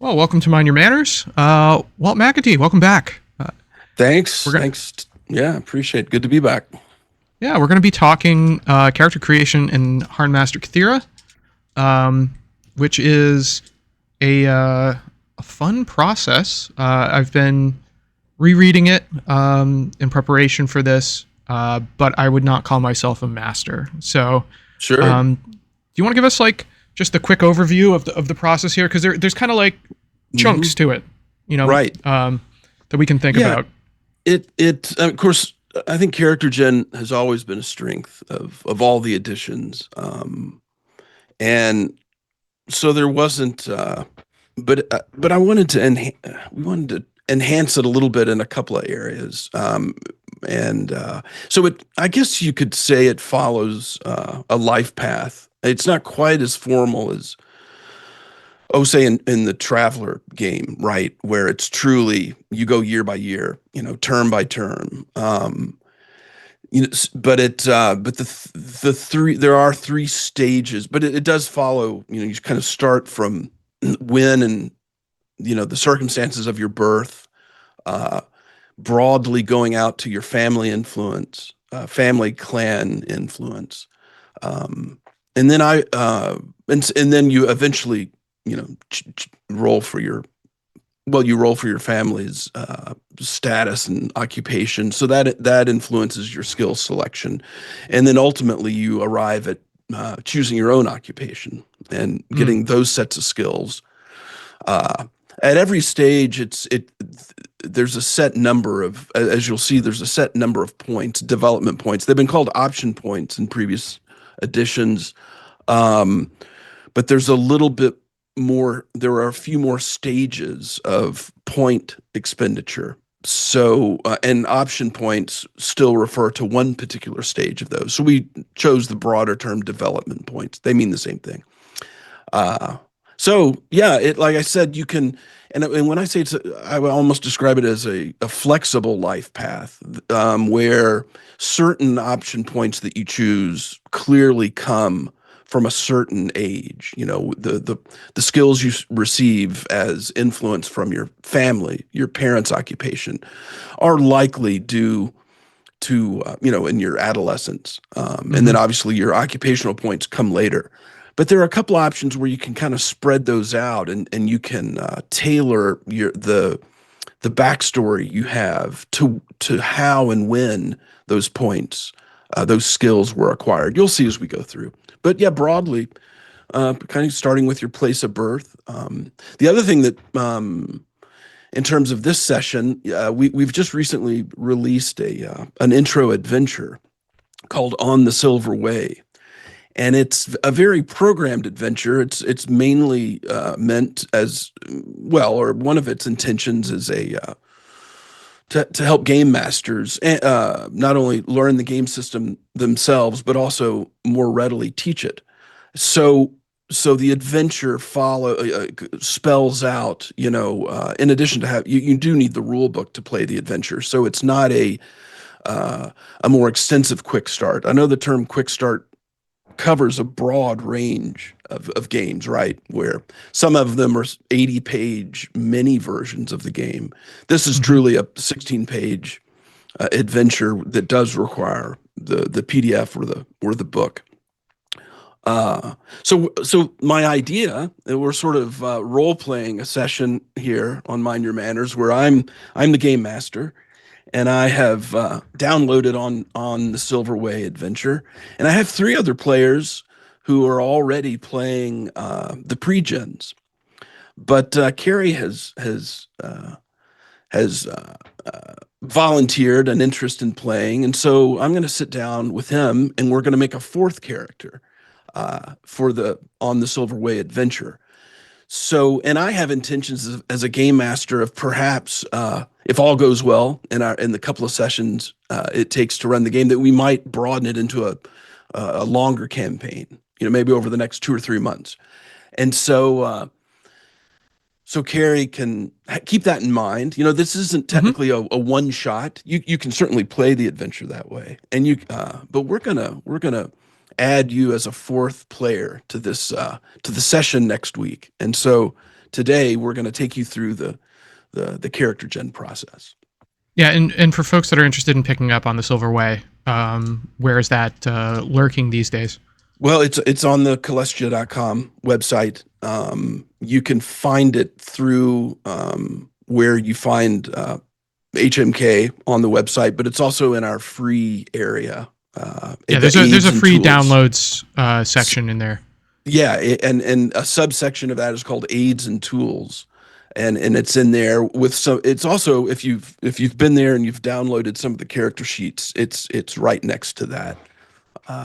Well, welcome to Mind Your Manners. Walt McAtee, welcome back. Thanks. We're gonna, Thanks. Yeah, appreciate it. Good to be back. yeah, we're gonna be talking character creation in HarnMaster Kethira, which is a fun process. I've been rereading it in preparation for this, but I would not call myself a master. So, Sure. do you want to give us like just a quick overview of the process here? Because there's kind of like hmm chunks to it, Right. that we can think Yeah. about. It of course I think character gen has always been a strength of all the editions. And so there wasn't but I wanted to we wanted to enhance it a little bit in a couple of areas. And so it I guess you could say it follows a life path. It's not quite as formal as say in the Traveler game, right, where it's truly you go year by year, term by term. But the three there are three stages, but it does follow. You kind of start from when and the circumstances of your birth, uh, broadly going out to your family influence, family clan influence, um, and then and then you eventually roll for your you roll for your family's status and occupation, so that influences your skill selection, and then ultimately you arrive at choosing your own occupation and Mm. getting those sets of skills. Uh, at every stage, there's a set number of, as you'll see, there's a set number of points, development points. They've been called option points in previous editions, um, but there's a little bit more. There are a few more stages of point expenditure. So, and option points still refer to one particular stage of those. So we chose the broader term development points. They mean the same thing. Uh, so yeah, it like I said, you can, and when I say I would almost describe it as a flexible life path, where certain option points that you choose clearly come from a certain age. The skills you receive as influence from your family, your parents' occupation, are likely due to in your adolescence, and then Hmm. obviously your occupational points come later. But there are a couple options where you can kind of spread those out, and you can tailor the backstory you have to how and when those points, those skills were acquired. You'll see as we go through. But yeah, broadly, kind of starting with your place of birth. The other thing that in terms of this session, we've just recently released an intro adventure called On the Silver Way, and it's a very programmed adventure. It's mainly meant as or one of its intentions is to help game masters not only learn the game system themselves, but also more readily teach it. So so the adventure spells out, in addition to you do need the rule book to play the adventure. So it's not a more extensive quick start. I know the term quick start covers a broad range of games, right? Where some of them are 80-page mini versions of the game. This is Hmm. truly a 16-page adventure that does require the PDF or the book. So my idea, and we're sort of role playing a session here on Mind Your Manners, where I'm the game master, and I have downloaded on the Silver Way adventure, and I have three other players who are already playing the pre-gens. But Carrie has volunteered an interest in playing, and so I'm going to sit down with him, and we're going to make a fourth character for the On the Silver Way adventure. So, and I have intentions as a game master of perhaps, if all goes well in the couple of sessions it takes to run the game, that we might broaden it into a longer campaign. Maybe over the next 2 or 3 months. And so Carrie can keep that in mind. This isn't Hmm. technically a one shot. You can certainly play the adventure that way, but we're gonna add you as a fourth player to this to the session next week. And so today we're going to take you through the character gen process. Yeah, and for folks that are interested in picking up on the Silver Way, where is that lurking these days? Well, it's on the Celestia.com website. You can find it through where you find HMK on the website, but it's also in our free area. Yeah, The there's a aids and free tools. downloads section in there. Yeah, and a subsection of that is called aids and tools, and it's in there with some. It's also if you've been there and you've downloaded some of the character sheets, it's right next to that.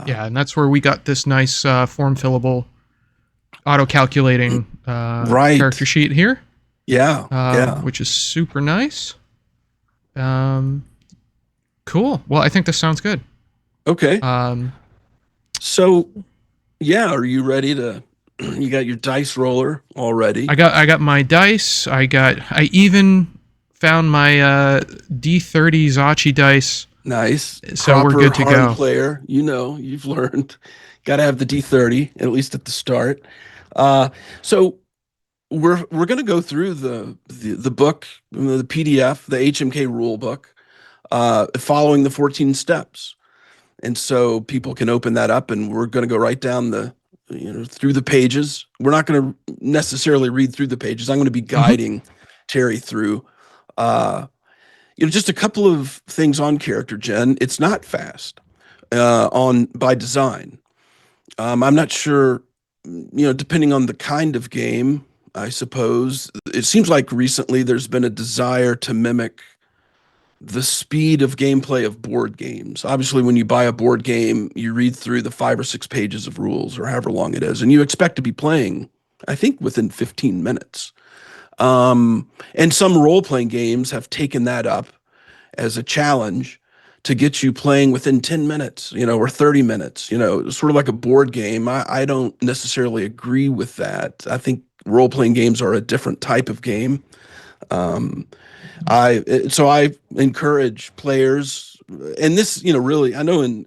Yeah, and that's where we got this nice form fillable, auto calculating Right. character sheet here. Yeah, yeah. Which is super nice. Cool. Well, I think this sounds good. Okay. Um, So, yeah, are you ready to? You got your dice roller already. I got my dice. I even found my D30 Zachi dice. Nice. So we're good to Harn go. player, you've learned. Got to have the D30 at least at the start. So we're going to go through the book, the PDF, the HMK rule book, following the 14 steps. And so people can open that up, and we're going to go right down through the pages. We're not going to necessarily read through the pages. I'm going to be guiding Terry through. Just a couple of things on character gen. It's not fast by design. I'm not sure, depending on the kind of game, I suppose. It seems like recently there's been a desire to mimic the speed of gameplay of board games. Obviously, when you buy a board game, you read through the 5 or 6 pages of rules or however long it is, and you expect to be playing, I think, within 15 minutes. And some role-playing games have taken that up as a challenge to get you playing within 10 minutes, or 30 minutes, sort of like a board game. I don't necessarily agree with that. I think role-playing games are a different type of game. I encourage players, and this, really, I know in,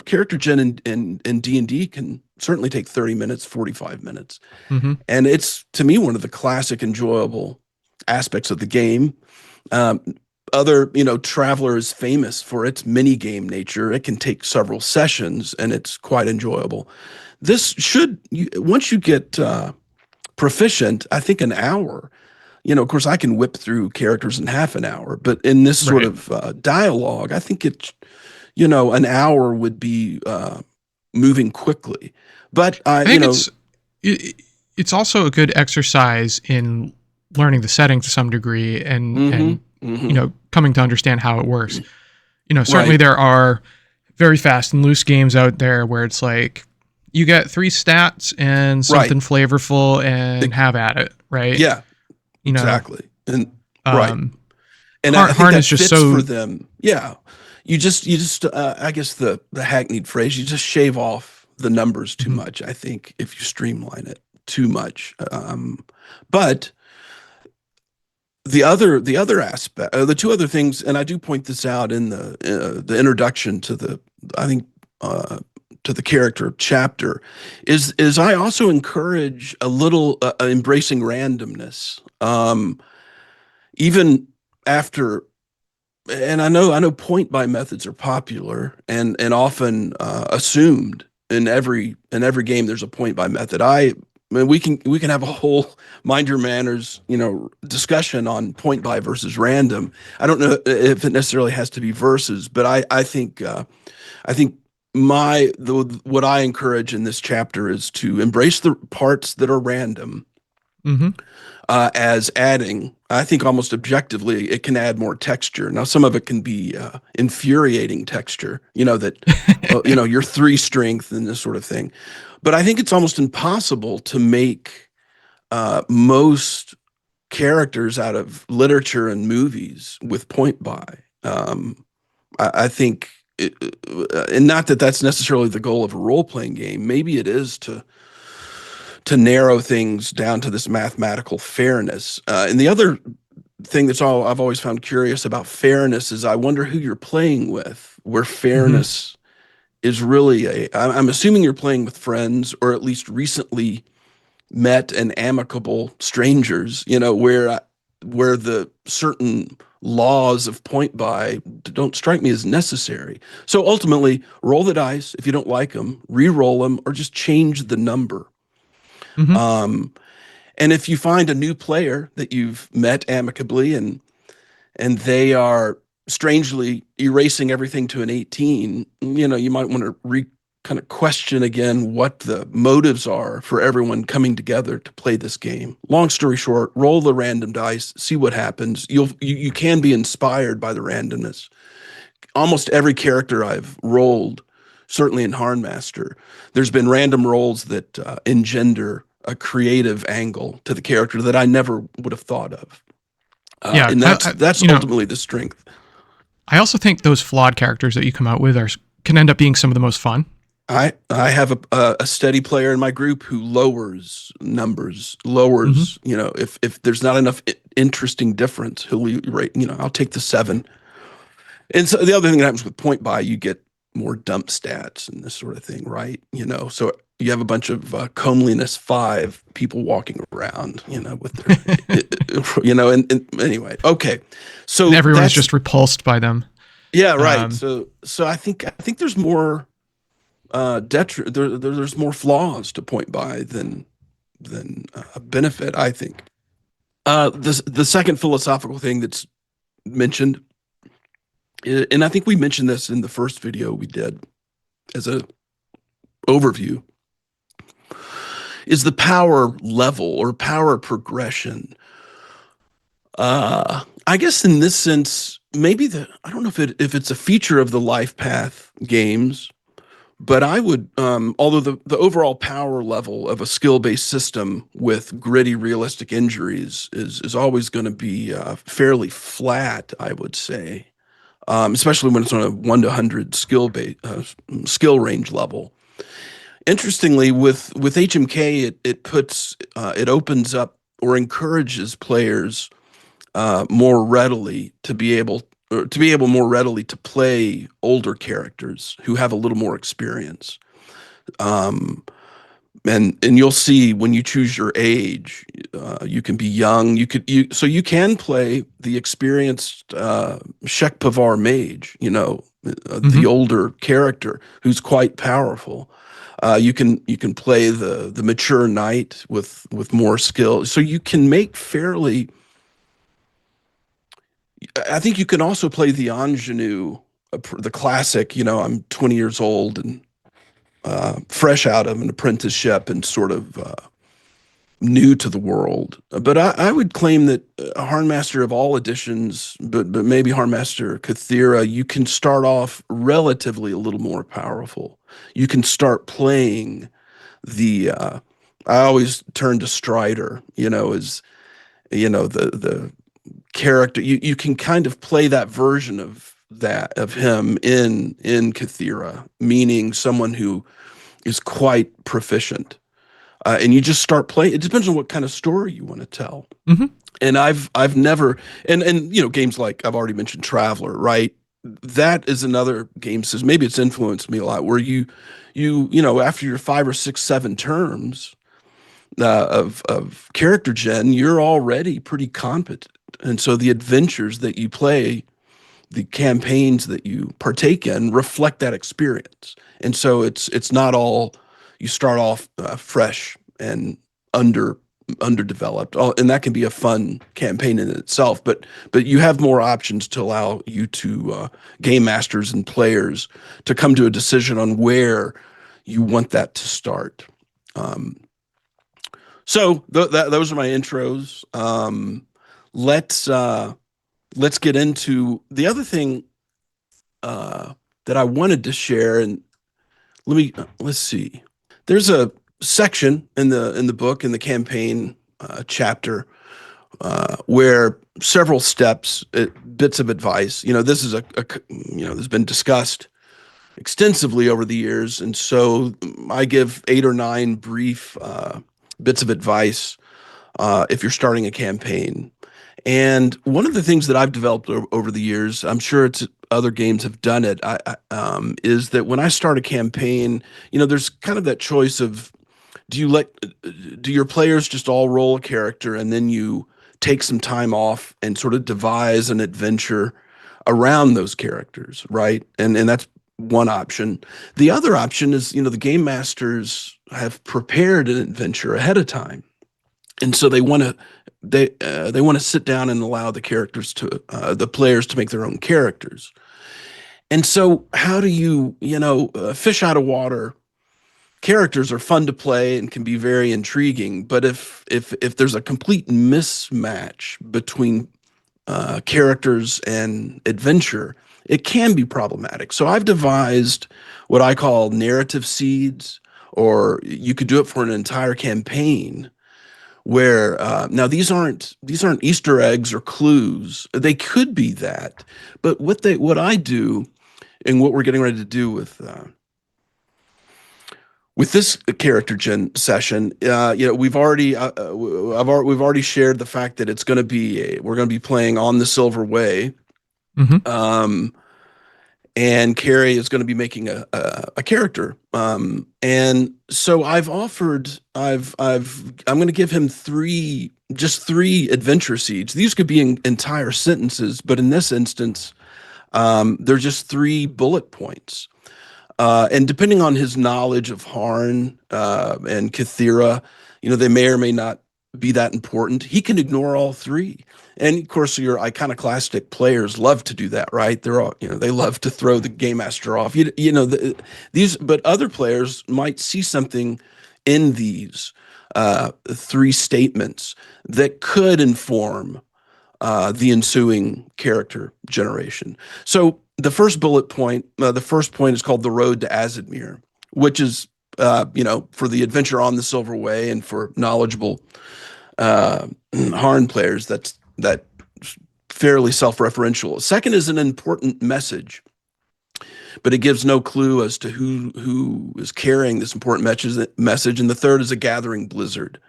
character gen and D&D can certainly take 30 minutes, 45 minutes. Mm-hmm. And it's, to me, one of the classic enjoyable aspects of the game. Traveler is famous for its mini game nature. It can take several sessions, and it's quite enjoyable. This once you get proficient, I think an hour. Of course, I can whip through characters in half an hour, but in this sort of dialogue, I think an hour would be moving quickly. But I think it's also a good exercise in learning the setting to some degree and coming to understand how it works. Certainly there are very fast and loose games out there where it's like you get 3 stats and something flavorful and have at it, right? Yeah. Exactly. And and Harn is just so for them. Yeah. You just I guess the hackneyed phrase, you just shave off the numbers too much, I think, if you streamline it too much. But the other aspect, the 2 other things, and I do point this out in the introduction to the character chapter, is I also encourage a little embracing randomness, even after. And I know point buy methods are popular and often assumed in every game. There's a point buy method. I mean, we can have a whole mind your manners, discussion on point buy versus random. I don't know if it necessarily has to be versus, but I think what I encourage in this chapter is to embrace the parts that are random as adding. I think almost objectively it can add more texture. Now, some of it can be infuriating texture, that your 3 strength and this sort of thing. But I think it's almost impossible to make most characters out of literature and movies with point buy. I think, and not that that's necessarily the goal of a role-playing game. Maybe it is to narrow things down to this mathematical fairness. And the other thing that's I've always found curious about fairness is I wonder who you're playing with, where fairness is really I'm assuming you're playing with friends, or at least recently met and amicable strangers, where the certain laws of point buy don't strike me as necessary. So ultimately, roll the dice. If you don't like them, re-roll them, or just change the number. Hmm. Um, and if you find a new player that you've met amicably and they are strangely erasing everything to an 18, you might want to kind of question again what the motives are for everyone coming together to play this game. Long story short, roll the random dice, see what happens. You can be inspired by the randomness. Almost every character I've rolled, certainly in HarnMaster, there's been random rolls that engender a creative angle to the character that I never would have thought of. Yeah, And that's ultimately the strength. I also think those flawed characters that you come out with can end up being some of the most fun. I have a steady player in my group who lowers numbers, Hmm. if there's not enough interesting difference, he'll rate, I'll take the 7. And so the other thing that happens with point buy, you get more dump stats and this sort of thing, right? So you have a bunch of comeliness 5 people walking around, with their, and anyway, okay. So And everyone's just repulsed by them. yeah, right. Um, So I think there's more there's more flaws to point by than a benefit, I think. The second philosophical thing that's mentioned, and I think we mentioned this in the first video we did as a overview, is the power level or power progression. I guess in this sense, maybe I don't know if it's a feature of the life path games, but I would, although the overall power level of a skill-based system with gritty, realistic injuries is always going to be fairly flat, I would say, especially when it's on a 1 to 100 skill range level. Interestingly, with HMK, it opens up or encourages players more readily to be able more readily to play older characters who have a little more experience. Um, and you'll see when you choose your age, you can be young. You can play the experienced Shek Pavar mage, the mhm. older character who's quite powerful. You can play the mature knight with more skill. So you can make fairly. I think you can also play the ingenue, the classic. I'm 20 years old and fresh out of an apprenticeship and sort of new to the world. But I would claim that HarnMaster of all editions, but maybe HarnMaster Kethira, you can start off relatively a little more powerful. You can start playing the. I always turn to Strider, as the character. You can kind of play that version of him in Kethira, meaning someone who is quite proficient. And you just start playing. It depends on what kind of story you want to tell. Hmm. And I've never and games like I've already mentioned Traveler, right? That is another game says maybe it's influenced me a lot where after your 5 or 6, 7 terms of character gen, you're already pretty competent. And so the adventures that you play, the campaigns that you partake in reflect that experience. And so it's not all you start off fresh and underdeveloped, and that can be a fun campaign in itself. But you have more options to allow you to game masters and players to come to a decision on where you want that to start. Um, so those are my intros. Let's let's get into the other thing that I wanted to share. And let's see. There's a section in the book in the campaign chapter where several steps, bits of advice. This is there's been discussed extensively over the years, and so I give 8 or 9 brief bits of advice if you're starting a campaign. And one of the things that I've developed over the years, I'm sure it's other games have done it, is that when I start a campaign, there's kind of that choice of do your players just all roll a character and then you take some time off and sort of devise an adventure around those characters, right? And that's one option. The other option is, the game masters have prepared an adventure ahead of time, and so they want to sit down and allow the players to make their own characters. And so, how do you, fish out of water? Characters are fun to play and can be very intriguing, but if there's a complete mismatch between characters and adventure, it can be problematic. So I've devised what I call narrative seeds, or you could do it for an entire campaign. Where now these aren't Easter eggs or clues. They could be that, but what I do, and what we're getting ready to do with this character gen session, we've already we've already shared the fact that we're going to be playing on the Silver Way, and Carrie is going to be making a character, and so I'm going to give him three adventure seeds. These could be entire sentences, but in this instance, they're just 3 bullet points. And depending on his knowledge of Harn and Kethira, they may or may not be that important. He can ignore all 3. And of course, your iconoclastic players love to do that, right? They're all, they love to throw the game master off. But other players might see something in these 3 statements that could inform the ensuing character generation. So the first bullet point, the first point is called The Road to Azadmir, which is, for the adventure on the Silver Way and for knowledgeable Harn players, that's fairly self-referential. Second is an important message, but it gives no clue as to who is carrying this important message. And the third is a gathering blizzard,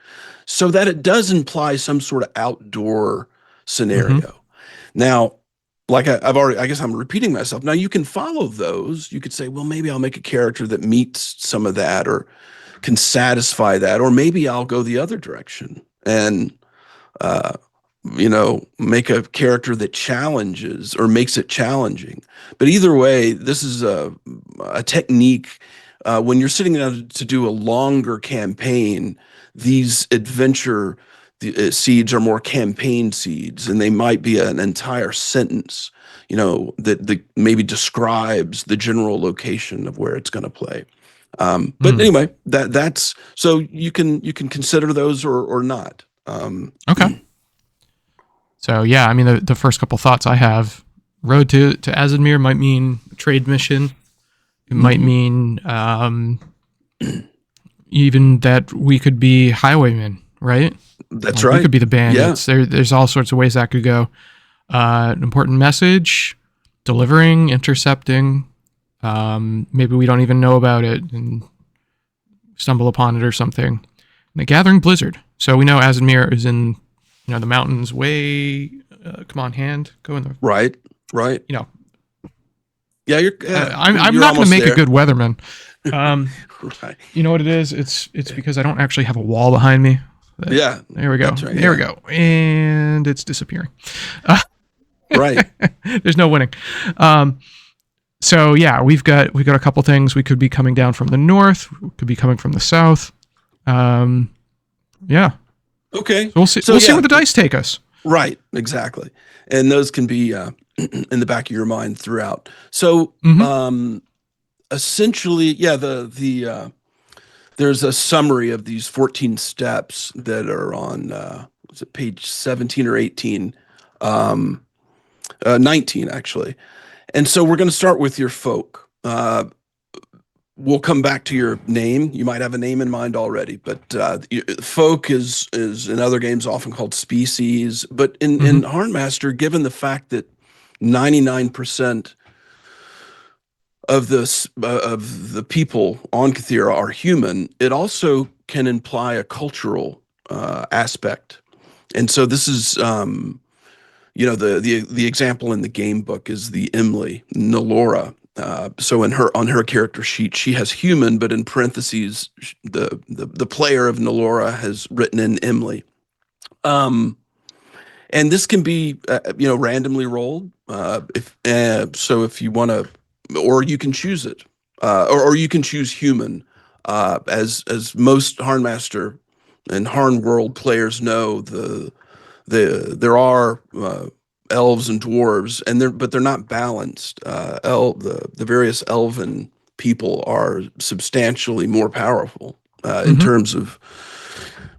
so that it does imply some sort of outdoor scenario. Now, like I guess I'm repeating myself. Now you can follow those. You could say, well, maybe I'll make a character that meets some of that or can satisfy that, or maybe I'll go the other direction and make a character that challenges or makes it challenging. But either way, this is a technique. When you're sitting down to do a longer campaign, these adventure seeds are more campaign seeds, and they might be an entire sentence, that maybe describes the general location of where it's going to play. But anyway, that's so you can consider those or not. Okay. So yeah, I mean the first couple thoughts I have: Road to Azadmir might mean trade mission. It might mean even that we could be highwaymen, right? That's right. We could be the bandits. Yeah. There's all sorts of ways that could go. An important message, delivering, intercepting. Maybe we don't even know about it and stumble upon it or something. And a gathering blizzard. So we know Azadmir is in, the mountains way. Come on, hand, go in the right. Yeah, I'm not going to make a good weatherman. Right. You know what it is? It's because I don't actually have a wall behind me. Yeah. There we go. Right, there we go. And it's disappearing. Right. There's no winning. So yeah, we've got a couple things. We could be coming down from the north. We could be coming from the south. Yeah. Okay. So we'll see where the dice take us. Right. Exactly. And those can be in the back of your mind throughout. So essentially, there's a summary of these 14 steps that are on was it page 17 or 18? 19 actually. And so we're going to start with your folk. We'll come back to your name. You might have a name in mind already, but folk is in other games often called species. But in HarnMaster, given the fact that 99% of the people on Kethira are human, it also can imply a cultural aspect. And so this is, the example in the game book is the Imli, Nalora. So on her character sheet, she has human, but in parentheses, the player of Nalora has written in Emily. And this can be, randomly rolled. If you want to, or you can choose it, or you can choose human. As most HarnMaster and Harn World players know, there are elves and dwarves, but they're not balanced. The various elven people are substantially more powerful in Mm-hmm. terms of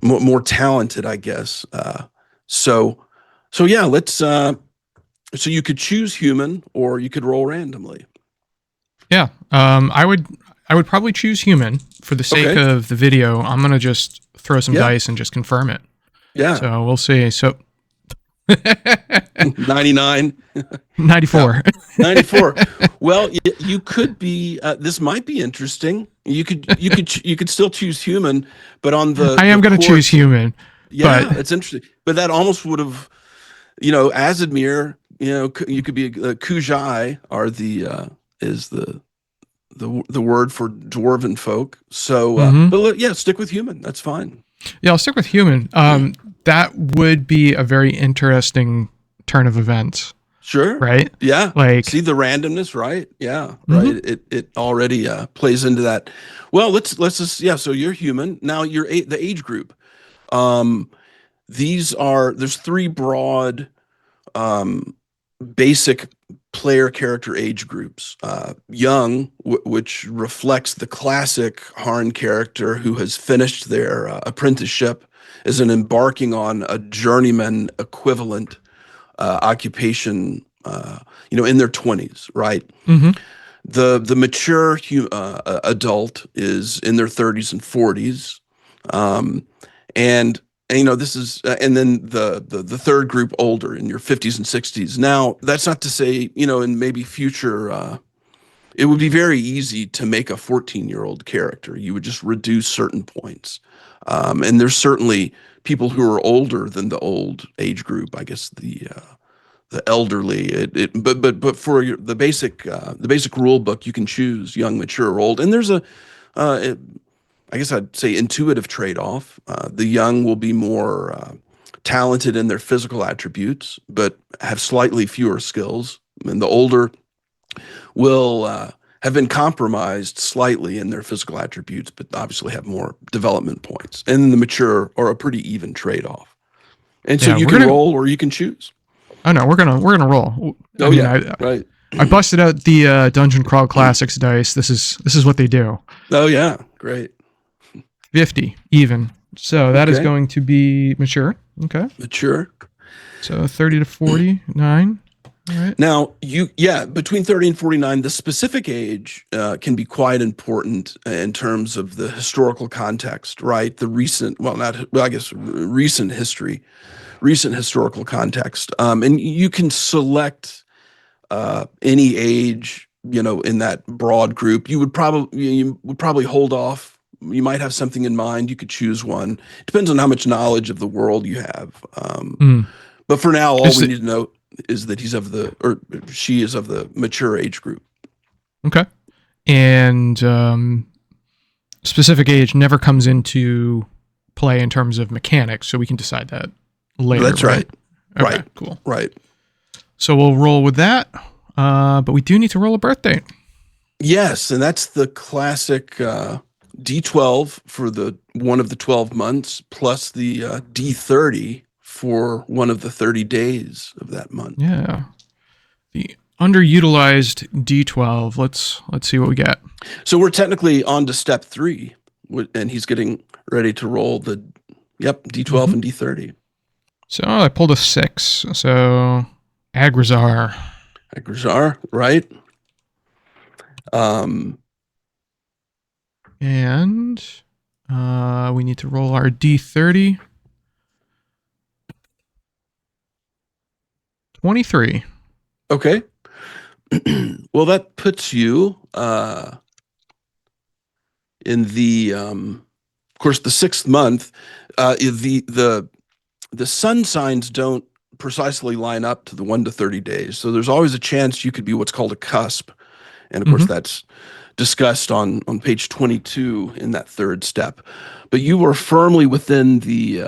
more talented, I guess. So yeah, let's. So you could choose human, or you could roll randomly. Yeah. I would probably choose human for the sake Okay. of the video. I'm gonna just throw some Yeah. dice and just confirm it. Yeah. So we'll see. So 99. 94. 94. Well, you could be. This might be interesting. You could still choose human, but on I am the gonna choose course. human, Yeah, but it's interesting. But that almost would have, Azadmir. You could be Kujai are is the word for dwarven folk. So, mhm. yeah, stick with human. That's fine. Yeah, I'll stick with human. That would be a very interesting turn of events, Sure. right? Yeah. Like, See the randomness, right? Yeah. mhm. Right. It already plays into that. Well, let's just yeah. So you're human now. The age group. Um, there's three broad um, basic player character age groups. Young, which reflects the classic Harn character who has finished their apprenticeship, is an embarking on a journeyman equivalent occupation. In their 20s, right? Mhm. The mature adult is in their 30s and 40s, and this is and then the third group older in your 50s and 60s. Now that's not to say in maybe future it would be very easy to make a 14-year-old character. You would just reduce certain points, and there's certainly people who are older than the old age group. I guess the elderly. But for the basic rule book, you can choose young, mature, or old, and there's I guess I'd say intuitive trade-off. The young will be more talented in their physical attributes, but have slightly fewer skills, and the older will have been compromised slightly in their physical attributes, but obviously have more development points. And the mature are a pretty even trade-off. And so Yeah, you we're can gonna. roll or you can choose. Oh no, we're gonna roll. I Oh mean, yeah, I right. I busted out the Dungeon Crawl Classics dice. This is what they do. Oh yeah, great. 50 even. So that is Okay, going to be mature. Okay. mature. So 30 to 49. All right. Now between 30 and 49, the specific age can be quite important in terms of the historical context, right? The recent, well, not well, I guess recent history, recent historical context, and you can select any age, in that broad group. You would probably hold off. You might have something in mind. You could choose one. Depends on how much knowledge of the world you have. Mm. But for now, all Is we it need to know is that she is of the mature age group. okay? And specific age never comes into play in terms of mechanics, so we can decide that later. That's right. Okay, Right. cool. Right. So we'll roll with that. But we do need to roll a birthday. Yes, and that's the classic D12 for the one of the 12 months, plus the D30 for one of the 30 days of that month. Yeah. The underutilized D12. Let's see what we get. So we're technically on to step 3, and he's getting ready to roll the D12 and D30. So I pulled a 6. So Agrazar. Agrazar, right? And we need to roll our D30. 23. Okay. Well, that puts you in the of course the 6th month. The sun signs don't precisely line up to the 1 to 30 days, so there's always a chance you could be what's called a cusp, and of course Hmm. that's discussed on page 22 in that third step. But you were firmly within the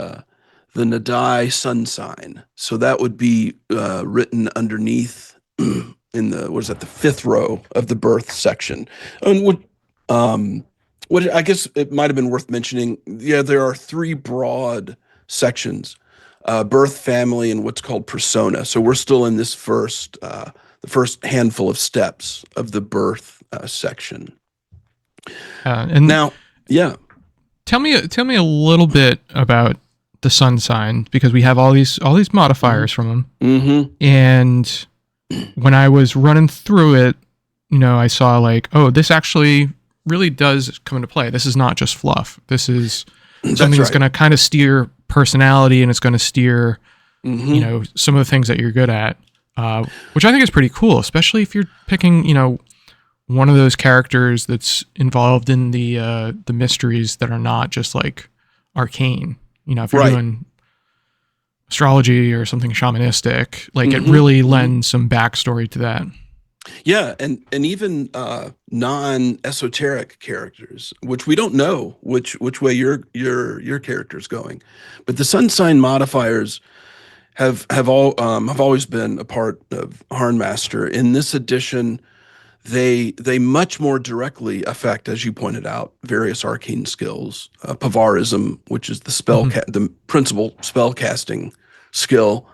Nadai Sunsign, so that would be written underneath in the what is that, the fifth row of the birth section. And what I guess it might have been worth mentioning, yeah, there are three broad sections: birth, family, and what's called persona. So we're still in this the first handful of steps of the birth section. And Now, yeah. tell me a little bit about the sun sign, because we have all these modifiers from them. Mm-hmm. And when I was running through it, I saw like, oh, this actually really does come into play. This is not just fluff. This is something that's going to kind of steer personality, and it's going to steer, some of the things that you're good at, which I think is pretty cool, especially if you're picking, one of those characters that's involved in the mysteries that are not just like arcane. If you're doing astrology or something shamanistic, like it really lends some backstory to that. Yeah, and even non-esoteric characters, which we don't know which way your character's going, but the sun sign modifiers have always been a part of HarnMaster. In this edition, they much more directly affect, as you pointed out, various arcane skills. Pavarism, which is the principal spell casting skill.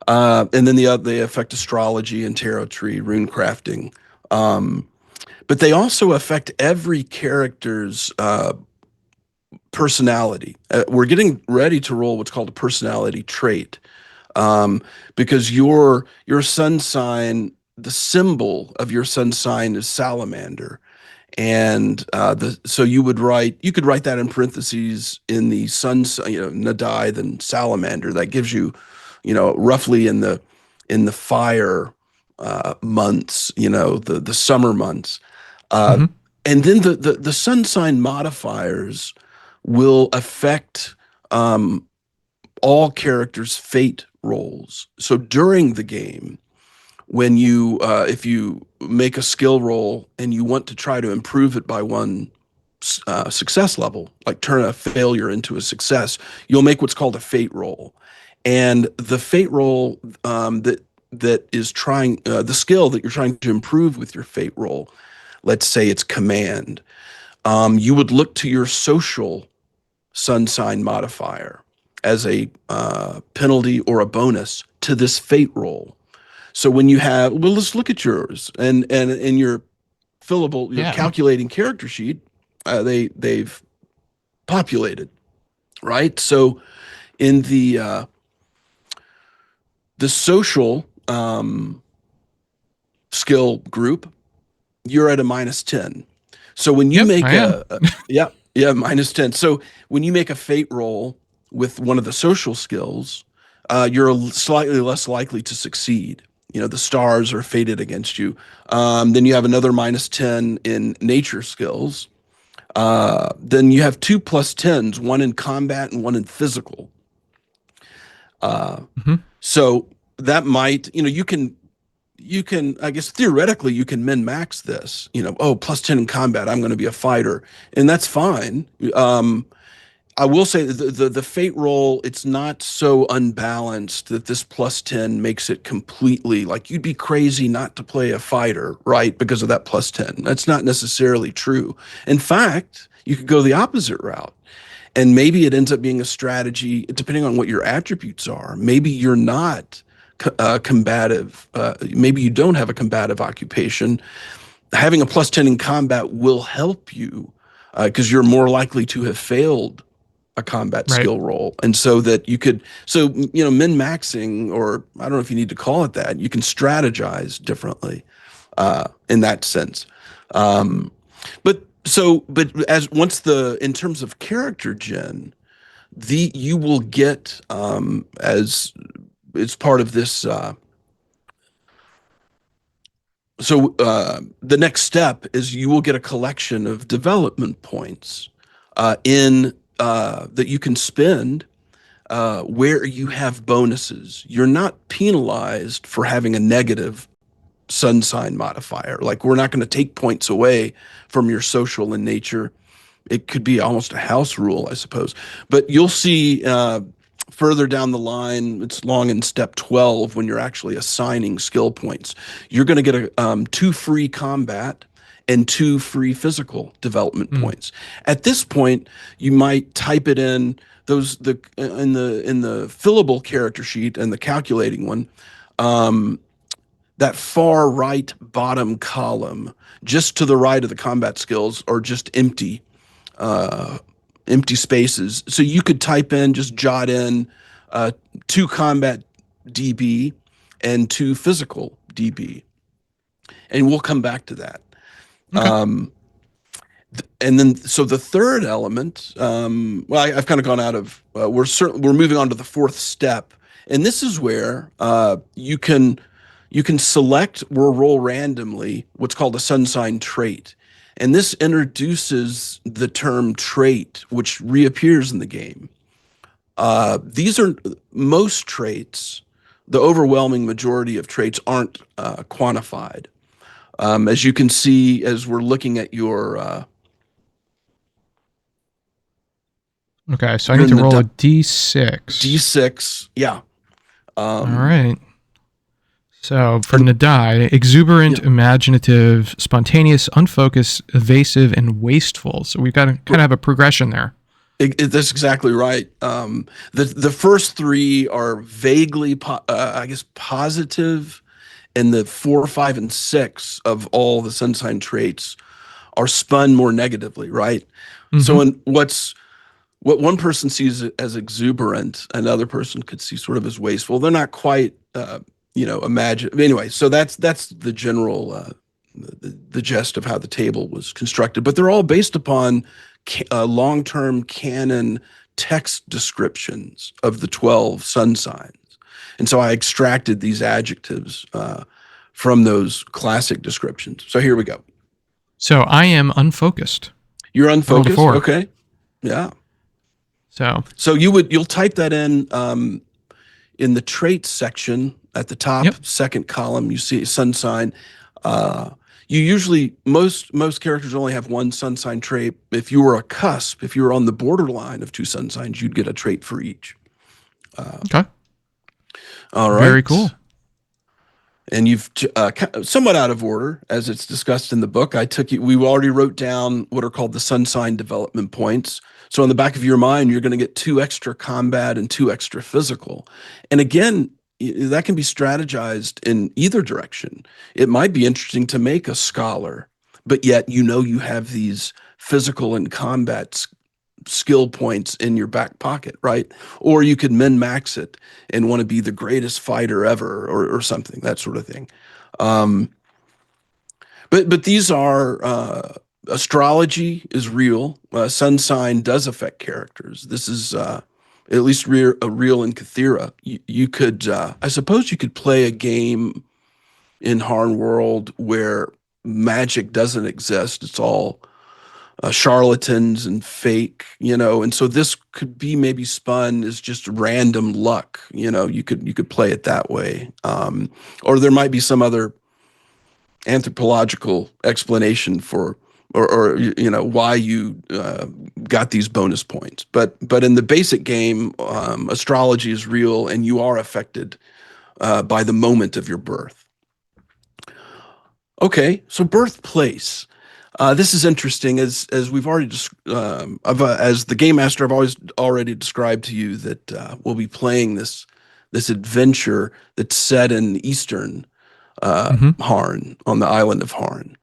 And then they affect astrology and tarot tree, rune crafting. But they also affect every character's personality. We're getting ready to roll what's called a personality trait, because your sun sign, the symbol of your sun sign is salamander. And so you could write that in parentheses in the sun, Nadai, then salamander. That gives you, roughly in the fire months, the summer months. And then the sun sign modifiers will affect all characters' fate rolls. So during the game, when you if you make a skill roll and you want to try to improve it by one success level, like turn a failure into a success, you'll make what's called a fate roll. And the fate roll that is trying the skill that you're trying to improve with your fate roll, let's say it's command, you would look to your social sun sign modifier as a penalty or a bonus to this fate roll. So when you have, well, let's look at yours, and in your fillable, your calculating character sheet, they've populated, right? So in the social skill group, you're at a -10. So when you make -10. So when you make a fate roll with one of the social skills, you're slightly less likely to succeed. The stars are fated against you. Then you have another -10 in nature skills. Then you have 2 +10s, one in combat and one in physical. So that might, you can, I guess theoretically you can min-max this, +10 in combat, I'm going to be a fighter, and that's fine. I will say the fate roll, it's not so unbalanced that this +10 makes it completely, like, you'd be crazy not to play a fighter, right, because of that +10. That's not necessarily true. In fact, you could go the opposite route, and maybe it ends up being a strategy, depending on what your attributes are. Maybe you're not combative. Maybe you don't have a combative occupation. Having a +10 in combat will help you because you're more likely to have failed a combat skill roll. And so that you could, min-maxing, or I don't know if you need to call it that, you can strategize differently in that sense. But as in terms of character gen, you will get, as it's part of this, the next step is you will get a collection of development points that you can spend where you have bonuses. You're not penalized for having a negative Sunsign modifier. Like, we're not going to take points away from your social in nature. It could be almost a house rule, I suppose. But you'll see further down the line, it's long in step 12 when you're actually assigning skill points. You're going to get 2 free combat and 2 free physical development points. At this point, you might type it in in the fillable character sheet and the calculating one. That far right bottom column, just to the right of the combat skills, are just empty spaces. So you could type in, just jot in 2 combat DB and 2 physical DB, and we'll come back to that. Okay. And then, so the third element, I've kind of gone out of. We're moving on to the 4th step, and this is where you can select or roll randomly what's called a Sunsign trait. And this introduces the term trait, which reappears in the game. These are most traits. The overwhelming majority of traits aren't quantified. As you can see, as we're looking at your... Okay, so I need to roll a D6. D6, yeah. All right. So for Nadai, exuberant, imaginative, spontaneous, unfocused, evasive, and wasteful. So we've got to kind of have a progression there. That's exactly right. The first 3 are vaguely, positive, and the 4, 5, and 6 of all the Sunsign traits are spun more negatively, right? So what one person sees as exuberant, another person could see sort of as wasteful. They're not quite, imagine. Anyway, so that's the general, the gist of how the table was constructed. But they're all based upon long-term canon text descriptions of the 12 sun signs. And so I extracted these adjectives from those classic descriptions. So here we go. So I am unfocused. You're unfocused? Okay. Yeah. So you'll type that in the traits section at the top, second column. You see sun sign. You usually, most characters only have 1 sun sign trait. If you were a cusp, if you were on the borderline of 2 sun signs, you'd get a trait for each. Okay. All right. Very cool. And you've somewhat out of order, as it's discussed in the book. We already wrote down what are called the sun sign development points. So on the back of your mind, you're going to get 2 extra combat and 2 extra physical. And again, that can be strategized in either direction. It might be interesting to make a scholar, but yet you have these physical and combat skill points in your back pocket, right? Or you could min-max it and want to be the greatest fighter ever, or something, that sort of thing. But these are... astrology is real. Sun sign does affect characters. This is at least real in Kethira. You could, I suppose, you could play a game in Harn World where magic doesn't exist. It's all charlatans and fake, and so this could be maybe spun as just random luck. You could play it that way, or there might be some other anthropological explanation for or why you got these bonus points. But in the basic game, astrology is real, and you are affected by the moment of your birth. Okay, so birthplace. This is interesting, as we've already as the game master, I've already described to you that we'll be playing this adventure that's set in Eastern Harn, on the island of Harn.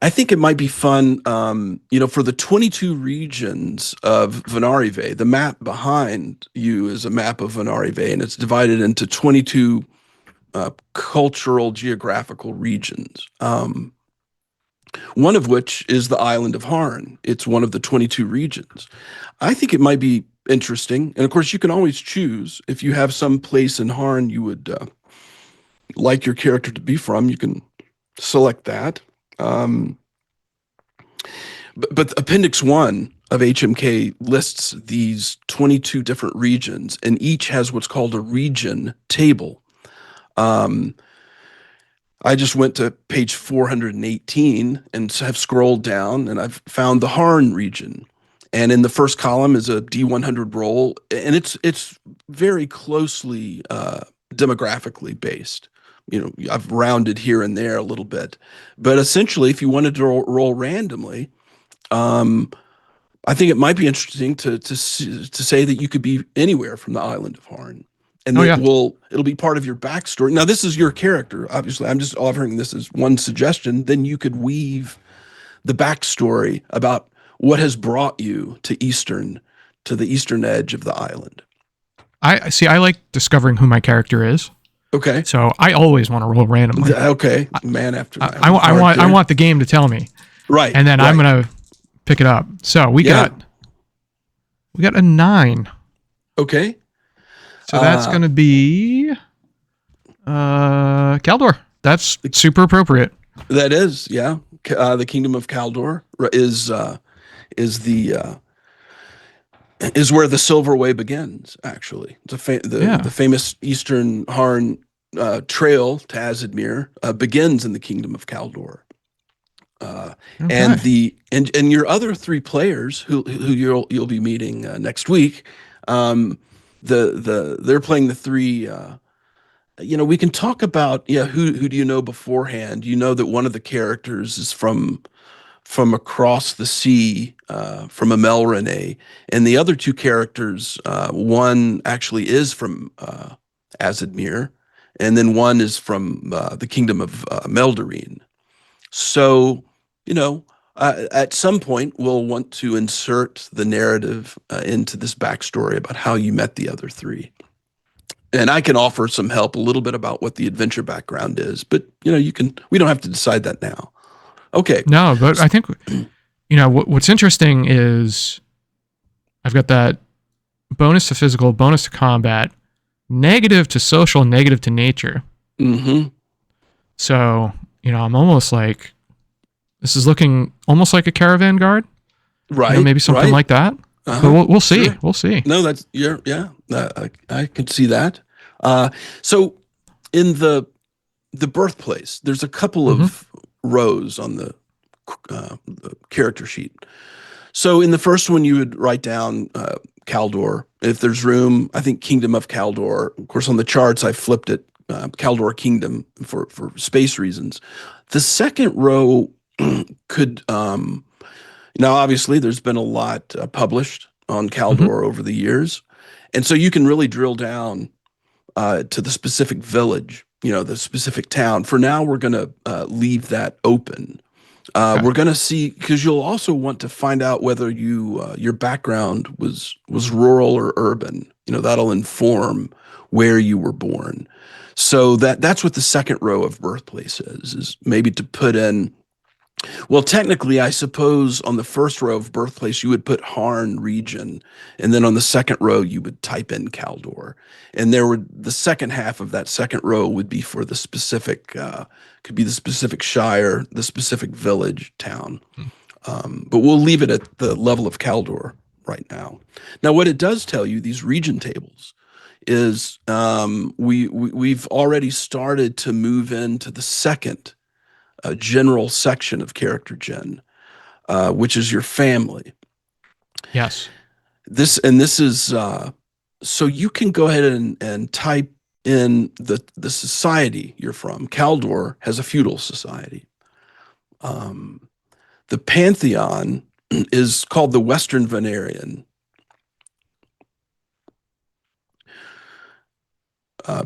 I think it might be fun, for the 22 regions of Venarive. The map behind you is a map of Venarive, and it's divided into 22 cultural geographical regions. One of which is the island of Harn. It's one of the 22 regions. I think it might be interesting, and of course you can always choose if you have some place in Harn you would like your character to be from. You can select that. But Appendix 1 of HMK lists these 22 different regions, and each has what's called a region table. I just went to page 418 and have scrolled down, and I've found the Harn region. And in the first column is a D100 roll, and it's very closely demographically based. I've rounded here and there a little bit, but essentially, if you wanted to roll randomly, um, I think it might be interesting to say that you could be anywhere from the island of Harn, and Oh yeah. it'll be part of your backstory. Now, this is your character, obviously. I'm just offering this as one suggestion. Then you could weave the backstory about what has brought you to the eastern edge of the island. I see. I like discovering who my character is. Okay. So I always want to roll randomly. Okay. Man after man. I want the game to tell me. Right. And then I'm gonna pick it up. So we got a 9. Okay. So that's gonna be Kaldor. That's super appropriate. That is, yeah. The Kingdom of Kaldor is where the Silver Way begins. Actually, the famous Eastern Harn trail to Azadmir begins in the Kingdom of Kaldor. Okay. And your other 3 players who you'll be meeting next week, they're playing the 3. We can talk about who do you know beforehand. You know that one of the characters is from across the sea, from Amelrene, and the other 2 characters, one actually is from Azadmir, and then one is from the Kingdom of Meldarine. So, at some point we'll want to insert the narrative into this backstory about how you met the other 3. And I can offer some help a little bit about what the adventure background is, but we don't have to decide that now. Okay. No, but I think what's interesting is I've got that bonus to physical, bonus to combat, negative to social, negative to nature. Mm-hmm. So, I'm almost like, this is looking almost like a caravan guard. Right. Maybe something like that. But we'll see. Sure. We'll see. No, I can see that. So in the birthplace, there's a couple of rows on the character sheet. So in the first one, you would write down Kaldor. If there's room, I think Kingdom of Kaldor. Of course, on the charts, I flipped it Kaldor Kingdom for space reasons. The second row could, now obviously there's been a lot published on Kaldor over the years. And so you can really drill down to the specific village, the specific town. For now, we're going to leave that open. We're going to see, because you'll also want to find out whether your background was rural or urban. That'll inform where you were born. So that's what the second row of Birthplace is maybe to put in. Well, technically, I suppose on the first row of Birthplace, you would put Harn region, and then on the second row, you would type in Kaldor. And the second half of that second row would be for the specific, could be the specific shire, the specific village, town. But we'll leave it at the level of Kaldor right now. Now, what it does tell you, these region tables, is we've already started to move into the second general section of character gen, which is your family. Yes. This is so you can go ahead and type in the society you're from. Kaldor has a feudal society. The pantheon is called the Western Venerian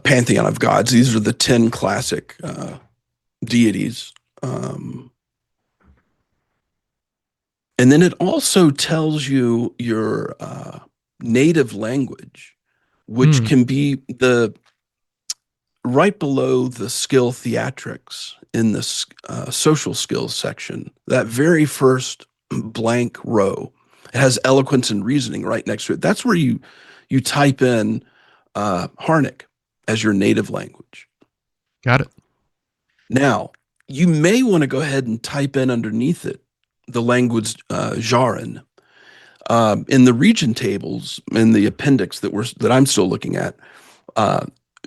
pantheon of gods. These are the 10 classic deities. And then it also tells you your native language, which can be right below the skill theatrics in the social skills section. That very first blank row, it has eloquence and reasoning right next to it. That's where you type in Harnic as your native language. Got it. Now, you may want to go ahead and type in underneath it the language Jaran. In the region tables, in the appendix that I'm still looking at,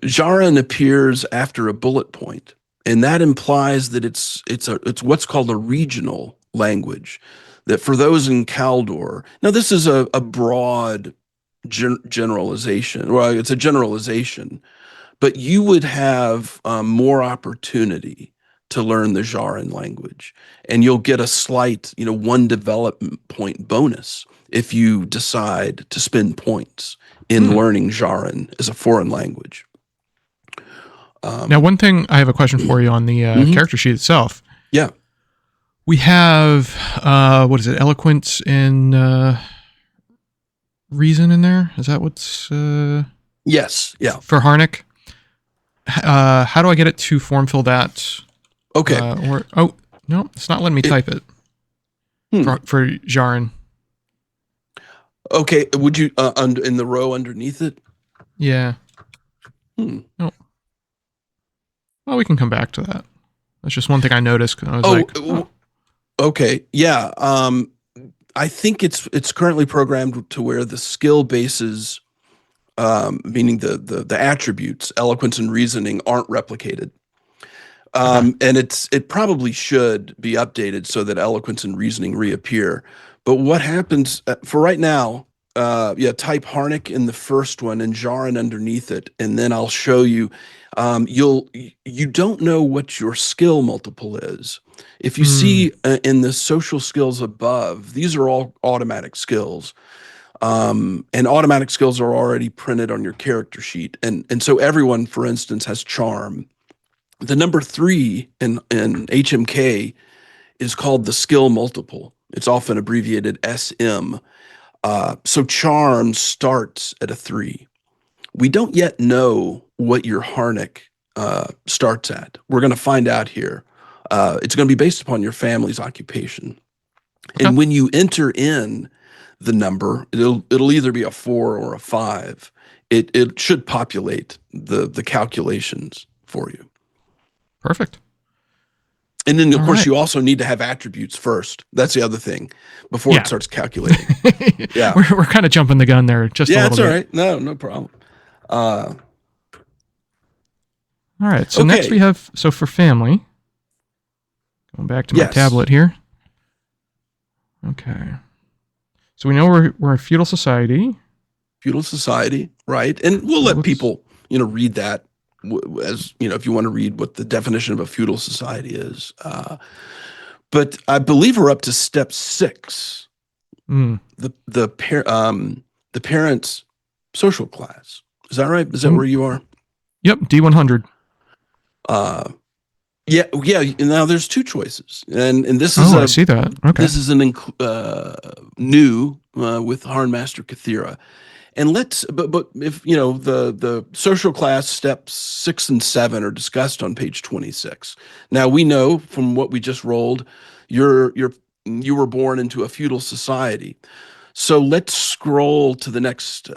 Jaran appears after a bullet point and that implies that it's what's called a regional language. That for those in Caldor, now this is a broad generalization. Well, it's a generalization, but you would have more opportunity to learn the Jarin language, and you'll get a slight, one development point bonus if you decide to spend points in learning Jarin as a foreign language. Now, one thing I have a question for you on the character sheet itself. Yeah. We have, what is it, eloquence and reason in there? Is that what's... Yes, yeah. For Harnick? How do I get it to form fill that? Okay. No, it's not letting me type it. For Jarin. Okay, would you, in the row underneath it? Yeah. No. Well, we can come back to that. That's just one thing I noticed. I was okay. Yeah. I think it's currently programmed to where the skill bases, meaning the attributes, eloquence and reasoning, aren't replicated. And it probably should be updated so that eloquence and reasoning reappear. But what happens for right now? Type Harnick in the first one and Jarin underneath it, and then I'll show you. You don't know what your skill multiple is. If you see in the social skills above, these are all automatic skills. And automatic skills are already printed on your character sheet. And so everyone, for instance, has charm. The number 3 in HMK is called the skill multiple. It's often abbreviated SM. So charm starts at a 3. We don't yet know what your Harnick starts at. We're going to find out here. It's going to be based upon your family's occupation. Okay. And when you enter in the number, it'll either be a 4 or a 5. It should populate the calculations for you. Perfect. And then, of course, you also need to have attributes first. That's the other thing before it starts calculating. Yeah, we're kind of jumping the gun there just a little bit. Yeah, that's all right. No problem. All right. So next we have, for family, going back to my tablet here. Okay. So we know we're a feudal society. Feudal society, right? And we'll let people, read that. As if you want to read what the definition of a feudal society is, but I believe we're up to step 6, the parents' social class. Is that right? Is that where you are? Yep, D100. Yeah. Now there's 2 choices, and this is I see that. Okay, this is an new with HarnMaster Kethira. And but if the social class steps 6 and 7 are discussed on page 26. Now we know from what we just rolled, you were born into a feudal society. So let's scroll to the next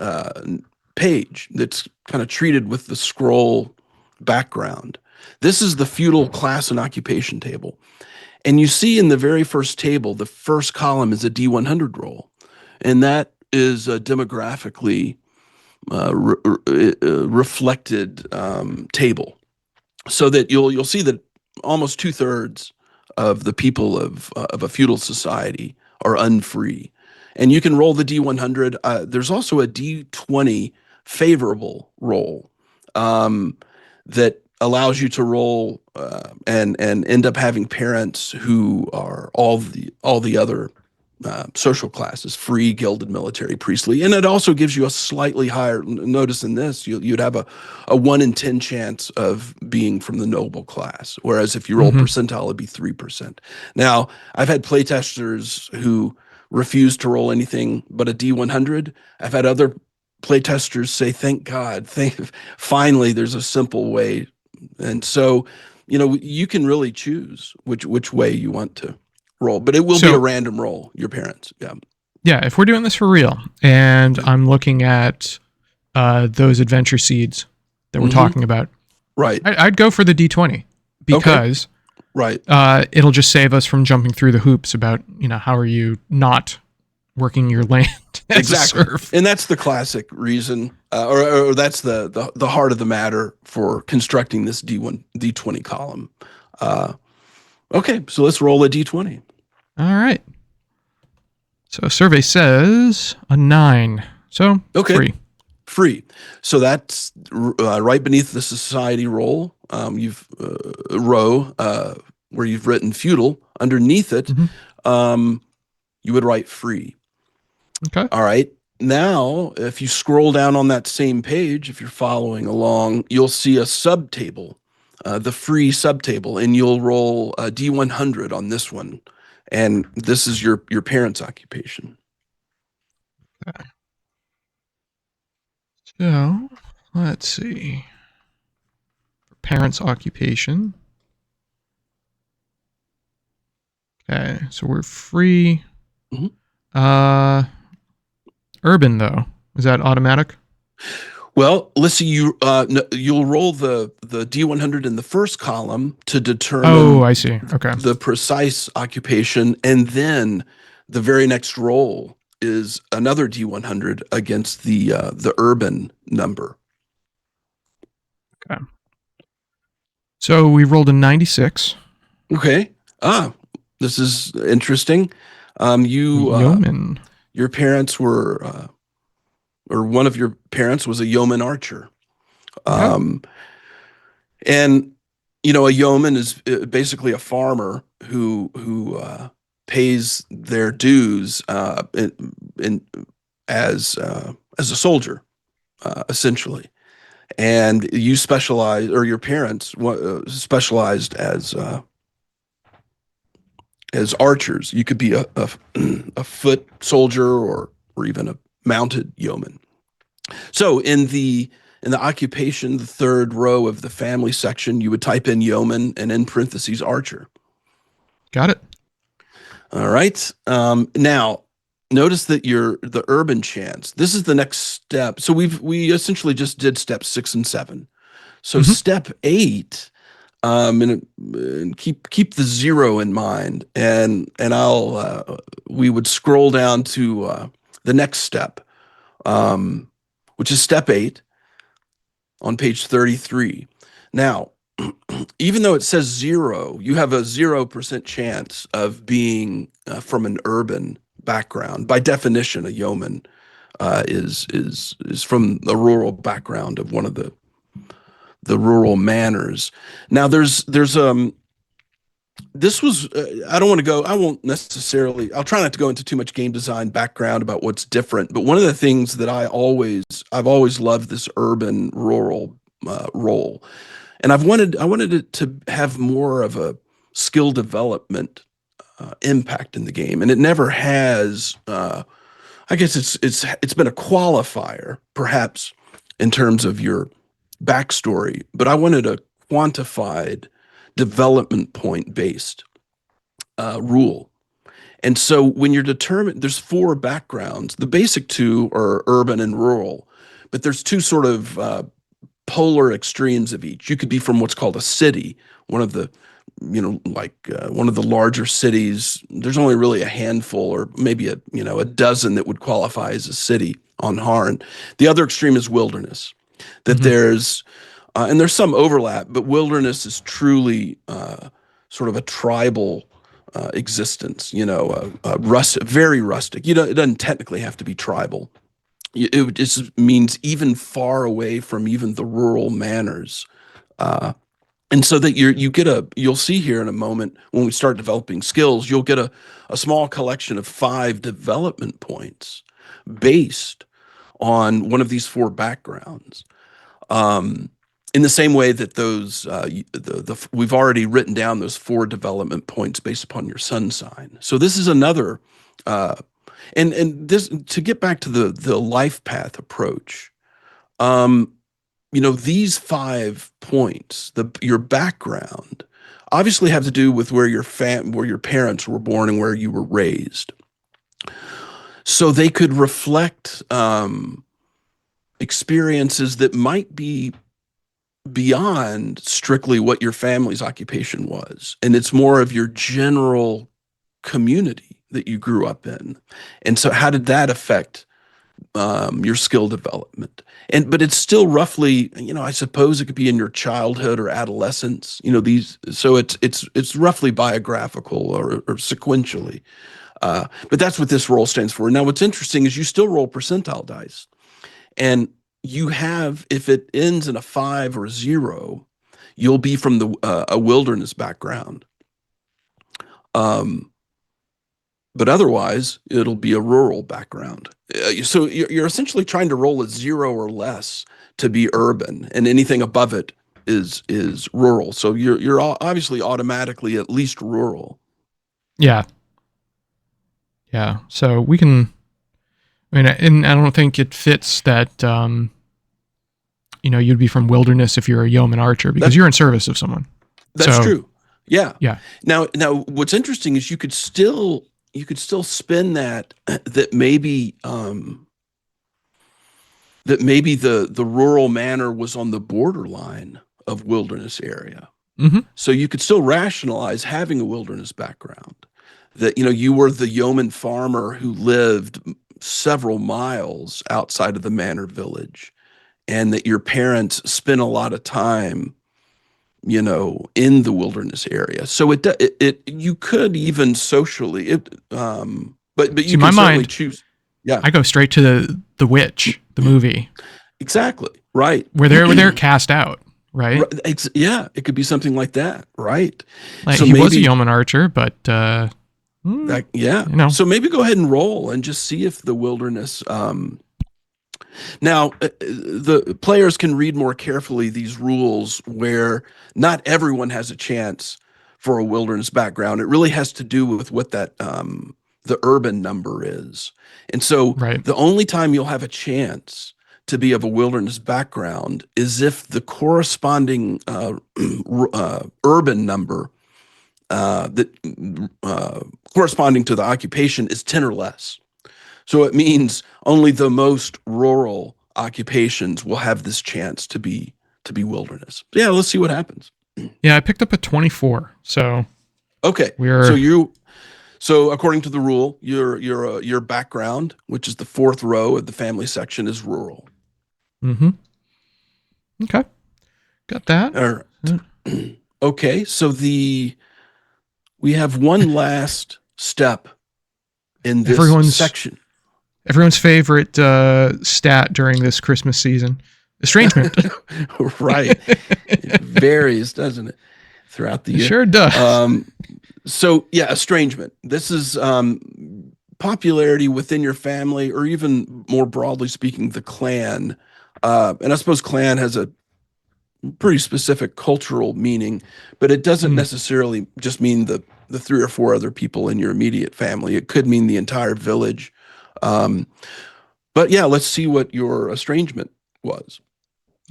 page that's kind of treated with the scroll background. This is the feudal class and occupation table. And you see in the very first table, the first column is a D100 roll. And that is a demographically reflected table, so that you'll see that almost 2/3 of the people of a feudal society are unfree, and you can roll the D100. There's also a D20 favorable roll that allows you to roll and end up having parents who are all the other social classes: free, gilded, military, priestly. And it also gives you a slightly higher, notice in this, you'd have a 1 in 10 chance of being from the noble class. Whereas if you roll percentile, it'd be 3%. Now, I've had playtesters who refuse to roll anything but a D100. I've had other playtesters say, thank God, finally there's a simple way. And so, you can really choose which way you want to roll, but it will be a random roll, your parents. Yeah, if we're doing this for real, and I'm looking at those adventure seeds that we're talking about, right, I'd go for the D20 because right, it'll just save us from jumping through the hoops about how are you not working your land as Exactly. a serf. And that's the classic reason, or that's the heart of the matter for constructing this D20 column. Okay, so let's roll a D20. All right. So survey says a 9. So Okay. Free. So that's right beneath the society roll. You've row where you've written feudal. Underneath it, you would write free. Okay. All right. Now, if you scroll down on that same page, if you're following along, you'll see a subtable, the free subtable, and you'll roll a D100 on this one. And this is your parents' occupation. Okay. So let's see. Parents' occupation. Okay, so we're free. Urban though, is that automatic? Well, let's see. You'll roll the D100 in the first column to determine. Oh, I see. Okay. The precise occupation, and then the very next roll is another D100 against the urban number. Okay. So we rolled a 96. Okay. This is interesting. Yeoman. Your parents were, or one of your parents was a yeoman archer. Okay. And a yeoman is basically a farmer who pays their dues as a soldier, essentially. And you specialize, or your parents specialized as archers. You could be a foot soldier or even a mounted yeoman. So in the occupation, the third row of the family section, you would type in yeoman and in parentheses archer. Got it. All right. Now, notice that the urban chance. This is the next step. So we essentially just did steps 6 and 7. So step 8, and keep the 0 in mind, and we would scroll down to the next step, which is step 8 on page 33. Now, even though it says 0, you have a 0% chance of being from an urban background. By definition, a yeoman is from a rural background of one of the rural manors. Now, this was I won't try not to go into too much game design background about what's different, but one of the things that I've always loved this urban rural role. And I wanted it to have more of a skill development impact in the game, and it never has. I guess it's been a qualifier, perhaps, in terms of your backstory. But I wanted a quantified development point based rule. And so when you're determined, there's 4 backgrounds. The basic 2 are urban and rural, but there's 2 sort of polar extremes of each. You could be from what's called a city, one of the one of the larger cities. There's only really a handful, or maybe a dozen that would qualify as a city on Harn. The other extreme is wilderness. That there's some overlap, but wilderness is truly sort of a tribal existence. Very rustic. It doesn't technically have to be tribal. It just means even far away from even the rural manors. And so that you'll see here in a moment when we start developing skills, you'll get a small collection of 5 development points based on one of these 4 backgrounds. In the same way that those we've already written down those 4 development points based upon your sun sign. So this is another. And this, to get back to the life path approach, these 5 points, your background, obviously have to do with where your parents were born and where you were raised. So they could reflect experiences that might be beyond strictly what your family's occupation was, and it's more of your general community that you grew up in? And so how did that affect your skill development? But it's still roughly, I suppose it could be in your childhood or adolescence, so it's roughly biographical or sequentially. But that's what this roll stands for. Now, what's interesting is you still roll percentile dice, and you have, if it ends in a 5 or a 0, you'll be from a wilderness background. But otherwise, it'll be a rural background. So you're essentially trying to roll a 0 or less to be urban, and anything above it is rural. So you're obviously automatically at least rural. Yeah. Yeah. So we can. I mean, and I don't think it fits that. You'd be from wilderness if you're a yeoman archer because you're in service of someone. That's true. Yeah. Yeah. Now, what's interesting is you could still spin that maybe the rural manor was on the borderline of wilderness area. Mm-hmm. So you could still rationalize having a wilderness background, that you were the yeoman farmer who lived several miles outside of the manor village, and that your parents spent a lot of time in the wilderness area. So you could even socially, but you can certainly choose. Yeah, I go straight to the Witch, the movie. Exactly. Right. Where they're cast out. Right. Yeah, it could be something like that. Right. Like, so he was a yeoman archer, but yeah. So maybe go ahead and roll and just see if the wilderness. Now, the players can read more carefully these rules where not everyone has a chance for a wilderness background. It really has to do with what that the urban number is. And so the only time you'll have a chance to be of a wilderness background is if the corresponding urban number that corresponding to the occupation is 10 or less. So it means only the most rural occupations will have this chance to be wilderness. Yeah, let's see what happens. Yeah, I picked up a 24. So okay, so according to the rule, your background, which is the 4th row of the family section, is rural. Mm-hmm. Okay, got that. All right. Okay, so we have one last step in this section. Everyone's favorite stat during this Christmas season, estrangement. Right. It varies, doesn't it, throughout the year? It sure does. So yeah, estrangement. This is popularity within your family, or even more broadly speaking, the clan. And I suppose clan has a pretty specific cultural meaning, but it doesn't necessarily just mean the 3 or 4 other people in your immediate family. It could mean the entire village. But yeah, let's see what your estrangement was.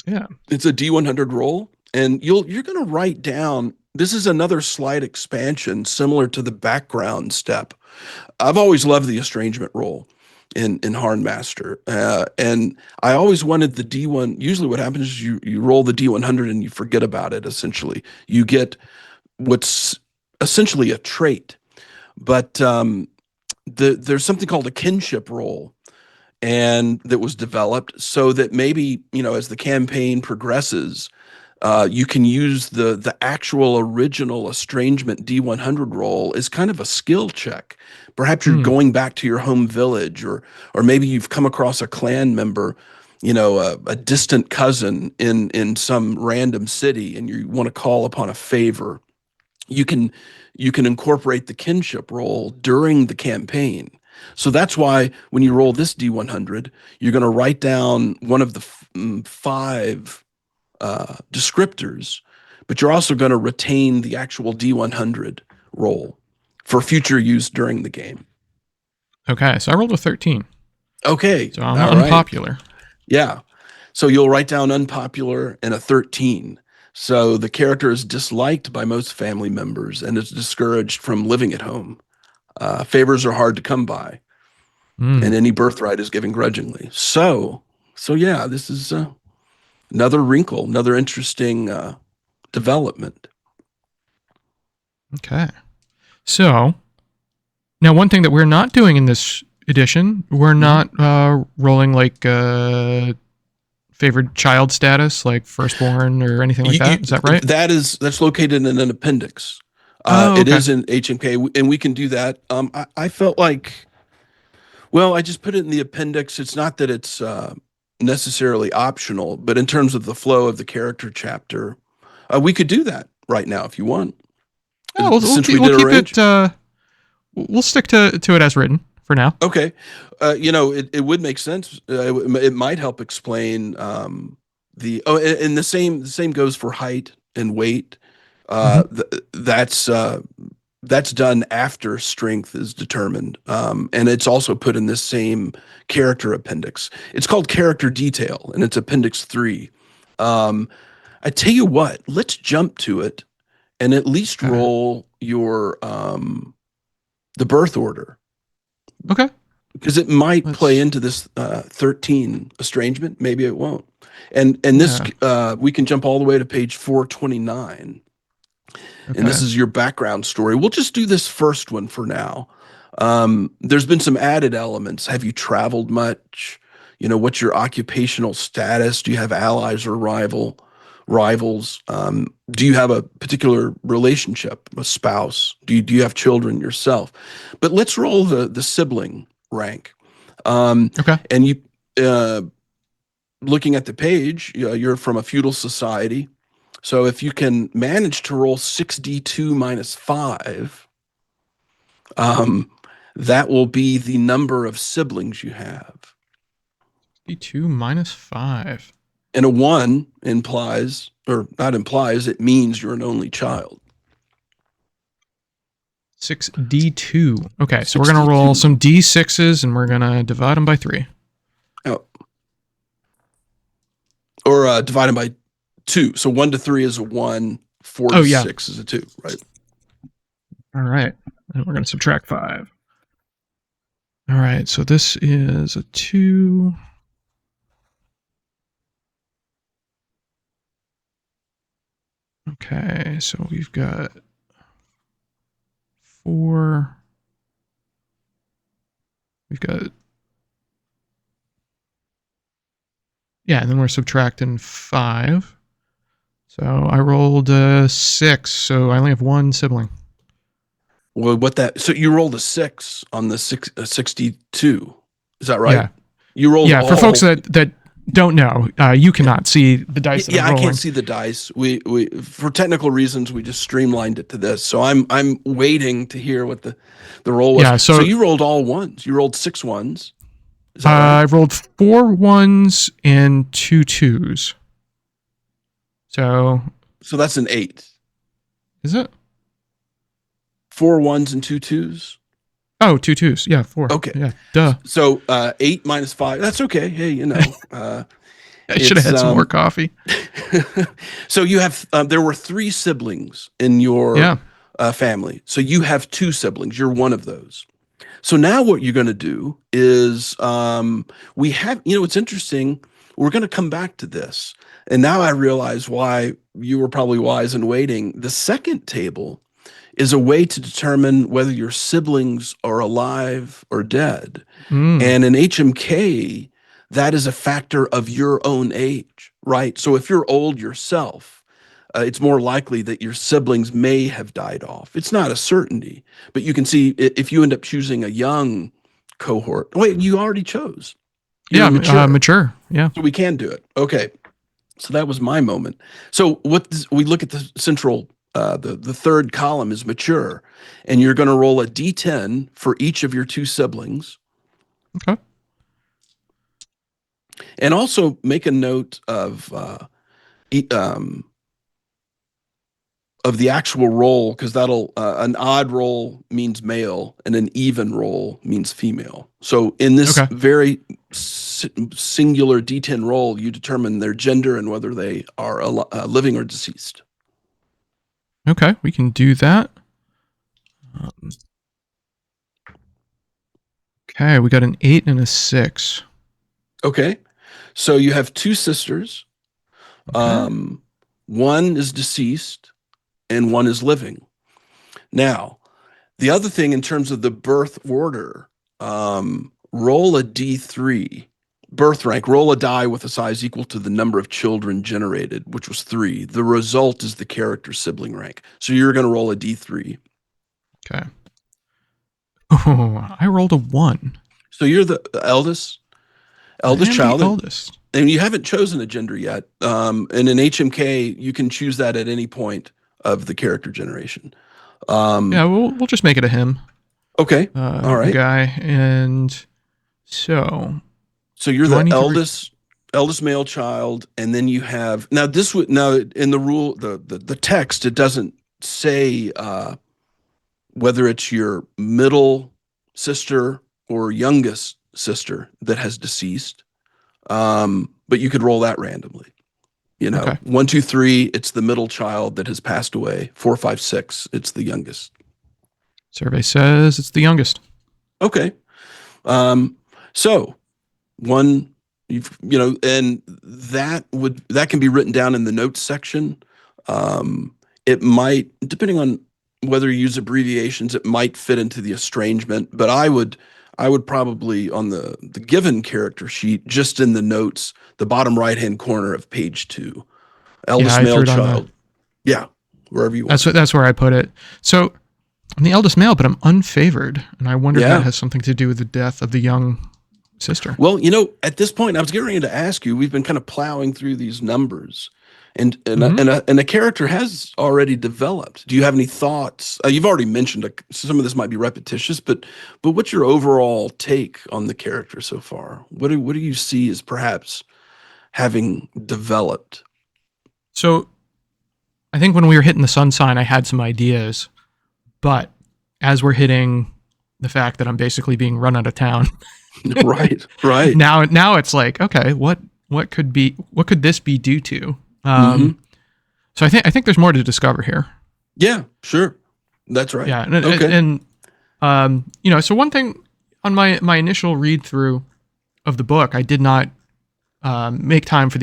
Yeah. It's a D100 roll, and you're going to write down, this is another slight expansion similar to the background step. I've always loved the estrangement roll in HarnMaster. And I always wanted the D1. Usually what happens is you roll the D100 and you forget about it, essentially. You get what's essentially a trait. But there's something called a kinship roll, and that was developed so that maybe, as the campaign progresses, you can use the actual original estrangement D100 roll as kind of a skill check. Perhaps you're going back to your home village, or maybe you've come across a clan member, a distant cousin in some random city, and you want to call upon a favor. You can incorporate the kinship roll during the campaign. So that's why when you roll this D100, you're going to write down one of the 5 descriptors, but you're also going to retain the actual D100 roll for future use during the game. Okay, so I rolled a 13. Okay. So I'm unpopular. Right. Yeah. So you'll write down unpopular and a 13. So the character is disliked by most family members and is discouraged from living at home. Favors are hard to come by, and any birthright is given grudgingly. So yeah, this is another wrinkle, another interesting development. Okay. So Now, one thing that we're not doing in this edition, we're not rolling like favored child status, like firstborn or anything like that. Is that right? That's located in an appendix. Oh, It okay. is in HMK, and we can do that. I felt like, well, I just put it in the appendix. It's not that it's necessarily optional, but in terms of the flow of the character chapter, we could do that right now if you want. Oh, Since we we'll did keep arrange. it. We'll stick to it as written for now. Okay. It would make sense. It might help explain and the same goes for height and weight. Hmm. That's done after strength is determined. And it's also put in this same character appendix. It's called character detail, and it's appendix 3. I tell you what, let's jump to it and at least Okay. roll your the birth order, Okay. because it might play Let's. into this 13 estrangement. Maybe it won't. And this Yeah. we can jump all the way to page 429. And Okay. this is your background story. We'll just do this first one for now. There's been some added elements. Have you traveled much? What's your occupational status? Do you have allies or rivals? Do you have a particular relationship, a spouse? Do you have children yourself? But let's roll the sibling rank. Okay. And you, looking at the page, you're from a feudal society. So if you can manage to roll 6d2 minus 5, that will be the number of siblings you have. D2 minus 5. And a 1 implies, or not implies, it means you're an only child. 6d2. Okay, so we're 6d2. gonna roll some d6s and we're gonna divide them by 3. Oh. Or divided by 2. So 1 to 3 is a 1, 4 to 6 is a 2, right? All right, and we're gonna subtract 5. All right, so this is a 2. Okay, so we've got 4. We've got, yeah, and then we're subtracting 5. So I rolled a 6, so I only have 1 sibling. Well, so you rolled a 6 on the 62. Is that right? Yeah. You rolled for folks that don't know, you cannot see the dice that I'm rolling. I can't see the dice. We for technical reasons we just streamlined it to this. So I'm waiting to hear what the roll was. Yeah, so you rolled all ones. You rolled 6 ones. Is that right? I rolled 4 1s and 2 2s. So that's an 8. Is it? 4 1s and 2 2s. Oh, 2 2s. Yeah, 4. Okay. Yeah, duh. So 8 minus 5. That's okay. Hey, I should have had some more coffee. So you have there were 3 siblings in your family. So you have 2 siblings. You're one of those. So now what you're going to do is we have, it's interesting. We're going to come back to this. And now I realize why you were probably wise in waiting. The second table is a way to determine whether your siblings are alive or dead. And in HMK, that is a factor of your own age, right? So if you're old yourself, it's more likely that your siblings may have died off. It's not a certainty, but you can see if you end up choosing a young cohort. Wait, you already chose. You're mature. Yeah. So we can do it. Okay. So that was my moment. So we look at the central, the third column is mature, and you're going to roll a d10 for each of your 2 siblings. Okay. And also make a note of the actual roll, because that'll an odd roll means male and an even roll means female. So in this very singular D10 roll, you determine their gender and whether they are living or deceased. Okay, we can do that. Okay, we got an 8 and a 6. Okay, so you have 2 sisters. Okay. One is deceased and one is living. Now, The other thing in terms of the birth order, roll a d3. Birth rank, roll a die with a size equal to the number of children generated, which was 3. The result is the character sibling rank. So you're going to roll a d3. Okay. Oh, I rolled a 1. So you're the eldest child. The eldest. And you haven't chosen a gender yet. And in HMK, you can choose that at any point of the character generation. Yeah, we'll just make it a him. Okay. All right. Guy. And so you're the eldest male child, and then you have now in the rule the text, it doesn't say whether it's your middle sister or youngest sister that has deceased, but you could roll that randomly. Okay. 1, 2, 3, it's the middle child that has passed away. 4, 5, 6, it's the youngest. Survey says it's the youngest. Okay. So one, and that can be written down in the notes section. It might, depending on whether you use abbreviations, it might fit into the estrangement, but I would probably on the given character sheet, just in the notes, the bottom right-hand corner of page 2, eldest male child. Yeah. Wherever you want. That's where I put it. So I'm the eldest male, but I'm unfavored. And I wonder if that has something to do with the death of the young sister. Well, at this point, I was getting ready to ask you, we've been kind of plowing through these numbers, and a character has already developed. Do you have any thoughts? You've already mentioned some of this might be repetitious, but what's your overall take on the character so far? What do you see as perhaps having developed? So I think when we were hitting the Sunsign, I had some ideas, but as we're hitting the fact that I'm basically being run out of town. Right. Now it's like, okay, what could this be due to? So I think there's more to discover here. Yeah, sure. That's right. Yeah. Okay. And so one thing on my initial read through of the book, I did not make time for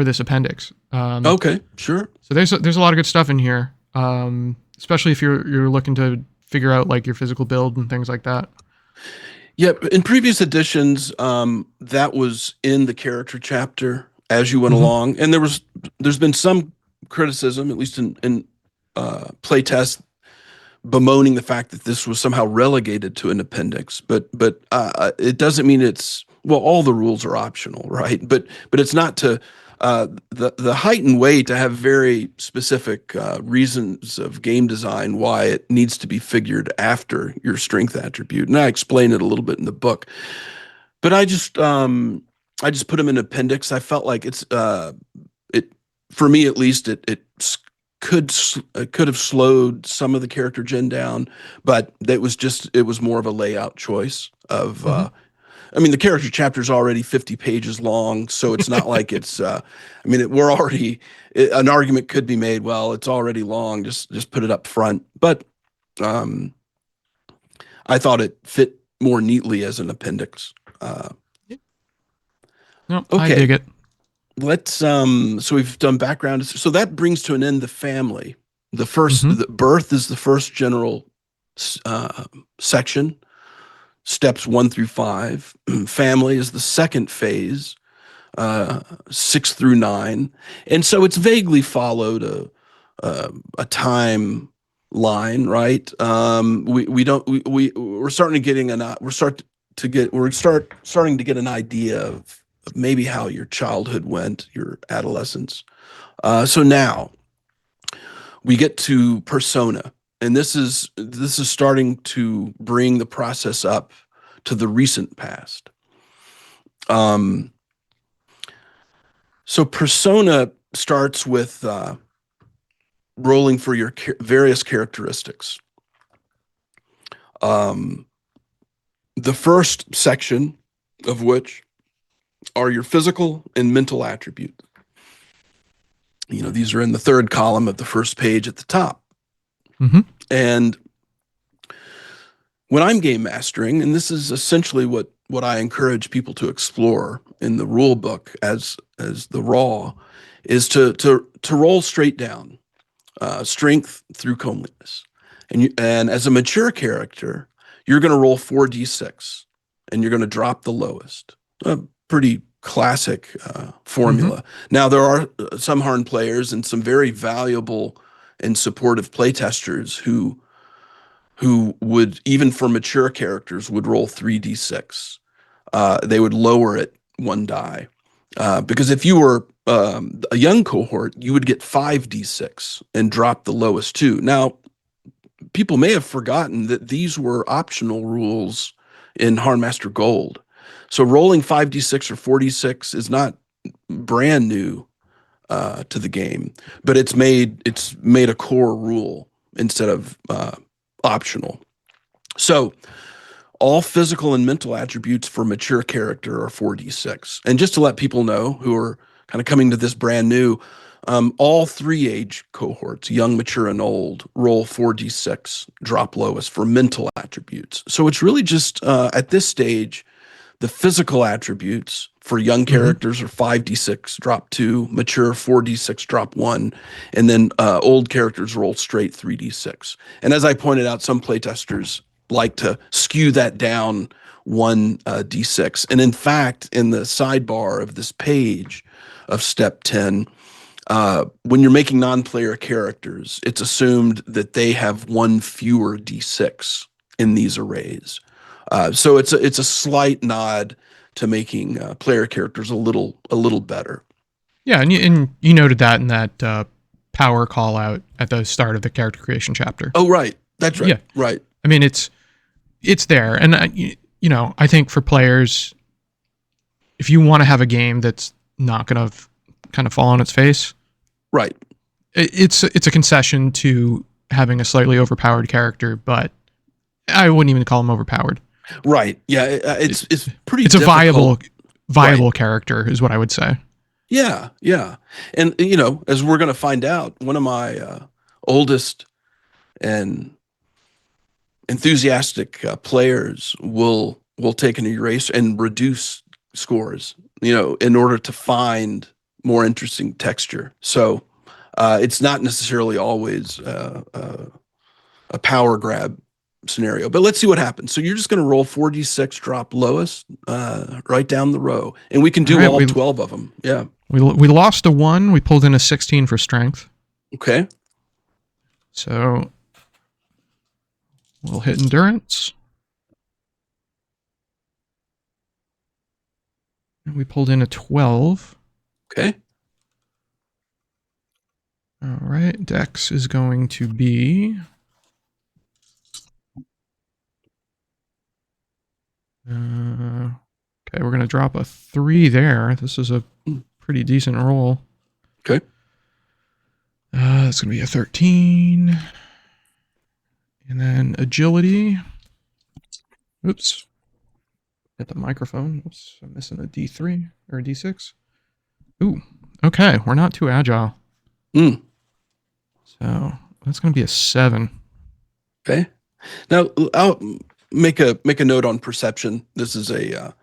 this appendix. Okay, sure. So there's a lot of good stuff in here, especially if you're looking to figure out like your physical build and things like that. Yeah, in previous editions, that was in the character chapter as you went along, and there's been some criticism, at least in playtest, bemoaning the fact that this was somehow relegated to an appendix. But it doesn't mean all the rules are optional, right? But it's not to the heightened way to have very specific reasons of game design why it needs to be figured after your strength attribute, and I explain it a little bit in the book. But I just put them in appendix. I felt like it's for me at least it could have slowed some of the character gen down, but it was more of a layout choice of. I mean, the character chapter is already 50 pages long, so it's not like it's. We're already. An argument could be made. Well, it's already long. Just put it up front. But I thought it fit more neatly as an appendix. No, okay. I dig it. Let's. So we've done background. So that brings to an end the family. The first, the birth is the first general section. Steps 1 through 5. Family is the second phase, 6 through 9, and so it's vaguely followed a time line, right? We're starting to get an idea of maybe how your childhood went, your adolescence. So now we get to persona. And this is starting to bring the process up to the recent past. So persona starts with rolling for your various characteristics. The first section of which are your physical and mental attributes. These are in the third column of the first page at the top. And when I'm game mastering, and this is essentially what I encourage people to explore in the rule book as the raw, is to roll straight down, strength through comeliness. And as a mature character, you're going to roll 4d6, and you're going to drop the lowest. A pretty classic formula. Now, there are some Harn players and some very valuable and supportive playtesters who would, even for mature characters, would roll 3d6. They would lower it one die. Because if you were a young cohort, you would get 5d6 and drop the lowest too. Now, people may have forgotten that these were optional rules in HarnMaster Gold. So rolling 5d6 or 4d6 is not brand new to the game, but it's made a core rule instead of optional. So all physical and mental attributes for mature character are 4d6. And just to let people know who are kind of coming to this brand new, all 3 age cohorts, young, mature, and old, roll 4d6, drop lowest for mental attributes. So it's really just at this stage, the physical attributes for young characters are 5d6, drop 2, mature 4d6, drop 1, and then old characters roll straight 3d6. And as I pointed out, some playtesters like to skew that down 1 d6. And in fact, in the sidebar of this page of step 10, when you're making non-player characters, it's assumed that they have 1 fewer d6 in these arrays. So it's a slight nod to making player characters a little better. Yeah, and you noted that in that power call out at the start of the character creation chapter. Oh, right. That's right. Yeah. Right. I mean, it's there, and I think for players, if you want to have a game that's not going to kind of fall on its face, right? It's a concession to having a slightly overpowered character, but I wouldn't even call him overpowered. Right. Yeah. It's pretty. It's difficult. a viable character, is what I would say. Yeah. Yeah. And as we're going to find out, one of my oldest and enthusiastic players will take an eraser and reduce scores, in order to find more interesting texture. So it's not necessarily always a power grab scenario, but let's see what happens. So you're just going to roll 4d6, drop lowest, right down the row, and we can do all 12 of them. Yeah. We lost a 1. We pulled in a 16 for strength. Okay. So we'll hit endurance. And we pulled in a 12. Okay. All right. Dex is going to be... okay, we're going to drop a 3 there. This is a pretty decent roll. Okay. It's going to be a 13. And then agility. Oops. Hit the microphone. Oops, I'm missing a D3 or a D6. Ooh, okay. We're not too agile. So that's going to be a 7. Okay. Now I'll make a note on perception. This is a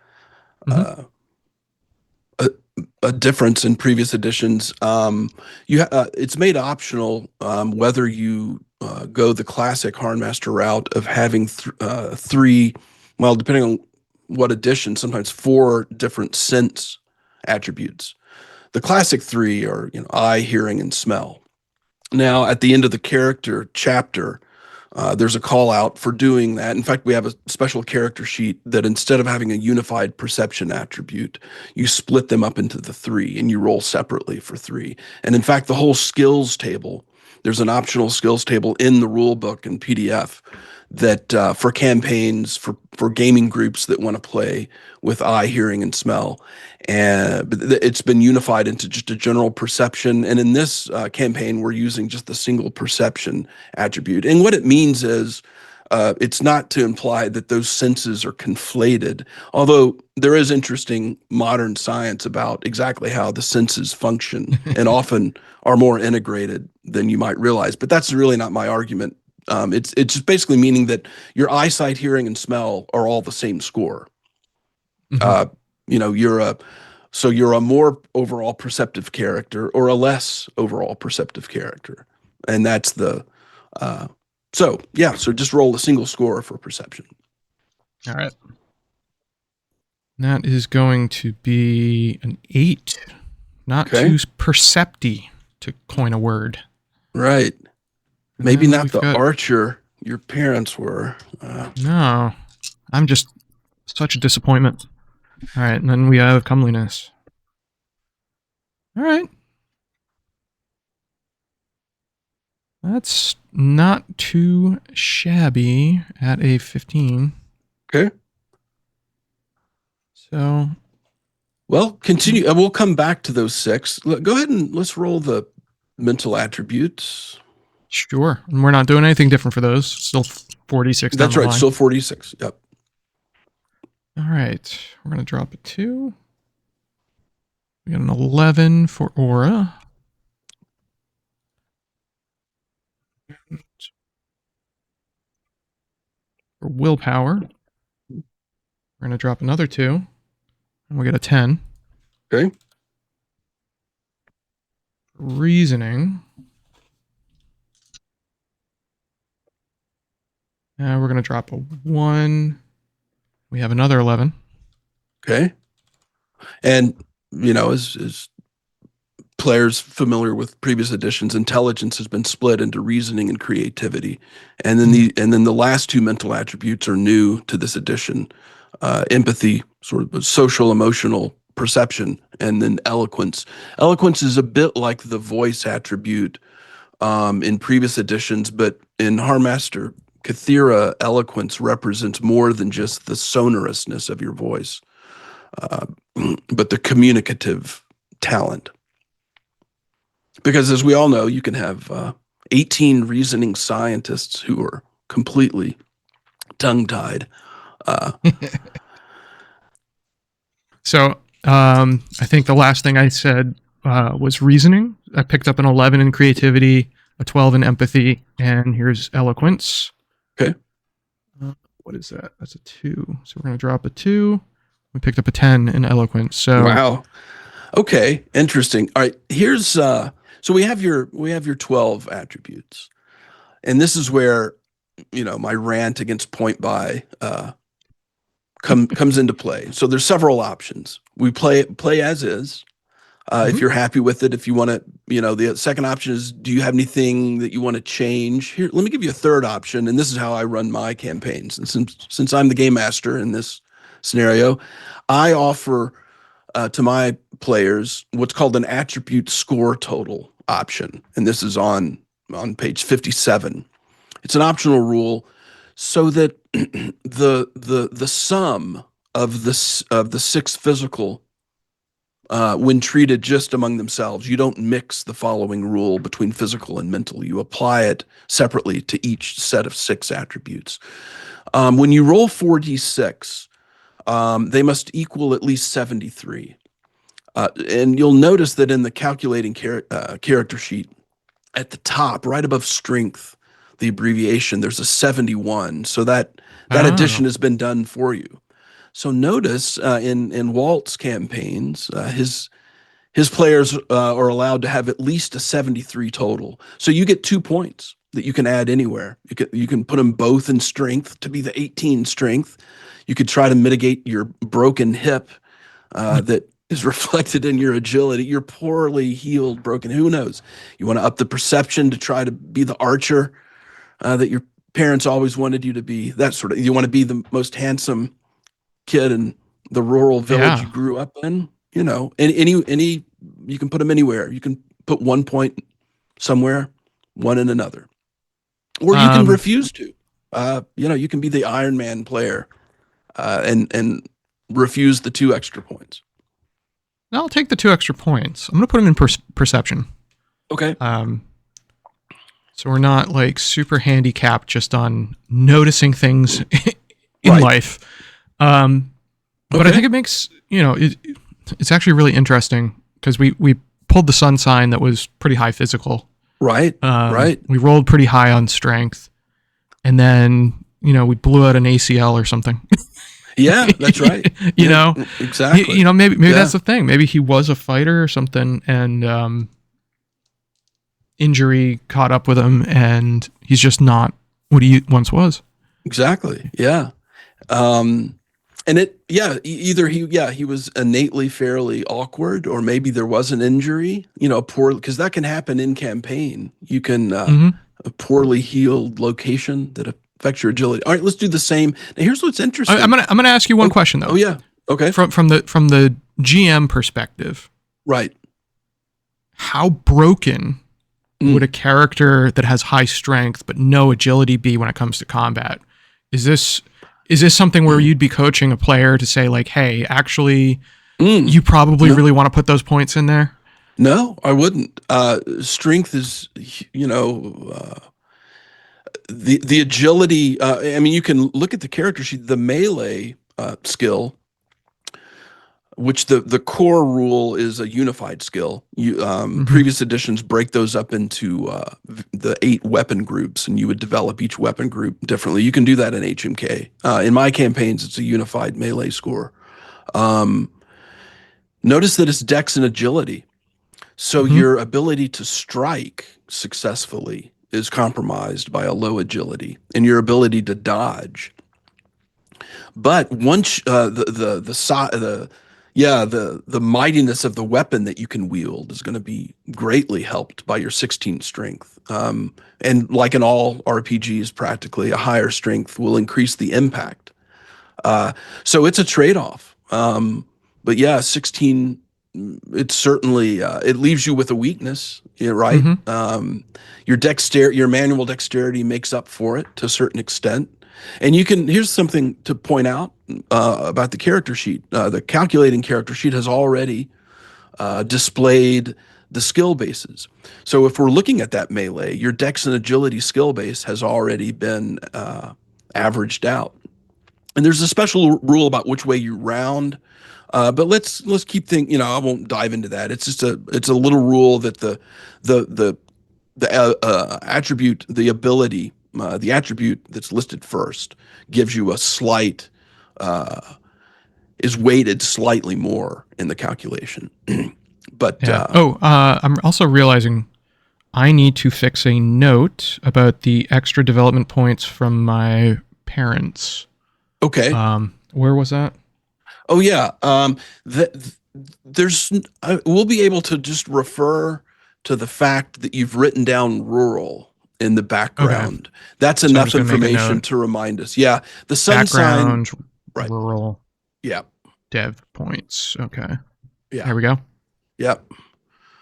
difference in previous editions. It's made optional whether you go the classic HarnMaster route of having 3, well, depending on what edition, sometimes 4 different sense attributes. The classic 3 are eye, hearing, and smell. Now, at the end of the character chapter, there's a call out for doing that. In fact, we have a special character sheet that instead of having a unified perception attribute, you split them up into the 3 and you roll separately for 3. And in fact, the whole skills table, there's an optional skills table in the rule book and PDF that for campaigns, for gaming groups that want to play with eye, hearing, and smell. And it's been unified into just a general perception. And in this campaign, we're using just the single perception attribute. And what it means is it's not to imply that those senses are conflated, although there is interesting modern science about exactly how the senses function and often are more integrated than you might realize. But that's really not my argument. It's just basically meaning that your eyesight, hearing, and smell are all the same score. You're a more overall perceptive character or a less overall perceptive character, and that's the So yeah, so just roll a single score for perception. All right. That is going to be an 8. Not Okay. too percepty, to coin a word. Right. And Maybe then not we've the got, archer your parents were. no, I'm just such a disappointment. All right, and then we have comeliness. All right. That's not too shabby at a 15. Okay. So, Well, continue. We'll come back to those 6. Go ahead and let's roll the mental attributes. sure. And we're not doing anything different for those. Still 46 down That's the right. line. Still 46. Yep. All right. We're going to drop a 2. We got an 11 for aura. For willpower, we're going to drop another 2. And we get a 10. Okay. Reasoning. We're going to drop a 1. We have another 11. Okay. And, as players familiar with previous editions, intelligence has been split into reasoning and creativity. And then the last 2 mental attributes are new to this edition. Empathy, sort of social, emotional perception, and then eloquence. Eloquence is a bit like the voice attribute in previous editions, but in HarnMaster Kethira, eloquence represents more than just the sonorousness of your voice, but the communicative talent. Because as we all know, you can have 18 reasoning scientists who are completely tongue-tied. So I think the last thing I said was reasoning. I picked up an 11 in creativity, a 12 in empathy, and here's eloquence. Okay. What is that? That's a 2. So we're going to drop a 2. We picked up a 10 in eloquence. So wow. Okay, interesting. All right, here's so we have your 12 attributes. And this is where, my rant against point buy comes into play. So there's several options. We play as is. If you're happy with it, if you want to, the second option is, do you have anything that you want to change? Here, let me give you a third option, and this is how I run my campaigns. And since I'm the game master in this scenario, I offer to my players what's called an attribute score total option, and this is on page 57. It's an optional rule so that the sum of the 6 physical, when treated just among themselves, you don't mix the following rule between physical and mental. You apply it separately to each set of 6 attributes. When you roll 4d6, they must equal at least 73. And you'll notice that in the calculating character sheet at the top, right above strength, the abbreviation, there's a 71. So that addition has been done for you. So notice in Walt's campaigns, his players are allowed to have at least a 73 total. So you get 2 points that you can add anywhere. You can put them both in strength to be the 18 strength. You could try to mitigate your broken hip that is reflected in your agility, your poorly healed broken. Who knows? You want to up the perception to try to be the archer that your parents always wanted you to be. That sort of. You want to be the most handsome kid in the rural village you grew up in. Any you can put them anywhere. You can put 1 point somewhere, 1 in another, or you can refuse to. You can be the Iron Man player and refuse the 2 extra points. I'll take the 2 extra points. I'm going to put them in perception. Okay. So we're not like super handicapped just on noticing things in life. But I think it makes, it's actually really interesting because we pulled the Sunsign that was pretty high physical. Right. Right. We rolled pretty high on strength. And then, we blew out an ACL or something. Yeah, that's right. Exactly. Maybe that's the thing. Maybe he was a fighter or something, and injury caught up with him, and he's just not what he once was. Exactly. Yeah. And either he was innately fairly awkward, or maybe there was an injury, because that can happen in campaign. You can, Hmm. a poorly healed location that affects your agility. All right, let's do the same. Now, here's what's I'm interesting. gonna ask you one Oh, question oh though. yeah. Okay. From the GM perspective, Right. how broken would Mm. a character that has high strength but no agility be when it comes to combat? Is this something where you'd be coaching a player to say like, hey, actually, Mm. you probably No, really want to put those points in there? no, I wouldn't. Strength is, the agility. I mean, you can look at the character sheet, the melee skill, which the core rule is a unified skill. Hmm. Previous editions break those up into the 8 weapon groups, and you would develop each weapon group differently. You can do that in HMK. In my campaigns, it's a unified melee score. Um, Notice that it's dex and agility. So Hmm. your ability to strike successfully is compromised by a low agility, and your ability to dodge. But once the mightiness of the weapon that you can wield is going to be greatly helped by your 16 strength. And like in all RPGs, practically a higher strength will increase the impact. So it's a trade-off. But yeah, 16, it's certainly it leaves you with a weakness, yeah, right? Hmm. Your manual dexterity makes up for it to a certain extent. And here's something to point out about the character sheet. The calculating character sheet has already displayed the skill bases. So if we're looking at that melee, your dex and agility skill base has already been averaged out. And there's a special rule about which way you round. But let's keep thinking. I won't dive into that. It's a little rule that the attribute, the ability, the attribute that's listed first gives you a slight is weighted slightly more in the calculation. But Yeah. I'm also realizing I need to fix a note about the extra development points from my parents. okay. Where was that? Oh yeah. That there's we'll be able to just refer to the fact that you've written down rural in the Okay. background. That's So I'm enough just gonna make a information note. to remind us. Yeah, the sun sign. Background, Right. rural, Yeah. dev points. Okay. Yeah. There we go. Yeah.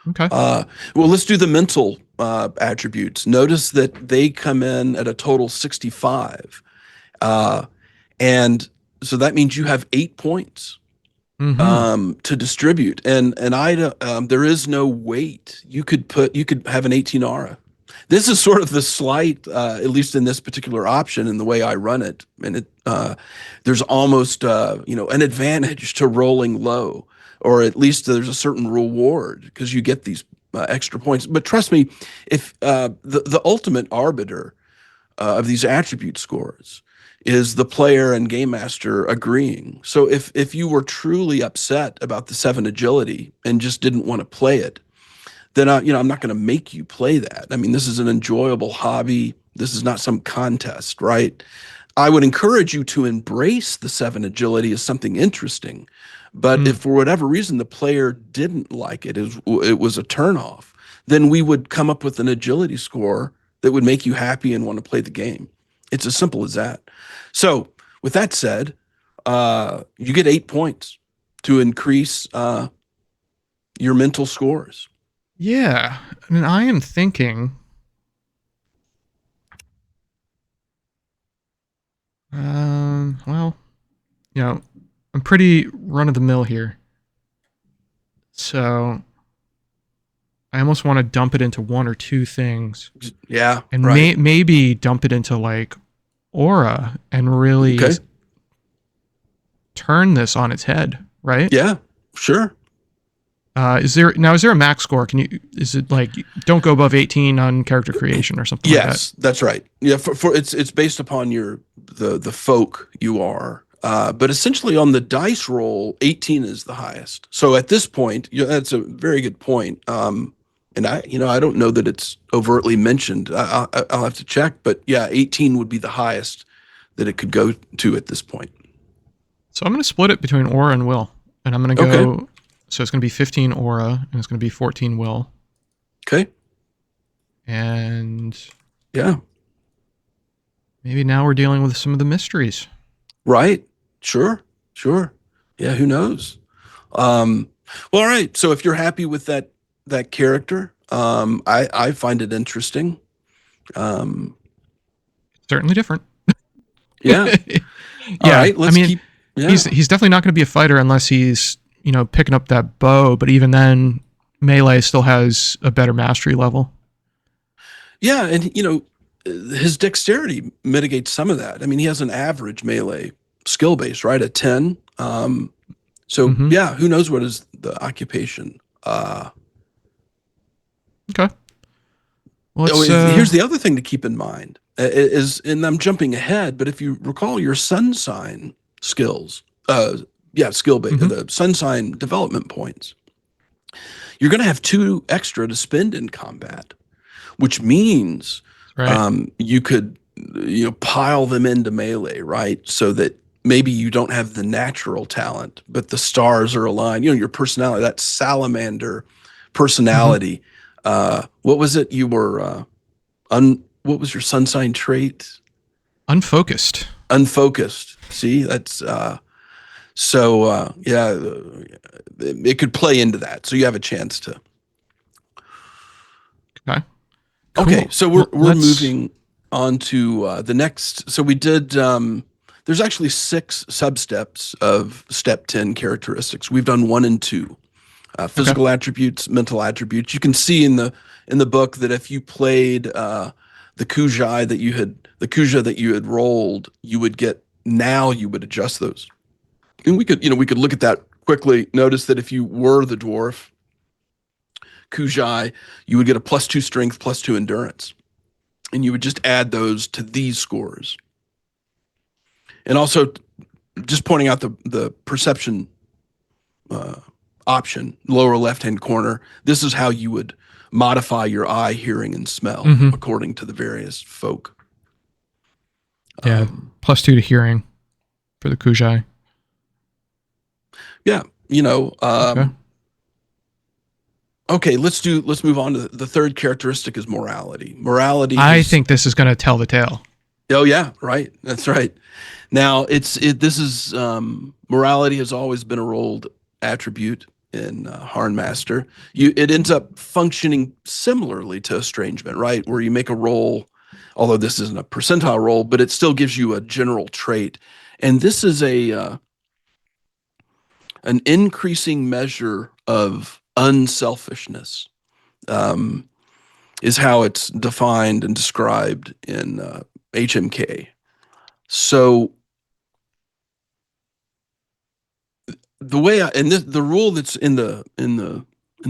Okay. Well, let's do the mental attributes. Notice that they come in at a total 65. Uh, and so that means you have 8 points Mm-hmm. to distribute. And there is no weight. You could have an 18 aura. This is sort of the slight, at least in this particular option, in the way I run it. And there's almost, an advantage to rolling low, or at least there's a certain reward because you get these extra points. But trust me, if the ultimate arbiter of these attribute scores is the player and game master agreeing. So if you were truly upset about the 7 agility and just didn't want to play it, then I'm not going to make you play that. I mean, this is an enjoyable hobby. This is not some contest, right? I would encourage you to embrace the 7 agility as something interesting. But if Mm. for whatever reason the player didn't like it, it was a turnoff, then we would come up with an agility score that would make you happy and want to play the game. It's as simple as that. So, with that said, you get 8 points to increase your mental scores. Yeah. I mean, I am thinking. Well, I'm pretty run of the mill here, so I almost want to dump it into one or two things, Yeah, and right. maybe dump it into like aura and really Okay. turn this on its head, right? Yeah, sure. Is there a max score? Is it like don't go above 18 on character creation or something like that? Yes, that's right. Yeah, for it's based upon the folk you are. But essentially on the dice roll, 18 is the highest. So at this point, that's a very good point. And I don't know that it's overtly mentioned. I'll have to check, but yeah, 18 would be the highest that it could go to at this point. So I'm going to split it between aura and will, and I'm going to Okay. go. So it's going to be 15 aura, and it's going to be 14 will, Okay. and Yeah. maybe now we're dealing with some of the mysteries. Right. Sure. Sure. Yeah. Who knows? Well, all right. So if you're happy with that character, I find it interesting. Um, Certainly different. yeah. All Yeah, right. I Let's mean, keep. Yeah. he's definitely not going to be a fighter unless he's picking up that bow. But even then, melee still has a better mastery level. Yeah, and his dexterity mitigates some of that. I mean, he has an average melee skill base, right, at 10. So Mm-hmm. yeah, who knows what is the occupation? Okay. Well, Oh, let's. here's the other thing to keep in mind is, and I'm jumping ahead, but if you recall your Sunsign skills, skill base, Mm-hmm. the Sunsign development points, you're going to have 2 extra to spend in combat, which means Right. you could pile them into melee, right? So that maybe you don't have the natural talent, but the stars are aligned. Your personality, that salamander Mm-hmm. personality. What was it? You were what was your sun sign trait? Unfocused. Unfocused. See, that's yeah. It could play into that, so you have a chance to. Okay. Okay, Cool. so Well, we're let's. moving on to the next. So we did. There's actually 6 sub-steps of step 10 characteristics. We've done 1 and 2. Okay. Physical attributes, mental attributes. You can see in the book that if you played the Kuja that you had rolled, you would get. Now you would adjust those, and we could look at that quickly. Notice that if you were the dwarf Kuja, you would get a +2 strength, +2 endurance, and you would just add those to these scores. And also, just pointing out the perception option, lower left-hand corner. This is how you would modify your eye, hearing, and smell Mm-hmm. according to the various folk. Yeah. +2 to hearing for the Kujai. Yeah, Okay. Okay, let's move on to the third characteristic is morality. Morality I is. think this is going to tell the tale. Oh yeah, right. That's right. Now this is morality has always been a rolled attribute in HarnMaster. It ends up functioning similarly to Estrangement, right? Where you make a roll, although this isn't a percentile roll, but it still gives you a general trait. And this is an increasing measure of unselfishness. Is how it's defined and described in HMK. So the way the rule that's in the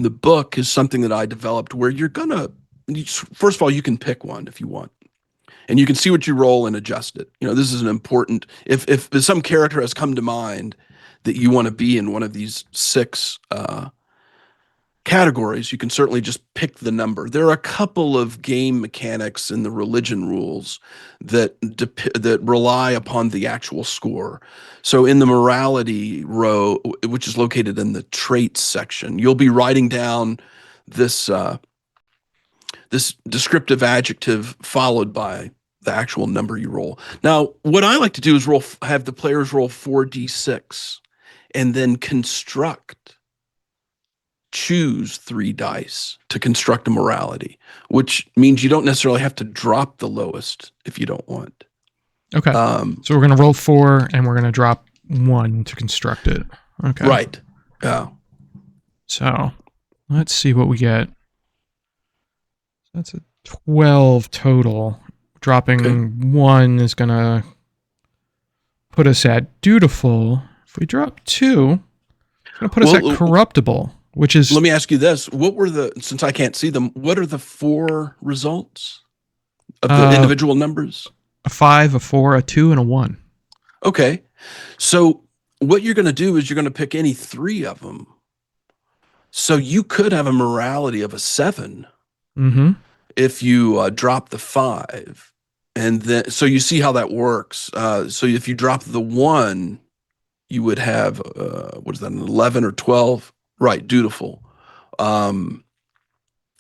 book is something that I developed where first of all, you can pick one if you want, and you can see what you roll and adjust it. This is an important, if some character has come to mind that you want to be in one of these 6 categories, you can certainly just pick the number. There are a couple of game mechanics in the religion rules that rely upon the actual score. So in the morality row, which is located in the traits section, you'll be writing down this this descriptive adjective followed by the actual number you roll. Now, what I like to do is have the players roll 4d6 and then choose 3 dice to construct a morality, which means you don't necessarily have to drop the lowest if you don't want. Okay. So we're going to roll 4 and we're going to drop 1 to construct it. Okay. Right. Yeah. So let's see what we get. That's a 12 total. Dropping 1 is going to put us at dutiful. If we drop 2, it's going to put us at corruptible, which is. Let me ask you this. Since I can't see them, what are the 4 results of the individual numbers? A 5, a 4, a 2, and a 1. Okay. So what you're going to do is you're going to pick any 3 of them So you could have a morality of a 7 Mm-hmm. if you drop the 5. And then, so you see how that works. So if you drop the 1, you would have, what is that, an 11 or 12? Right, dutiful. Um,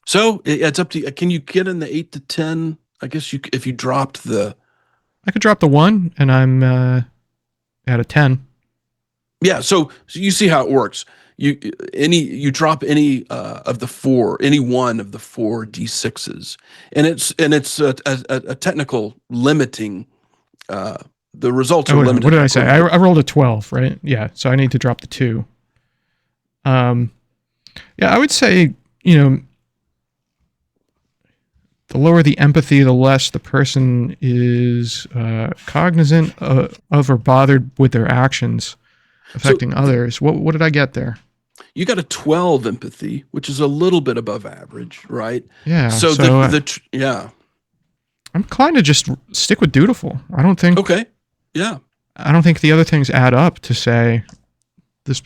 so it's up to you. Can you get in the 8 to 10? I guess if you dropped the, I could drop the 1, and I'm at a 10. yeah. So you see how it works. You drop any one of the 4 d6s, and it's a technical limiting. Uh, the results are What limited did I say? according to. I rolled a 12, right? Yeah, so I need to drop the 2. Um, yeah, I would say, the lower the empathy, the less the person is cognizant of or bothered with their actions So affecting others. What did I get there? you got a 12 empathy, which is a little bit above average, right? Yeah, So so yeah. I'm inclined to just stick with dutiful. Okay. Yeah. I don't think the other things add up to say this.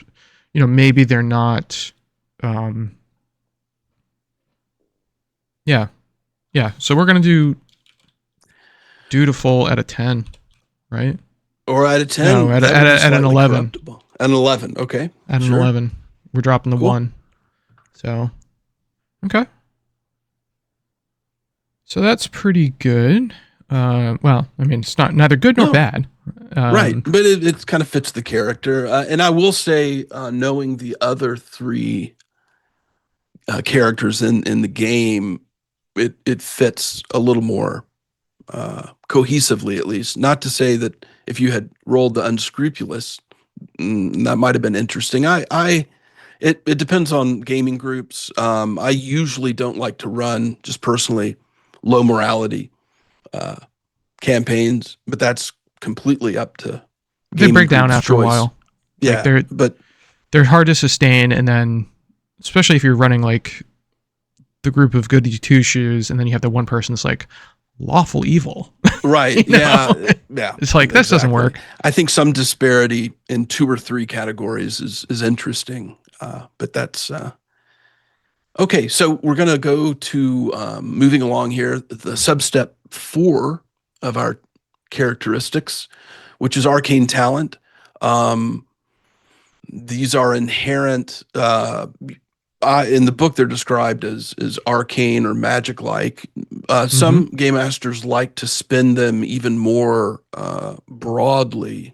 Maybe they're not. Um, yeah, yeah. So we're gonna do dutiful at a 10, right? Or at a 10, No, that would be at an slightly 11. corruptible. An 11. Okay. At an Sure. 11, we're dropping the Cool. 1. So okay. So that's pretty good. Well, I mean, it's neither good nor No. bad. Right. But it kind of fits the character. And I will say, knowing the other 3 characters in the game, it fits a little more cohesively, at least. Not to say that if you had rolled the unscrupulous, that might have been interesting. It depends on gaming groups. I usually don't like to run, just personally, low morality uh, campaigns, but that's completely up to They gaming break down group's after a choice. while. Like Yeah, but they're hard to sustain, and then especially if you're running like the group of goody two shoes, and then you have the one person that's like lawful evil. right, You know? yeah. It's like this doesn't Exactly. work. I think some disparity in 2 or 3 categories is interesting, but that's okay. So we're gonna go to moving along here. The substep 4 of our characteristics, which is arcane talent. Um, these are inherent. In the book, they're described as arcane or magic-like. Some game masters like to spin them even more broadly.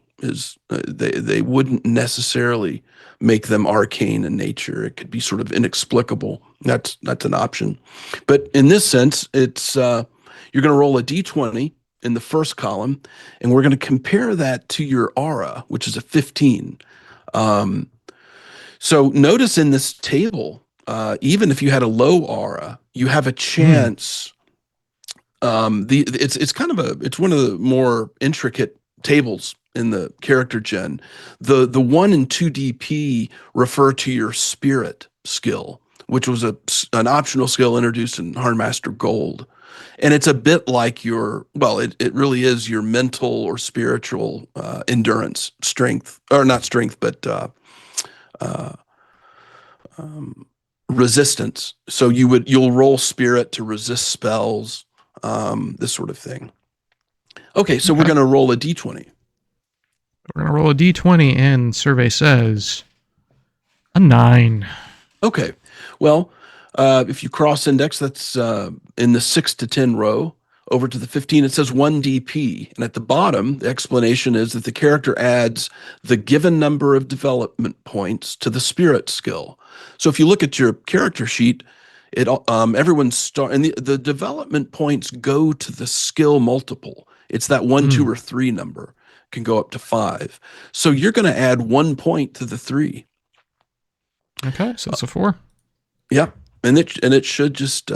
They wouldn't necessarily make them arcane in nature. It could be sort of inexplicable. That's an option. But in this sense, it's you're going to roll a d20 in the first column, and we're going to compare that to your aura, which is a 15. So notice in this table, even if you had a low aura, you have a chance. It's kind of it's one of the more intricate tables in the character gen. The 1 and 2 DP refer to your spirit skill, which was an optional skill introduced in HarnMaster Gold. And it's a bit like it really is your mental or spiritual endurance, strength, or not strength, but resistance. So you'll roll spirit to resist spells, this sort of thing. Okay, so we're going to roll a d20. We're gonna roll a d20, and survey says a 9. Okay, well, if you cross index, that's in the 6 to 10 row. Over to the 15, it says 1 DP. And at the bottom, the explanation is that the character adds the given number of development points to the spirit skill. So if you look at your character sheet, everyone's and the development points go to the skill multiple. It's that 1, 2, or 3 number can go up to 5. So you're going to add 1 point to the 3. Okay, so it's a 4. Yep, and it should just.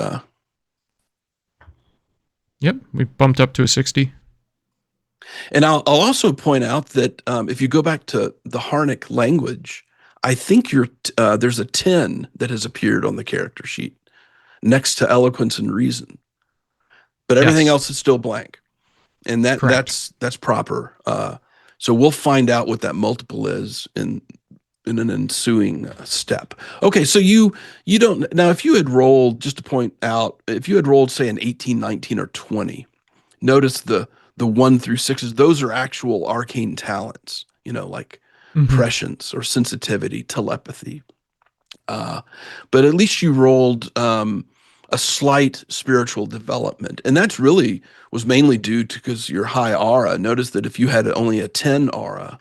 Yep, we bumped up to a 60. And I'll also point out that if you go back to the Harnic language, I think there's a 10 that has appeared on the character sheet next to eloquence and reason, but everything else is still blank, and that's proper. So we'll find out what that multiple is in in an ensuing step. Okay, so you don't now if you had rolled, just to point out, if you had rolled say an 18, 19, or 20, notice the 1 through 6s, those are actual arcane talents, like Hmm. prescience or sensitivity, telepathy. But at least you rolled a slight spiritual development. And that's really was mainly due to because your high aura. Notice that if you had only a 10 aura,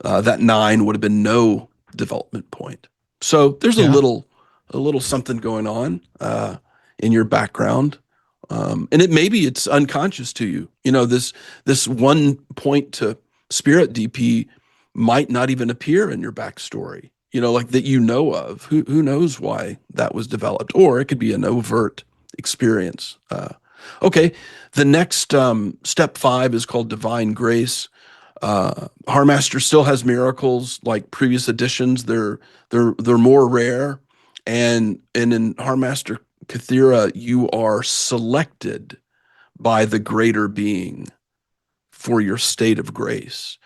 that 9 would have been no development point. So there's Yeah. a little something going on in your background. And it maybe it's unconscious to you. This 1 point to spirit DP might not even appear in your backstory. Like that of. Who knows why that was developed, or it could be an overt experience. Okay, the next step 5 is called Divine Grace. HarnMaster still has miracles like previous editions. They're more rare, and in HarnMaster Kethira, you are selected by the greater being for your state of grace.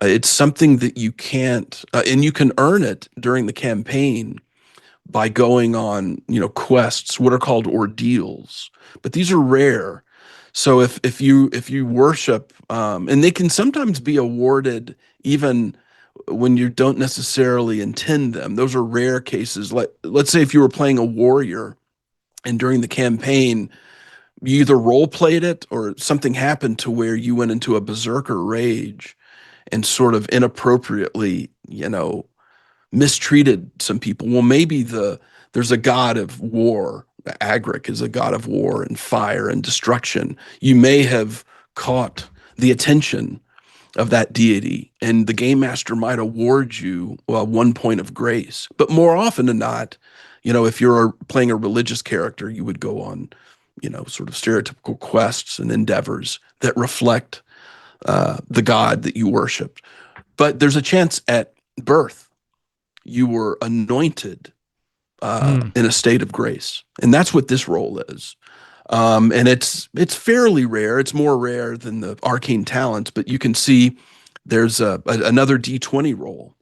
It's something that you can't, and you can earn it during the campaign by going on, quests, what are called ordeals. But these are rare. So if you worship, and they can sometimes be awarded even when you don't necessarily intend them. Those are rare cases. Let's say if you were playing a warrior and during the campaign you either role played it or something happened to where you went into a berserker rage and sort of inappropriately, mistreated some people. Well, maybe there's a god of war. Agric is a god of war and fire and destruction. You may have caught the attention of that deity, and the game master might award you 1 point of grace. But more often than not, if you're playing a religious character, you would go on, sort of stereotypical quests and endeavors that reflect the god that you worshiped. But there's a chance at birth you were anointed Mm. in a state of grace, and that's what this role is. And it's fairly rare. It's more rare than the arcane talents, but you can see there's another D20 roll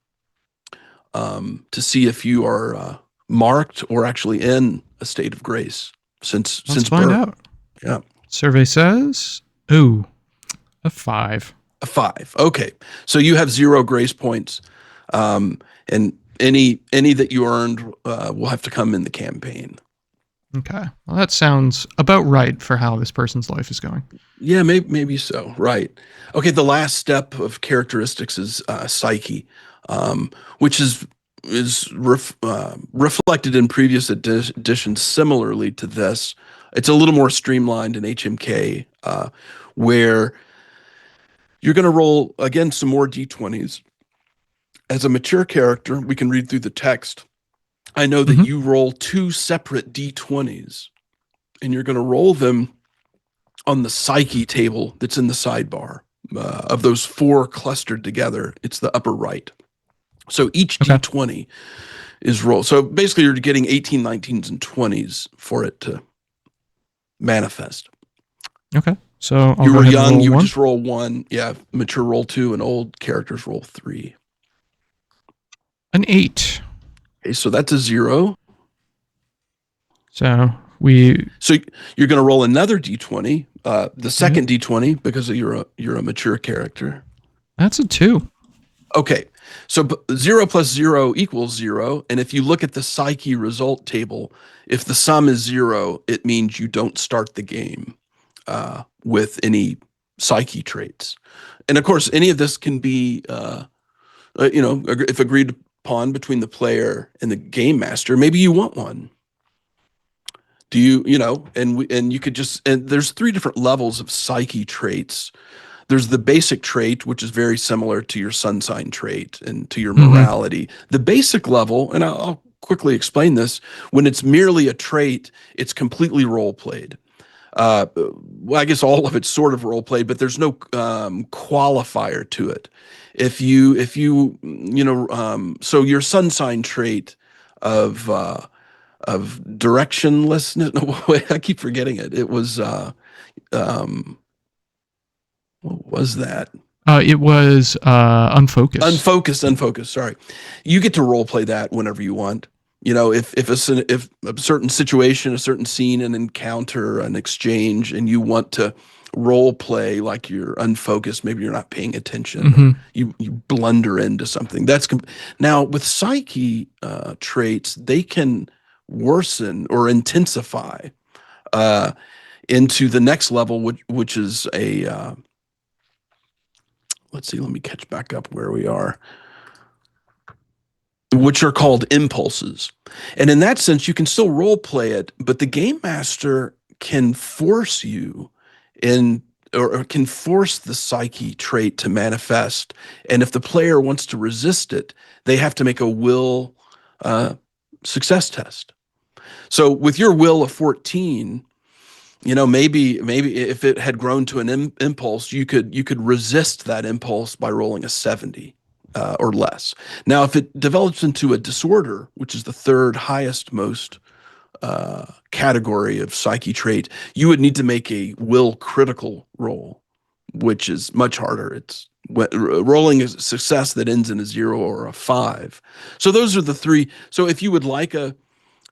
to see if you are marked or actually in a state of grace Let's since find birth. out. Yeah, Survey says, ooh, a 5. a 5. Okay, so you have 0 grace points, and any that you earned will have to come in the campaign. Okay. Well, that sounds about right for how this person's life is going. Yeah, maybe so. Right. Okay. The last step of characteristics is Psyche, which is reflected in previous editions similarly to this. It's a little more streamlined in HMK, where you're going to roll again some more d20s. As a mature character, we can read through the text. I know that Hmm. you roll 2 separate d20s, and you're going to roll them on the Psyche table that's in the sidebar. Of those 4 clustered together, it's the upper right. So each Okay. d20 is rolled. So basically, you're getting 18, 19s, and 20s for it to manifest. Okay. So I'll You go were ahead and young, roll you would 1. just roll 1. Yeah, mature roll 2, and old characters roll 3. An 8. Okay, so that's a 0. So we. So you're going to roll another d20, the second d20, because you're a mature character. That's a 2. Okay, so 0 plus 0 equals 0. And if you look at the Psyche result table, if the sum is 0, it means you don't start the game with any Psyche traits. And of course, any of this can be, if agreed upon between the player and the game master, maybe you want one. Do and you could and there's 3 different levels of Psyche traits. There's the basic trait, which is very similar to your Sunsign trait and to your morality. The basic level, and I'll quickly explain this, when it's merely a trait, it's completely role played. Well, I guess all of it's sort of role played, but there's no qualifier to it. If so your Sunsign trait of directionlessness. No, wait, I keep forgetting it. It was um, what was that? It was unfocused. Unfocused. Sorry, you get to role play that whenever you want. You know, if a certain situation, a certain scene, an encounter, an exchange, and you want to role play like you're unfocused, maybe you're not paying attention, or you blunder into something. Now with psyche traits, they can worsen or intensify into the next level, which is a let's see, let me catch back up where we are, which are called impulses. And in that sense, you can still role play it, but the game master can force you in, or can force the psyche trait to manifest. And if the player wants to resist it, they have to make a will success test. So with your will of 14, you know, maybe if it had grown to an impulse, you could resist that impulse by rolling a 70 or less. Now, if it develops into a disorder, which is the third highest most category of psyche trait, you would need to make a will critical roll, which is much harder. It's rolling a success that ends in a 0 or a 5. So those are the three. So if you would like a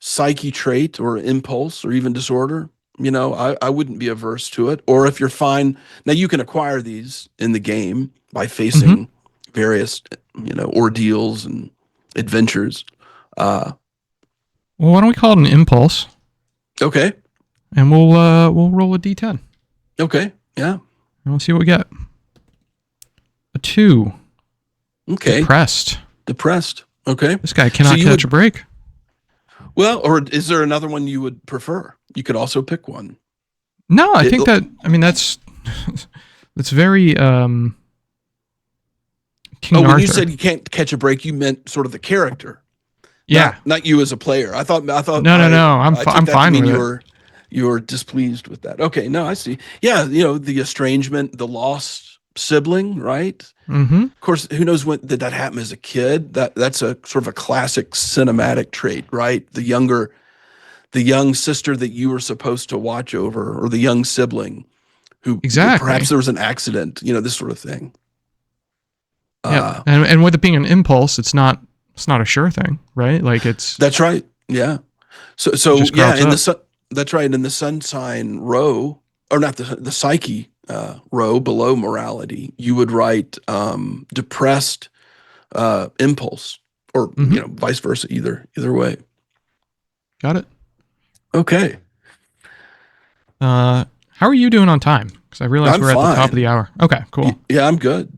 psyche trait or impulse or even disorder, you know, I wouldn't be averse to it. Or if you're fine, now you can acquire these in the game by facing various, you know, ordeals and adventures. Well, why don't we call it an impulse? Okay. And we'll roll a d10. Okay. Yeah. And we'll see what we get. A 2. Okay. Depressed. Okay. This guy cannot catch a break. Well, or is there another one you would prefer? You could also pick one. No, I think that's very King when Arthur. You said you can't catch a break, you meant sort of the character. Yeah. Not you as a player. I thought No. I'm fine with it. You were displeased with that. Okay, no, I see. Yeah, you know, the estrangement, the lost sibling, right? Of course, who knows when did that happen as a kid? That's a sort of a classic cinematic trait, right? The young sister that you were supposed to watch over, or the young sibling who perhaps there was an accident, you know, this sort of thing. Yeah, and with it being an impulse, it's not a sure thing, right? Like that's right. Yeah. So yeah, that's right. In the Sunsign row, or not the psyche row below morality, you would write depressed impulse, or you know, vice versa. Either way. Got it. Okay. How are you doing on time? Because I realize we're at the top of the hour. Okay, cool. Yeah, I'm good.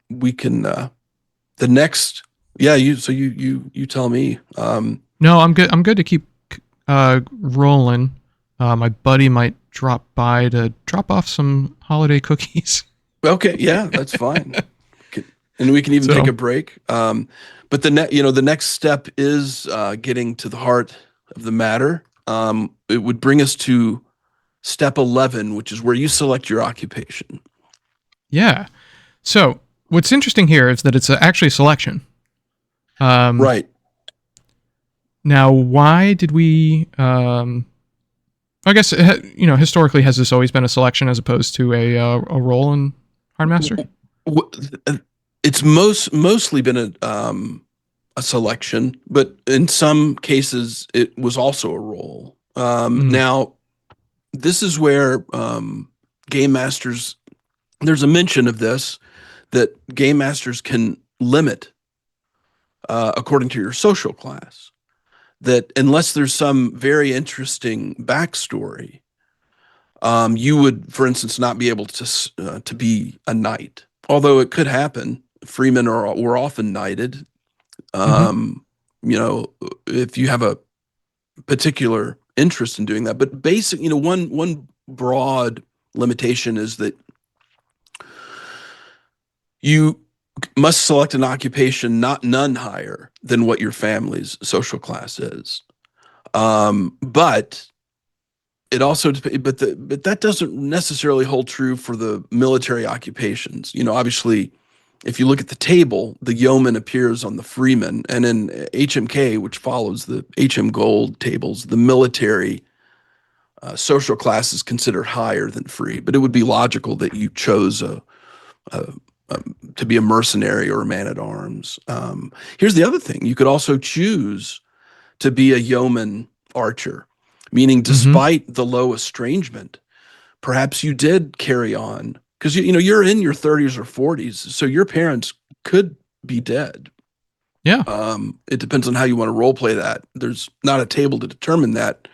We can the next. Yeah, you tell me. No, I'm good. I'm good to keep rolling. My buddy might drop by to drop off some holiday cookies. Okay, yeah, that's fine. And we can even take a break. But the next step is getting to the heart of the matter. It would bring us to step 11, which is where you select your occupation. Yeah. So what's interesting here is that it's actually a selection. Right. Now, why did we? I guess historically, has this always been a selection as opposed to a role in HarnMaster? It's mostly been a selection, but in some cases it was also a role. Now, this is where game masters. There's a mention of this, that game masters can limit according to your social class. That unless there's some very interesting backstory, you would, for instance, not be able to be a knight. Although it could happen. Freemen were often knighted. You know, if you have a particular interest in doing that. But one broad limitation is that you must select an occupation none higher than what your family's social class is. But it also, but that doesn't necessarily hold true for the military occupations. You know, obviously, if you look at the table, the yeoman appears on the freeman, and in HMK, which follows the HM Gold tables, the military social class is considered higher than free. But it would be logical that you chose a uh, to be a mercenary or a man-at-arms. Here's the other thing. You could also choose to be a yeoman archer, meaning despite the low estrangement, perhaps you did carry on because you're in your 30s or 40s, so your parents could be dead. Yeah. It depends on how you want to role play that. There's not a table to determine that,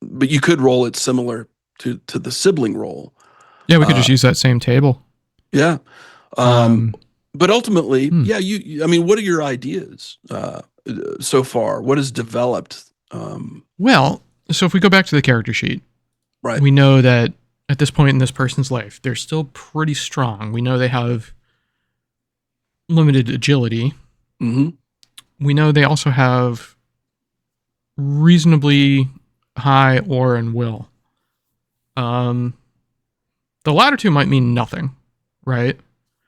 but you could roll it similar to the sibling role. Yeah, we could just use that same table. Yeah. But ultimately, yeah, I mean, what are your ideas so far? What has developed? Well, so if we go back to the character sheet, Right. we know that at this point in this person's life, they're still pretty strong. We know they have limited agility. Mm-hmm. We know they also have reasonably high aura and will. The latter two might mean nothing, right?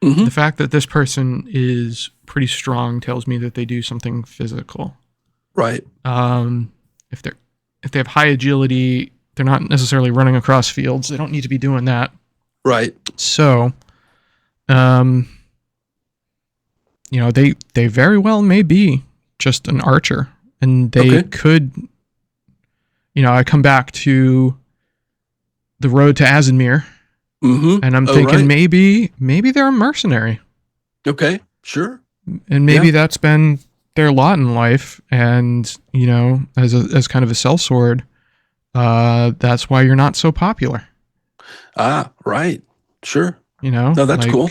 Mm-hmm. The fact that this person is pretty strong tells me that they do something physical. Right. If they have high agility, they're not necessarily running across fields. They don't need to be doing that. Right. So, they very well may be just an archer, and they could, I come back to the road to Azimir, and I'm thinking maybe they're a mercenary. Okay, sure. And maybe that's been their lot in life, and as kind of a sellsword, that's why you're not so popular. Ah, right. Sure. No, that's cool.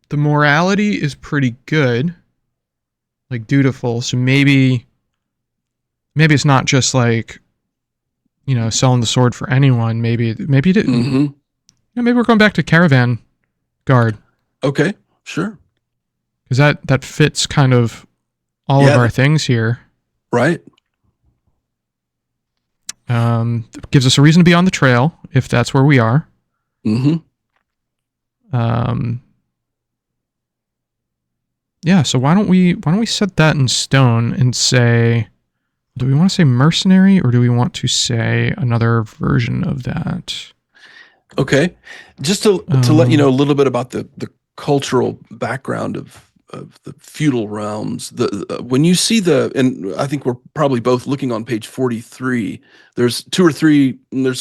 The morality is pretty good, like dutiful. So maybe it's not just like, selling the sword for anyone. Maybe maybe we're going back to caravan guard. Okay, sure. Because that fits kind of all of our things here. Right. Gives us a reason to be on the trail if that's where we are. Mm-hmm. Yeah, so why don't we set that in stone and say, do we want to say mercenary or do we want to say another version of that? Okay. Just to let you know a little bit about the cultural background of the feudal realms. When you see and I think we're probably both looking on page 43, there's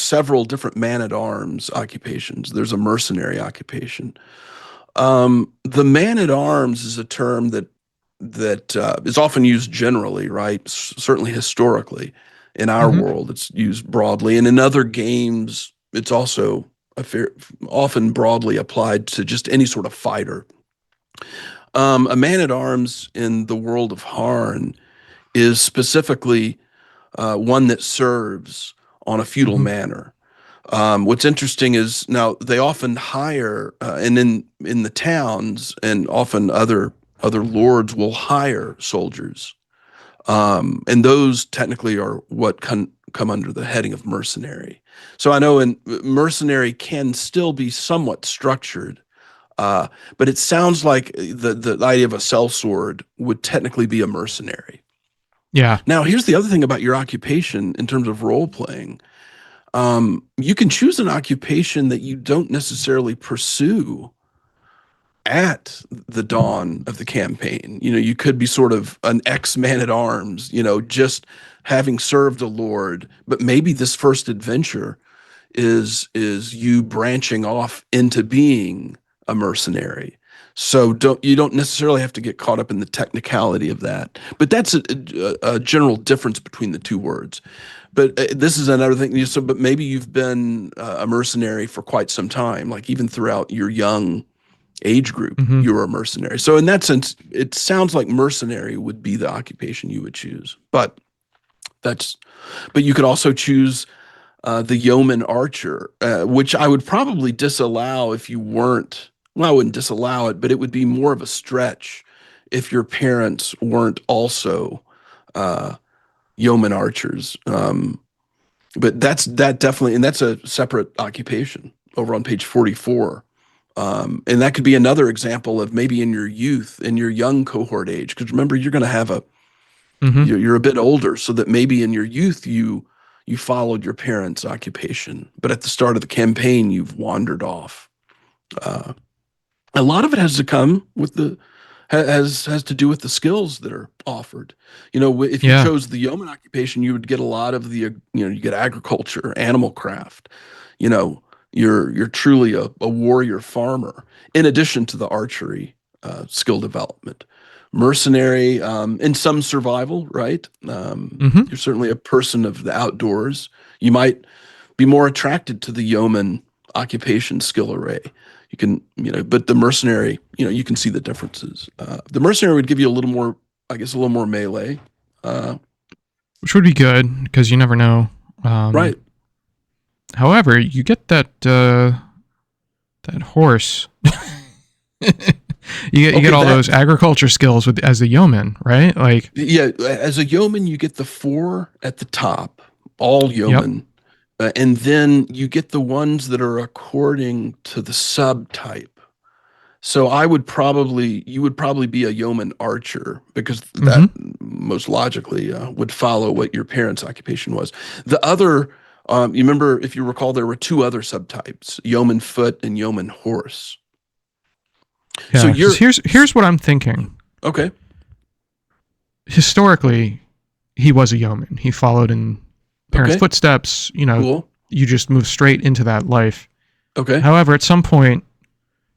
several different man-at-arms occupations. There's a mercenary occupation. The man-at-arms is a term that is often used generally, right? Certainly historically. In our world, it's used broadly, and in other games, it's also often broadly applied to just any sort of fighter. A man-at-arms in the world of Harn is specifically one that serves on a feudal manor. What's interesting is now they often hire, and in the towns, and often other lords will hire soldiers, and those technically are what come under the heading of mercenary. So I know mercenary can still be somewhat structured, but it sounds like the idea of a sellsword would technically be a mercenary. Yeah. Now here's the other thing about your occupation in terms of role playing. You can choose an occupation that you don't necessarily pursue at the dawn of the campaign. You could be sort of an ex-man-at-arms, just having served a lord, but maybe this first adventure is you branching off into being a mercenary. So you don't necessarily have to get caught up in the technicality of that. But that's a general difference between the two words. But this is another thing. But maybe you've been a mercenary for quite some time, like even throughout your young age group, you were a mercenary. So in that sense, it sounds like mercenary would be the occupation you would choose. But you could also choose the yeoman archer, which I would probably disallow if you weren't. Well, I wouldn't disallow it, but it would be more of a stretch if your parents weren't also yeoman archers. But that definitely, and that's a separate occupation over on page 44. And that could be another example of maybe in your youth, in your young cohort age, because remember, you're going to have you're a bit older, so that maybe in your youth you followed your parents' occupation, but at the start of the campaign you've wandered off. Uh, a lot of it has to come with has to do with the skills that are offered. If you Yeah. chose the yeoman occupation, you would get a lot of you get agriculture, animal craft. You're truly a warrior farmer, in addition to the archery skill development. Mercenary, and some survival, right? Hmm. You're certainly a person of the outdoors. You might be more attracted to the yeoman occupation skill array. But the mercenary, you can see the differences. The mercenary would give you a little more, I guess, a little more melee. Uh, Which would be good because you never know. right. However, you get that horse. You get Okay, all those agriculture skills with as a yeoman, right? Like, yeah, as a yeoman, you get the 4 at the top, all yep. yeoman. And then you get the ones that are according to the subtype. So you would probably be a yeoman archer because that Hmm. most logically would follow what your parents' occupation was. The other, you remember, if you recall, there were 2 other subtypes: yeoman foot and yeoman horse. So Yeah, because you're here's what I'm thinking. okay. Historically, he was a yeoman. He followed in parents' Okay, footsteps. cool. You just move straight into that life. Okay. However, at some point,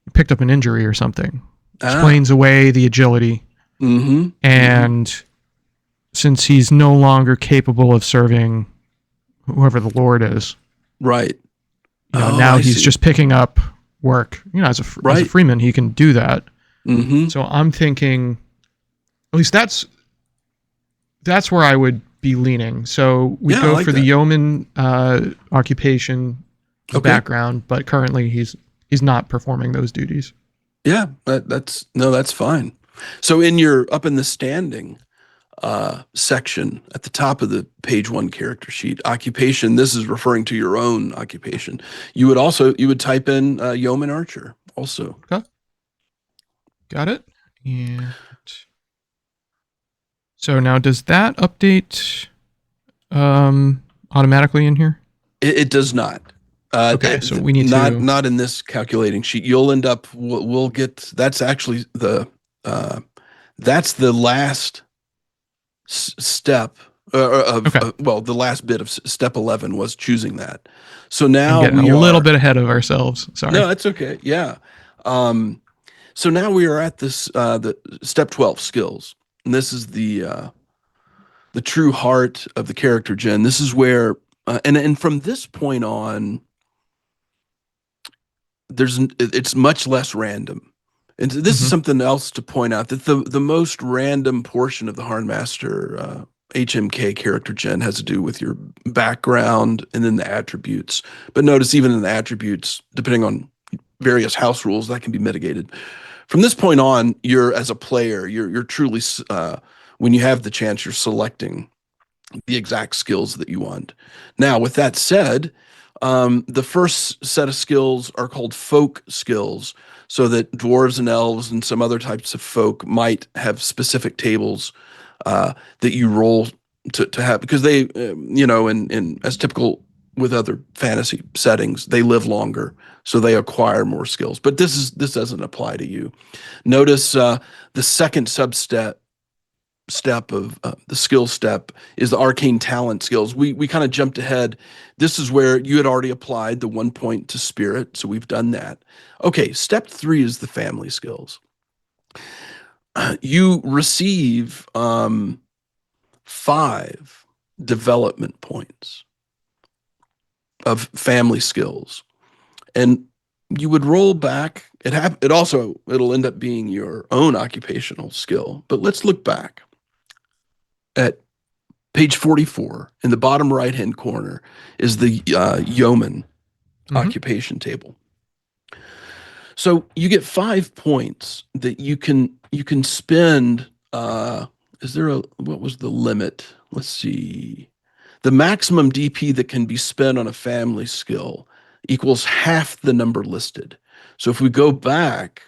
he picked up an injury or something, Ah. explains away the agility, Mm-hmm. Mm-hmm. and since he's no longer capable of serving whoever the Lord is, Right. Oh, now I he's see. just picking up work. As a Right. freeman, he can do that. Mm-hmm. So I'm thinking, at least that's where I would be leaning. So we Yeah, I go like for the that. yeoman occupation Okay. background, but currently he's not performing those duties. Yeah, that's no, that's fine. So in your up in the standing section at the top of the page 1 character sheet, occupation, this is referring to your own occupation. You would type in yeoman archer also. Okay, got it. And so now, does that update automatically in here? It does not. Okay, so we need Not to. not in this calculating sheet. You'll end up. We'll get. That's actually uh, that's the last step Okay, well, the last bit of step 11 was choosing that. So I'm now getting a we little are. bit ahead of ourselves. No, Sorry. that's okay. Yeah. Um, so now we are at this the step 12 skills, and this is the true heart of the character gen. This is where and from this point on, it's much less random. And this is Hmm. something else to point out, that the most random portion of the HarnMaster HMK character gen has to do with your background and then the attributes. But notice, even in the attributes, depending on various house rules, that can be mitigated. From this point on, you're as a player, you're truly when you have the chance, you're selecting the exact skills that you want. Now, with that said, the first set of skills are called folk skills, so that dwarves and elves and some other types of folk might have specific tables that you roll to have, because they, in as typical with other fantasy settings, they live longer, so they acquire more skills. But this doesn't apply to you. Notice the second step of the skill step is the arcane talent skills. We kind of jumped ahead. This is where you had already applied the 1 point to spirit, so we've done that. Okay, step 3 is the family skills. You receive 5 development points of family skills, and you would roll back. It'll end up being your own occupational skill. But let's look back at page 44. In the bottom right hand corner is the yeoman Hmm. occupation table. So you get 5 points that you can spend. Is there what was the limit? Let's see. The maximum DP that can be spent on a family skill equals half the number listed. So if we go back,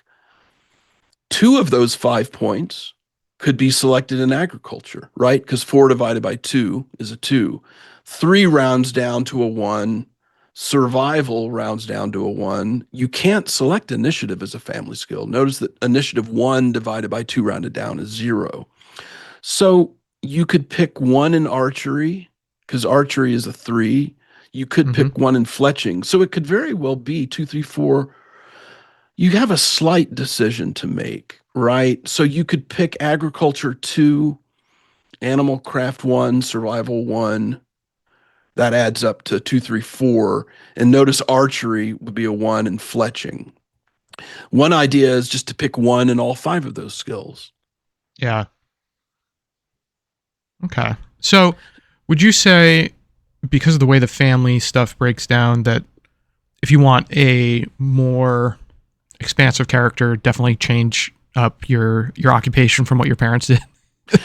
2 of those 5 points could be selected in agriculture, right? Because 4 divided by 2 is a 2. 3 rounds down to a 1. Survival rounds down to a 1. You can't select initiative as a family skill. Notice that initiative 1 divided by 2 rounded down is 0. So you could pick 1 in archery, because archery is a 3. You could Mm-hmm. pick 1 in fletching. So it could very well be 2, 3, 4. You have a slight decision to make, right? So you could pick agriculture 2, animal craft 1, survival 1. That adds up to 2, 3, 4. And notice archery would be a 1 and fletching. One idea is just to pick 1 in all 5 of those skills. Yeah. Okay. So would you say, because of the way the family stuff breaks down, that if you want a more expansive character, definitely change up your occupation from what your parents did?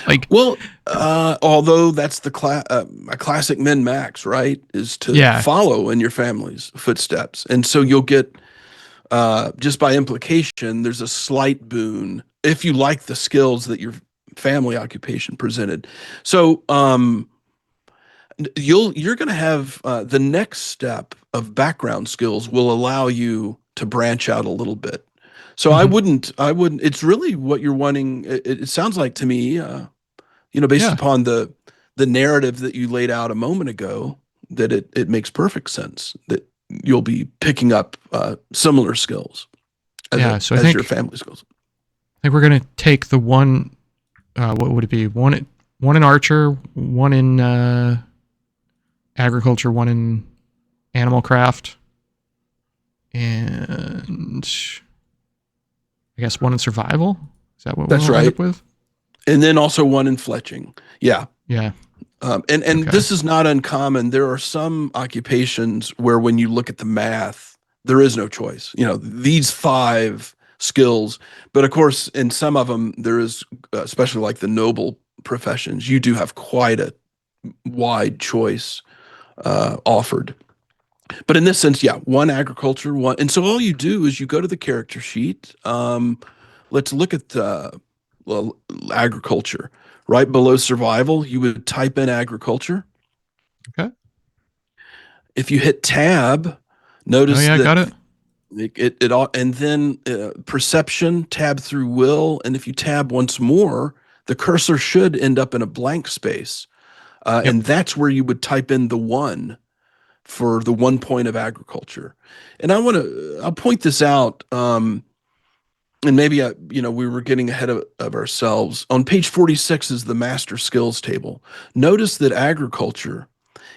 Like, well, although that's a classic min max, right? Is to yeah. follow in your family's footsteps. And so you'll get, just by implication, there's a slight boon if you like the skills that your family occupation presented. So you're going to have the next step of background skills will allow you to branch out a little bit. So I wouldn't, it's really what you're wanting. It sounds like to me, based upon the narrative that you laid out a moment ago, that it makes perfect sense that you'll be picking up similar skills as your family skills. I think we're going to take the one, what would it be? One in archer, 1 in agriculture, 1 in animal craft, and I guess 1 in survival. Is that what we'll end up with? And then also 1 in fletching. Yeah. Yeah. And okay. This is not uncommon. There are some occupations where when you look at the math, there is no choice. These 5 skills, but of course, in some of them, there is, especially like the noble professions, you do have quite a wide choice offered. But in this sense, 1 agriculture, 1. And so all you do is you go to the character sheet. Let's look at agriculture. Right below survival, you would type in agriculture. Okay. If you hit tab, notice that got it. It and then perception, tab through will, and if you tab once more, the cursor should end up in a blank space, and that's where you would type in the 1 for the 1 point of agriculture. And I'll point this out. And maybe we were getting ahead of ourselves. On page 46 is the master skills table. Notice that agriculture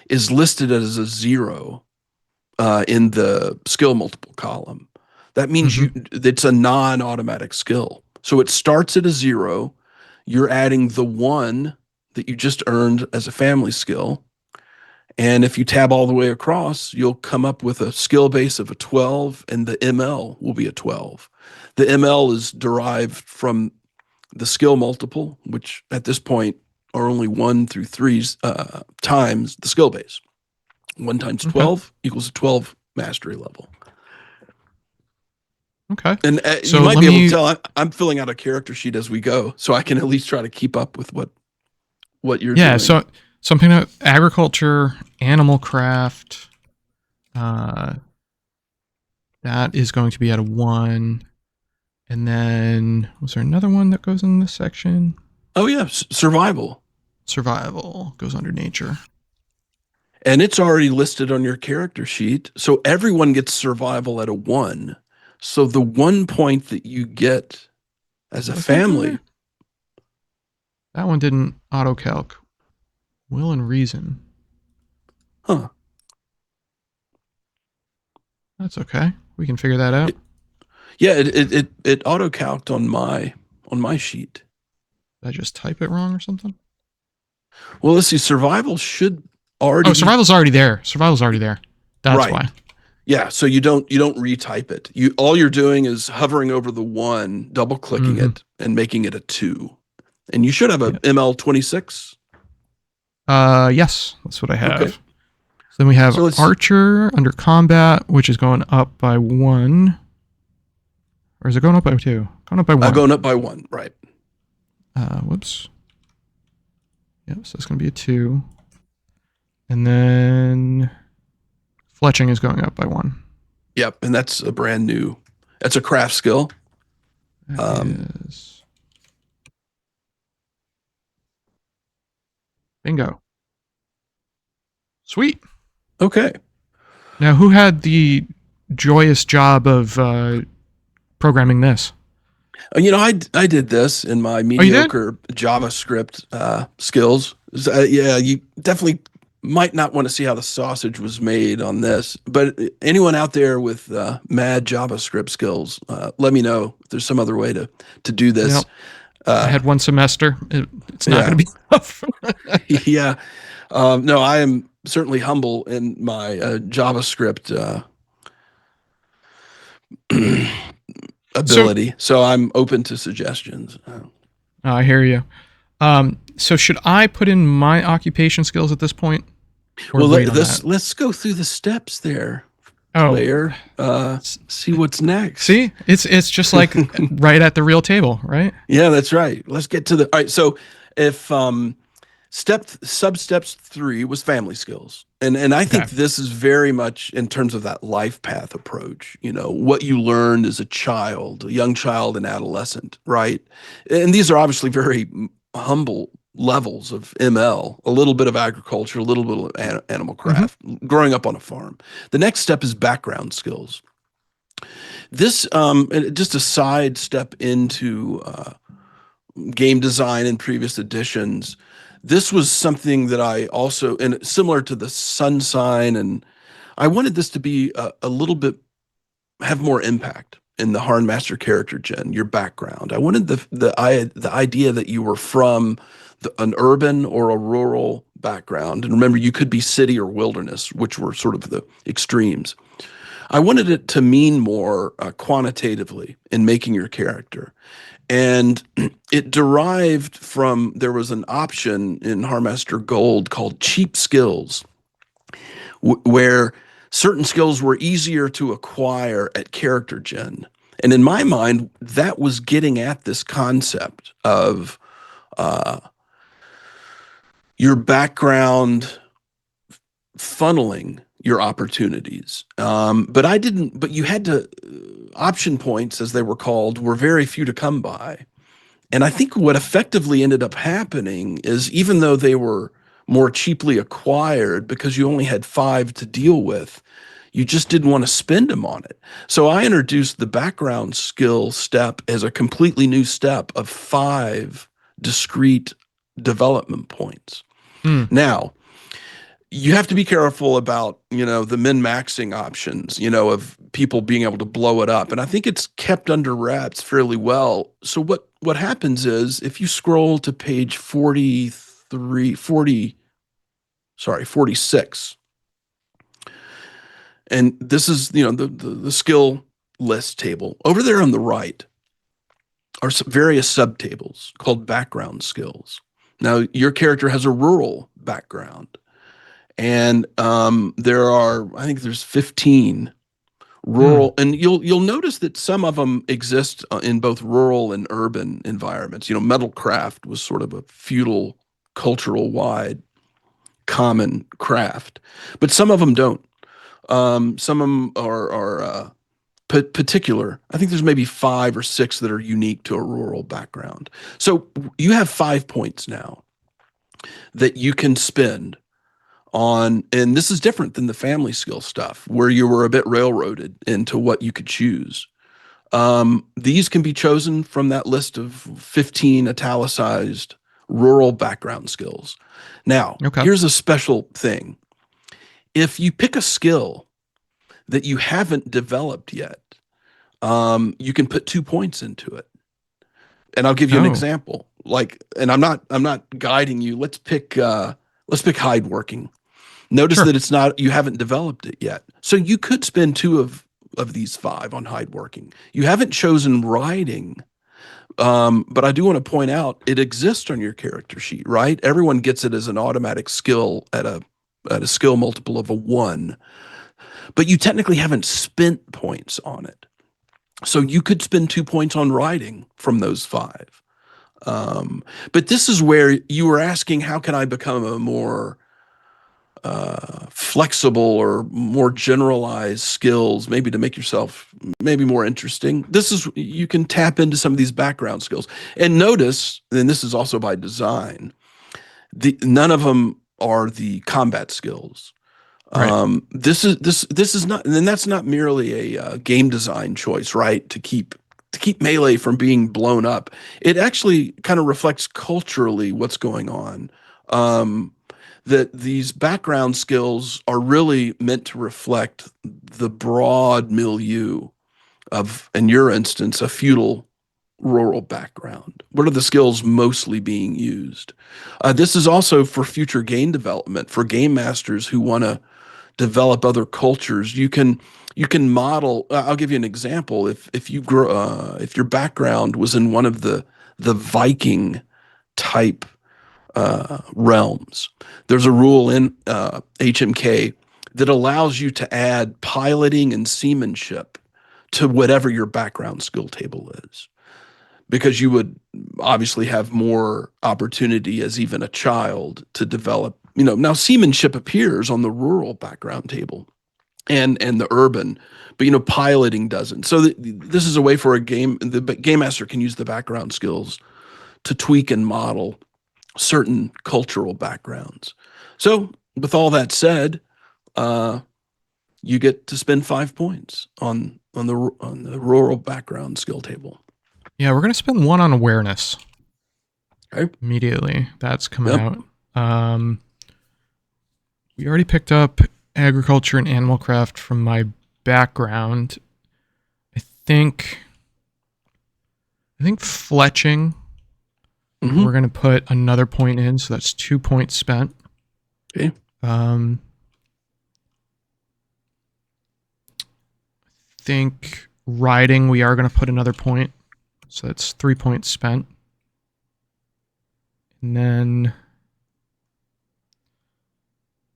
is listed as a 0 in the skill multiple column. That means it's a non-automatic skill. So it starts at a 0. You're adding the 1 that you just earned as a family skill. And if you tab all the way across, you'll come up with a skill base of a 12, and the ML will be a 12. The ML is derived from the skill multiple, which at this point are only 1 through 3 times the skill base. 1 times 12 equals a 12 mastery level. Okay. And so you might be able to tell I'm filling out a character sheet as we go, so I can at least try to keep up with what you're doing. Yeah, so something like agriculture, animal craft, that is going to be at a 1. And then, was there another one that goes in this section? Oh, yeah, survival. Survival goes under nature. And it's already listed on your character sheet. So everyone gets survival at a 1. So the 1 point that you get as a family. That one didn't auto-calc. Will and reason. Huh. That's okay. We can figure that out. It auto-calced on my sheet. Did I just type it wrong or something? Well, let's see. Survival should already. Oh, survival's already there. Survival's already there. That's why. Yeah. So you don't retype it. All you're doing is hovering over the 1, double clicking it, and making it a 2. And you should have a ML 26. Yes, that's what I have. Okay. So then we have Archer under combat, which is going up by 1. Or is it going up by 2? Going up by 1. Going up by 1, right. Whoops. Yep, so it's going to be a 2. And then Fletching is going up by 1. Yep, and that's a brand new. That's a craft skill. That is bingo. Sweet. Okay. Now, who had the joyous job of programming this? I did this in my Oh, you did? mediocre JavaScript skills. Yeah, you definitely might not want to see how the sausage was made on this, but anyone out there with mad JavaScript skills, let me know if there's some other way to do this. No. I had 1 semester. It's not Yeah. going to be enough. Yeah. No, I am certainly humble in my JavaScript So, ability, so I'm open to suggestions. I hear you. So should I put in my occupation skills at this point, or Well, wait on that? let's go through the steps there, Oh, player. See what's next. see, it's just like right at the real table, right? Yeah, that's right. Let's get to the. All right. So if sub steps 3 was family skills, and I think Okay. this is very much in terms of that life path approach. What you learned as a child, a young child and adolescent, right? And these are obviously very humble levels of ML, a little bit of agriculture, a little bit of animal craft, growing up on a farm. The next step is background skills. This just a side step into game design in previous editions. This was something that I also, and similar to the Sunsign, and I wanted this to be a little bit, have more impact in the HarnMaster character gen, your background. I wanted the idea that you were from an urban or a rural background. And remember, you could be city or wilderness, which were sort of the extremes. I wanted it to mean more quantitatively in making your character. And it derived from, there was an option in HarnMaster Gold called cheap skills, where certain skills were easier to acquire at character gen. And in my mind, that was getting at this concept of your background funneling your opportunities. But you had to, option points, as they were called, were very few to come by. And I think what effectively ended up happening is, even though they were more cheaply acquired because you only had 5 to deal with, you just didn't want to spend them on it. So I introduced the background skill step as a completely new step of 5 discrete development points. Now, you have to be careful about, the min-maxing options, of people being able to blow it up. And I think it's kept under wraps fairly well. So what happens is, if you scroll to page 46, and this is, the skill list table. Over there on the right are some various subtables called background skills. Now, your character has a rural background. And I think there's 15 rural, and you'll notice that some of them exist in both rural and urban environments. Metalcraft was sort of a feudal, cultural wide common craft, but some of them don't. Some of them are particular. I think there's maybe 5 or 6 that are unique to a rural background. So you have 5 points now that you can spend on, and this is different than the family skill stuff where you were a bit railroaded into what you could choose. These can be chosen from that list of 15 italicized rural background skills. Now, here's a special thing. If you pick a skill that you haven't developed yet, you can put 2 points into it. And I'll give you an example. And I'm not guiding you. Let's pick hide working. Notice that it's not, you haven't developed it yet. So you could spend 2 of these 5 on hide working. You haven't chosen writing, but I do want to point out it exists on your character sheet, right? Everyone gets it as an automatic skill at a skill multiple of a 1, but you technically haven't spent points on it. So you could spend 2 points on writing from those 5. But this is where you were asking, how can I become a more flexible or more generalized skills, maybe to make yourself maybe more interesting. You can tap into some of these background skills. And notice, and this is also by design, none of them are the combat skills. Right. This is not, and then that's not merely a game design choice, right? To keep melee from being blown up. It actually kind of reflects culturally what's going on. That these background skills are really meant to reflect the broad milieu of, in your instance, a feudal rural background. What are the skills mostly being used? This is also for future game development, for game masters who want to develop other cultures. You can model. I'll give you an example. If you grow, if your background was in one of the Viking type realms, there's a rule in HMK that allows you to add piloting and seamanship to whatever your background skill table is, because you would obviously have more opportunity as even a child to develop. Now seamanship appears on the rural background table and the urban, but piloting doesn't. So this is a way for the game master can use the background skills to tweak and model certain cultural backgrounds. So with all that said, you get to spend 5 points on the rural background skill table. Yeah, we're going to spend 1 on awareness. Okay. Immediately. That's coming out. We already picked up agriculture and animal craft from my background. I think fletching. Mm-hmm. We're going to put another point in, so that's 2 points spent. Okay. I think riding, we are going to put another point, so that's 3 points spent. And then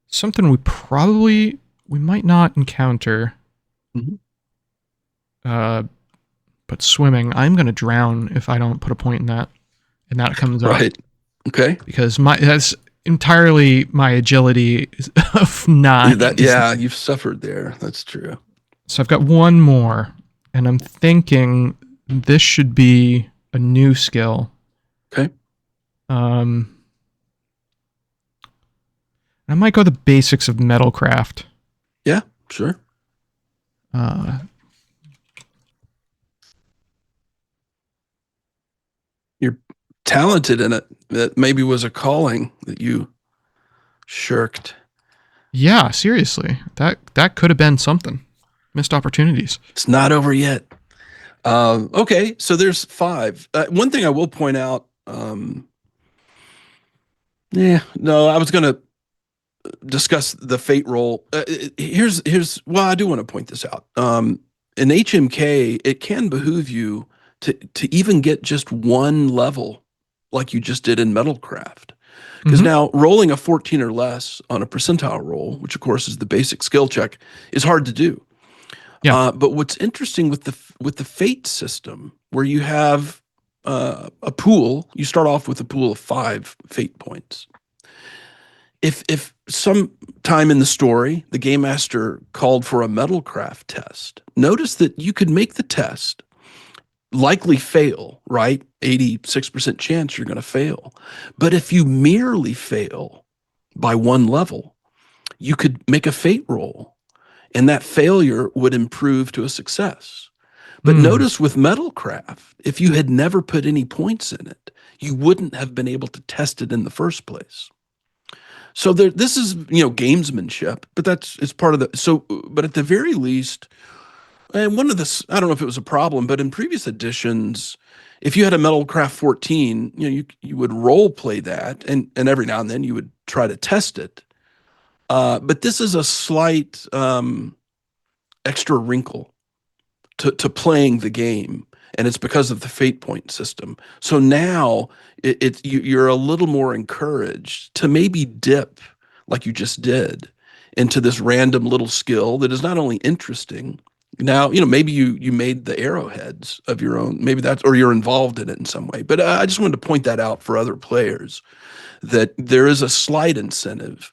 something we might not encounter. Mm-hmm. But swimming, I'm going to drown if I don't put a point in that. And that comes up. Right. Okay. Because that's entirely my agility of 9. Yeah, you've suffered there. That's true. So I've got 1 more, and I'm thinking this should be a new skill. Okay. I might go the basics of metalcraft. Yeah, sure. You're talented in it. That maybe was a calling that you shirked. Yeah, seriously. That could have been something. Missed opportunities. It's not over yet. Okay, so there's 5. One thing I will point out. I was going to discuss the fate roll. Here's. Well, I do want to point this out. In HMK, it can behoove you to even get just 1 level, like you just did in metalcraft. Because now rolling a 14 or less on a percentile roll, which of course is the basic skill check, is hard to do. Yeah. But what's interesting with the fate system, where you have a pool, you start off with a pool of 5 fate points. If sometime in the story the game master called for a metalcraft test, notice that you could make the test, likely fail, right? 86% chance you're going to fail. But if you merely fail by 1 level, you could make a fate roll, and that failure would improve to a success. But notice with metalcraft, if you had never put any points in it, you wouldn't have been able to test it in the first place. So this is, gamesmanship, but it's part of the, but at the very least, and one of the, I don't know if it was a problem, but in previous editions, if you had a metalcraft 14, you would role play that, and every now and then you would try to test it. But this is a slight extra wrinkle to playing the game, and it's because of the fate point system. So now you're a little more encouraged to maybe dip, like you just did, into this random little skill that is not only interesting. Now, maybe you made the arrowheads of your own, maybe or you're involved in it in some way. But I just wanted to point that out for other players, that there is a slight incentive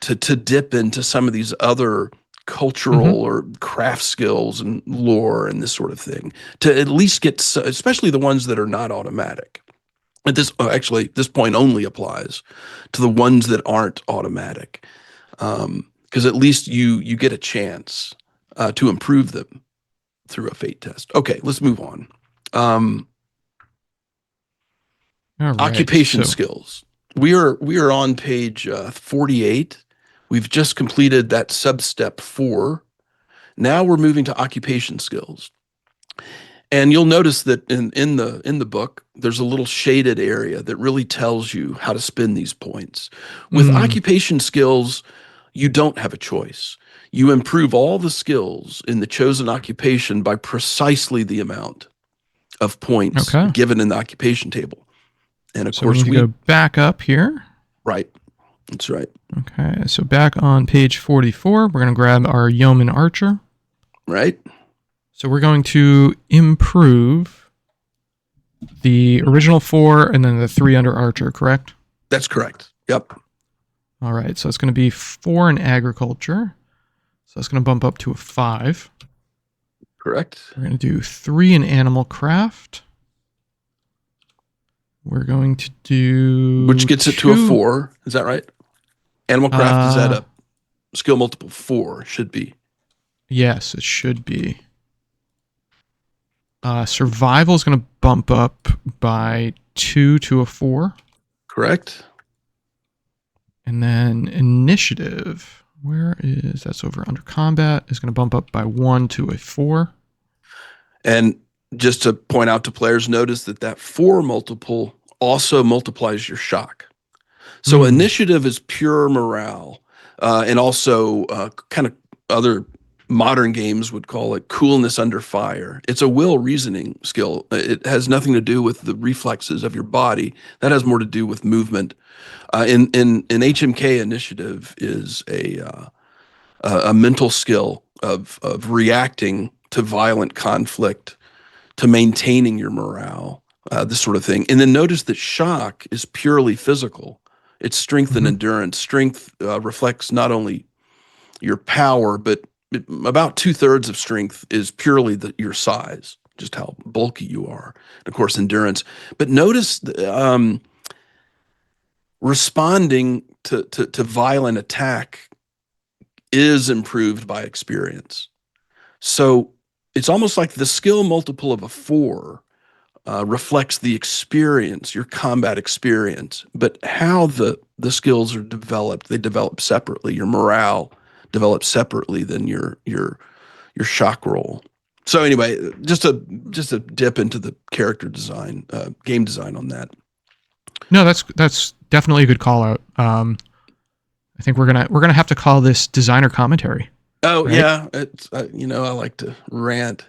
to dip into some of these other cultural or craft skills and lore and this sort of thing, to at least get, especially the ones that are not automatic. At this, actually, this point only applies to the ones that aren't automatic, because at least you get a chance to improve them through a fate test. Okay, let's move on. All right, occupation skills. We are on page 48. We've just completed that sub-step 4. Now we're moving to occupation skills. And you'll notice that in the book, there's a little shaded area that really tells you how to spend these points. With occupation skills, you don't have a choice. You improve all the skills in the chosen occupation by precisely the amount of points given in the occupation table. And of course, we need to go back up here. Right. That's right. Okay, so back on page 44, we're going to grab our Yeoman Archer. Right. So we're going to improve the original 4 and then the 3 under Archer, correct? That's correct. Yep. All right, so it's going to be 4 in Agriculture. So that's going to bump up to a 5. Correct. We're going to do 3 in Animal Craft. We're going to do... Which gets it to a 4. Is that right? Animal Craft is at a skill multiple 4, should be. Yes, it should be. Survival is going to bump up by 2 to a 4. Correct. And then Initiative, that's over under Combat, is going to bump up by 1 to a 4. And just to point out to players, notice that 4 multiple also multiplies your shock. So Initiative is pure morale, and also kind of other modern games would call it coolness under fire. It's a will reasoning skill. It has nothing to do with the reflexes of your body. That has more to do with movement. In HMK, Initiative is a mental skill of reacting to violent conflict, to maintaining your morale, this sort of thing. And then notice that shock is purely physical. It's strength and endurance. Strength reflects not only your power, but about 2/3 of strength is purely your size, just how bulky you are. And of course, endurance. But notice responding to violent attack is improved by experience. So it's almost like the skill multiple of a 4 reflects the experience, your combat experience, but how the skills are developed, they develop separately. Your morale develops separately than your shock roll. So anyway, just a dip into the character design, game design on that. No, that's definitely a good call out. I think we're gonna have to call this designer commentary. Oh, right? Yeah, it's I like to rant.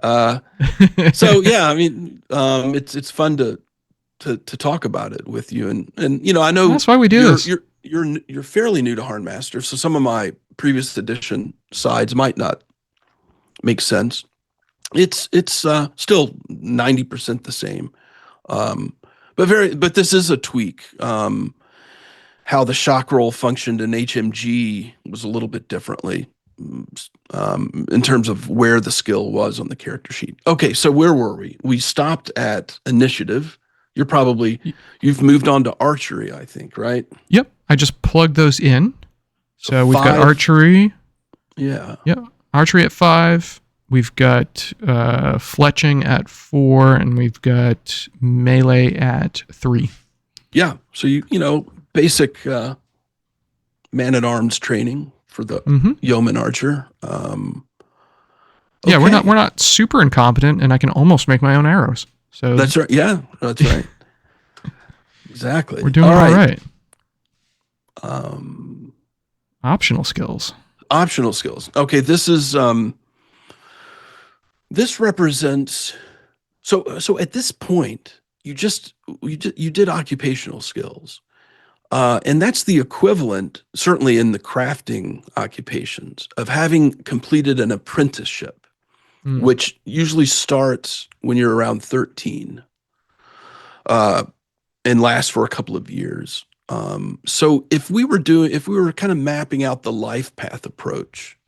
So yeah, I mean, it's fun to talk about it with you, and I know that's why we do this. You're fairly new to HarnMaster, so some of my previous edition sides might not make sense. It's still 90% the same, but this is a tweak. How the shock roll functioned in HMG was a little bit differently, in terms of where the skill was on the character sheet. Okay, so where were we? We stopped at Initiative. You've moved on to Archery, I think, right? Yep, I just plugged those in. So we've 5, got Archery. Yeah. Yeah, Archery at 5. We've got Fletching at 4, and we've got Melee at 3. Yeah, so basic man-at-arms training for the Yeoman Archer. Yeah, we're not super incompetent, and I can almost make my own arrows. So that's right. Yeah, that's right. Exactly. We're doing all right. Optional skills. Optional skills. Okay, this is this represents. So at this point, you did occupational skills. And that's the equivalent, certainly in the crafting occupations, of having completed an apprenticeship, which usually starts when you're around 13 and lasts for a couple of years. So if we were kind of mapping out the life path approach,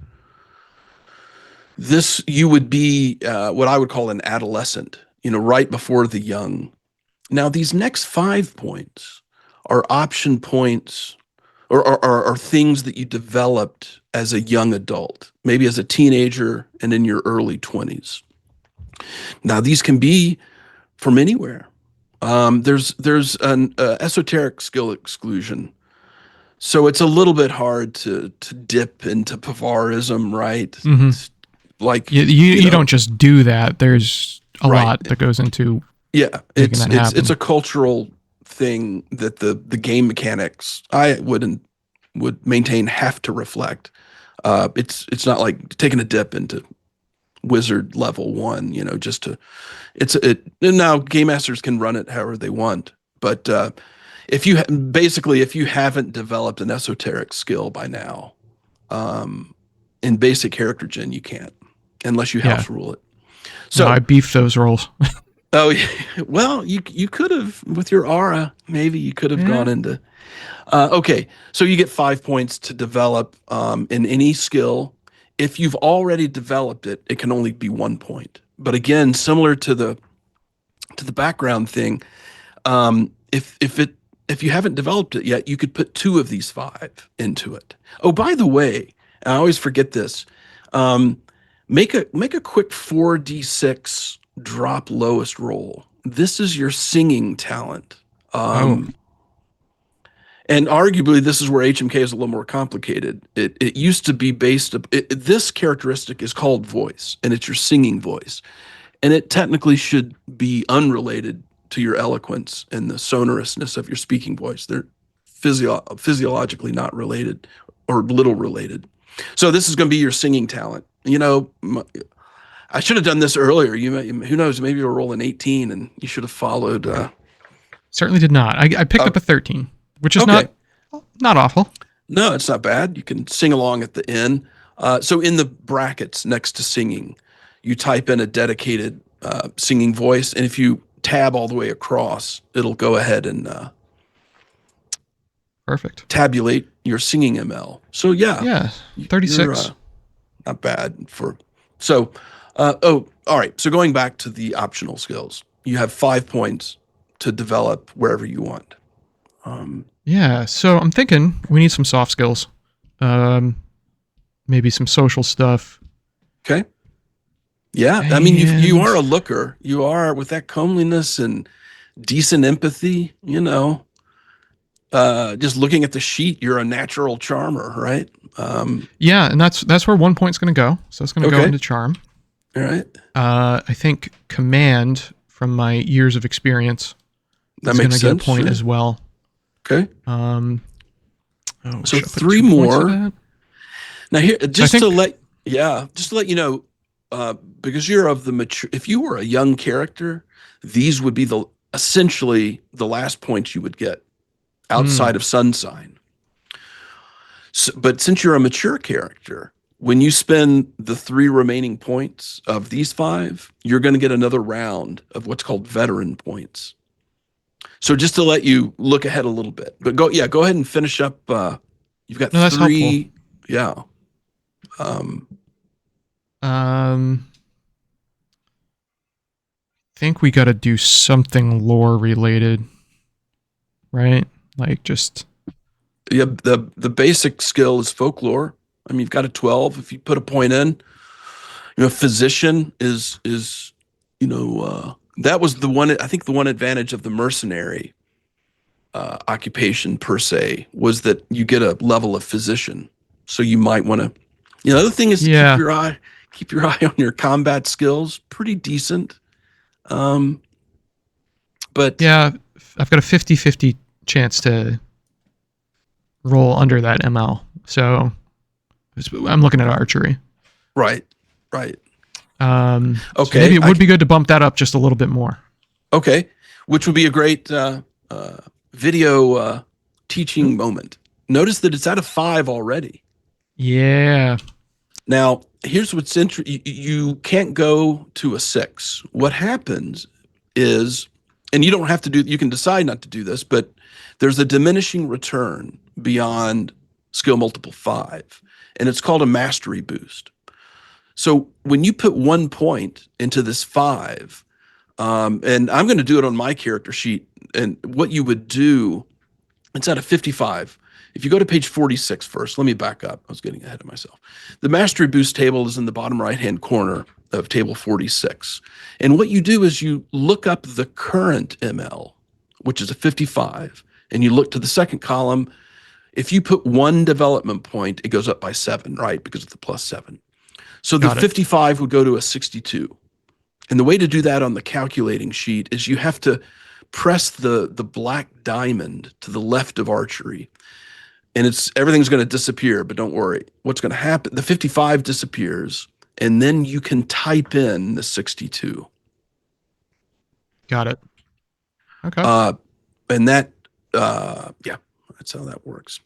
you would be what I would call an adolescent, right before the young. Now, these next 5 points are option points or things that you developed as a young adult, maybe as a teenager and in your early 20s. Now, these can be from anywhere. There's an esoteric skill exclusion. So it's a little bit hard to dip into Pavarism, right? Mm-hmm. Like you don't just do that. There's a Right. lot that goes into Yeah, making that happen. it's a cultural thing that the game mechanics I would maintain have to reflect. It's not like taking a dip into wizard level 1, just to and now game masters can run it however they want, but if you haven't developed an esoteric skill by now, in basic character gen you can't unless you house rule it. So no, I beefed those rolls. Oh, yeah. Well, you could have with your aura. Maybe you could have gone into. Okay, so you get 5 points to develop in any skill. If you've already developed it, it can only be 1 point. But again, similar to the background thing, if you haven't developed it yet, you could put 2 of these 5 into it. Oh, by the way, I always forget this. Make a quick 4d6 drop lowest roll. This is your singing talent. And arguably, this is where HMK is a little more complicated. It used to be based. This characteristic is called voice, and it's your singing voice, and it technically should be unrelated to your eloquence and the sonorousness of your speaking voice. They're physiologically not related or little related. So this is going to be your singing talent. I should have done this earlier. Who knows? Maybe you'll roll an 18, and you should have followed. Certainly did not. I picked up a 13, which is not awful. No, it's not bad. You can sing along at the end. So in the brackets next to singing, you type in a dedicated singing voice, and if you tab all the way across, it'll go ahead and perfect tabulate your singing ML. So yeah, 36. Not bad for. So, all right. So going back to the optional skills, you have 5 points to develop wherever you want. So I'm thinking we need some soft skills, maybe some social stuff. Okay. Yeah, I mean, you are a looker. You are with that comeliness and decent empathy. Just looking at the sheet, you're a natural charmer, right? And that's where 1 point's going to go. So it's going to go into charm. All right. I think command, from my years of experience, that is going to get a sense, point as well. Okay. So 3 more. Now here, just to let you know, because you're of the mature. If you were a young character, these would be essentially the last points you would get outside of Sunsign. So, but since you're a mature character, when you spend the 3 remaining points of these 5, you're going to get another round of what's called veteran points. So just to let you look ahead a little bit, but go ahead and finish up. You've got 3. That's helpful. Yeah. I think we got to do something lore related, right? Like just. Yeah, the basic skill is folklore. I mean, you've got a 12. If you put a point in, physician is that was the one. I think the one advantage of the mercenary occupation per se was that you get a level of physician. So you might want to. The other thing is to keep your eye on your combat skills. Pretty decent. But yeah, I've got a 50-50 chance to roll under that ML. So I'm looking at archery. Right. Okay. So maybe it would be good to bump that up just a little bit more. Okay. Which would be a great video teaching moment. Notice that it's out of 5 already. Yeah. Now, here's what's interesting. You can't go to a 6. What happens is and you don't have to you can decide not to do this, but there's a diminishing return beyond skill multiple 5, and it's called a mastery boost. So when you put 1 point into this 5, and I'm going to do it on my character sheet, and what you would do, it's at a 55. If you go to page 46 first, let me back up. I was getting ahead of myself. The mastery boost table is in the bottom right-hand corner of table 46. And what you do is you look up the current ML, which is a 55, and you look to the second column. If you put 1 development point, it goes up by 7, right? Because of the +7. So the 55 would go to a 62. And the way to do that on the calculating sheet is you have to press the black diamond to the left of archery. And everything's going to disappear, but don't worry. What's going to happen, the 55 disappears, and then you can type in the 62. Got it. Okay. And that, yeah, that's how that works.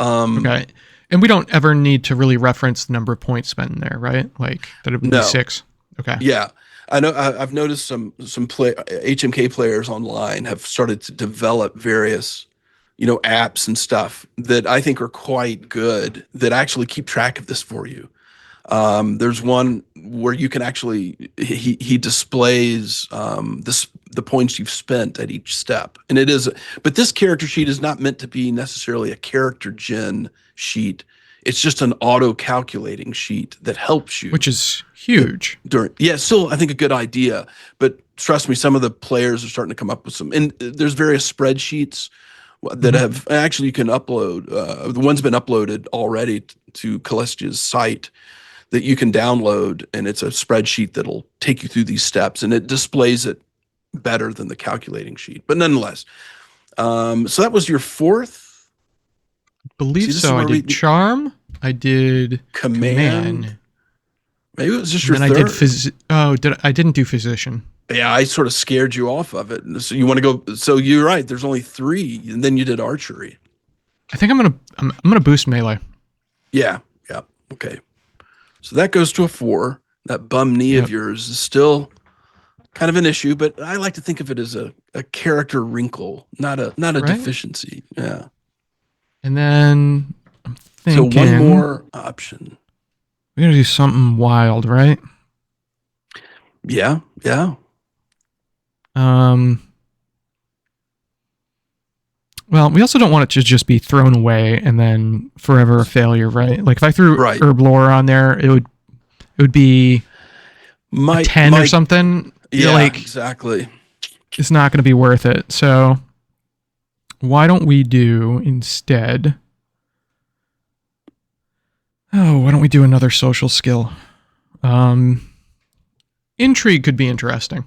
Okay. And we don't ever need to really reference the number of points spent in there, right? Like that it would be 6. Okay. Yeah. I know I've noticed some HMK players online have started to develop various, apps and stuff that I think are quite good that actually keep track of this for you. There's one where you can actually, he displays the points you've spent at each step. And but this character sheet is not meant to be necessarily a character gen sheet. It's just an auto calculating sheet that helps you. Which is huge. Still, I think a good idea. But trust me, some of the players are starting to come up with some, and there's various spreadsheets that have, actually you can upload, the one's been uploaded already to Calestia's site that you can download, and it's a spreadsheet that'll take you through these steps, and it displays it better than the calculating sheet. But nonetheless, so that was your 4th? Believe so. I did charm. I did command. Maybe it was just your 3rd. I did I didn't do physician. Yeah, I sort of scared you off of it. So you want to go? So you're right. There's only 3, and then you did archery. I think I'm gonna boost melee. Yeah. Okay. So that goes to a 4. That bum knee of yours is still kind of an issue, but I like to think of it as a character wrinkle, not a deficiency. Yeah. And then I'm thinking, so one more option. We're gonna do something wild, right? Yeah. Well, we also don't want it to just be thrown away and then forever a failure, right? Like if I threw herb lore on there, it would be a 10 or something. Yeah, exactly. It's not going to be worth it. So why don't we do instead? Why don't we do another social skill? Intrigue could be interesting.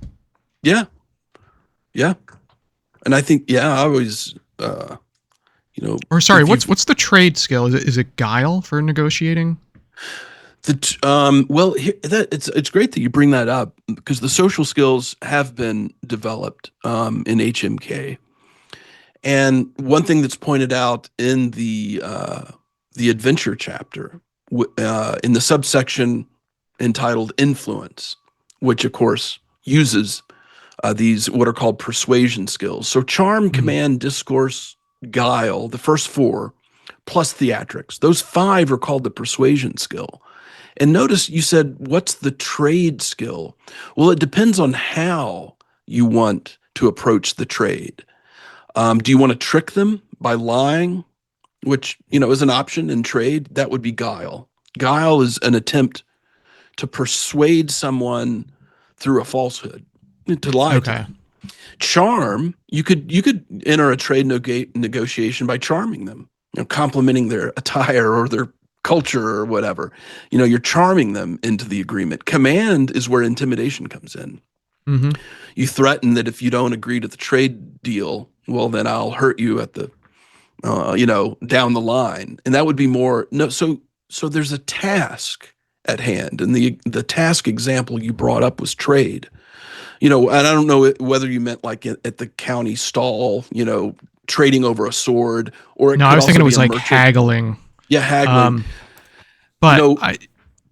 Yeah. And I think, I always, Or sorry, what's the trade skill? Is it guile for negotiating? Well, it's great that you bring that up because the social skills have been developed in HMK, and one thing that's pointed out in the adventure chapter, in the subsection entitled Influence, which of course uses these what are called persuasion skills. So charm, command, discourse, guile, the first 4, plus theatrics. Those 5 are called the persuasion skill. And notice you said, what's the trade skill? Well, it depends on how you want to approach the trade. Do you want to trick them by lying, which, is an option in trade? That would be guile. Guile is an attempt to persuade someone through a falsehood, to lie to them. Charm, you could enter a trade negotiation by charming them, complimenting their attire or their culture or whatever. You're charming them into the agreement. Command is where intimidation comes in. You threaten that if you don't agree to the trade deal, well, then I'll hurt you at the, down the line. And that would be more, so there's a task at hand. And the task example you brought up was trade. And I don't know whether you meant like at the county stall, trading over a sword, or I was thinking it was like haggling. Yeah, haggling. But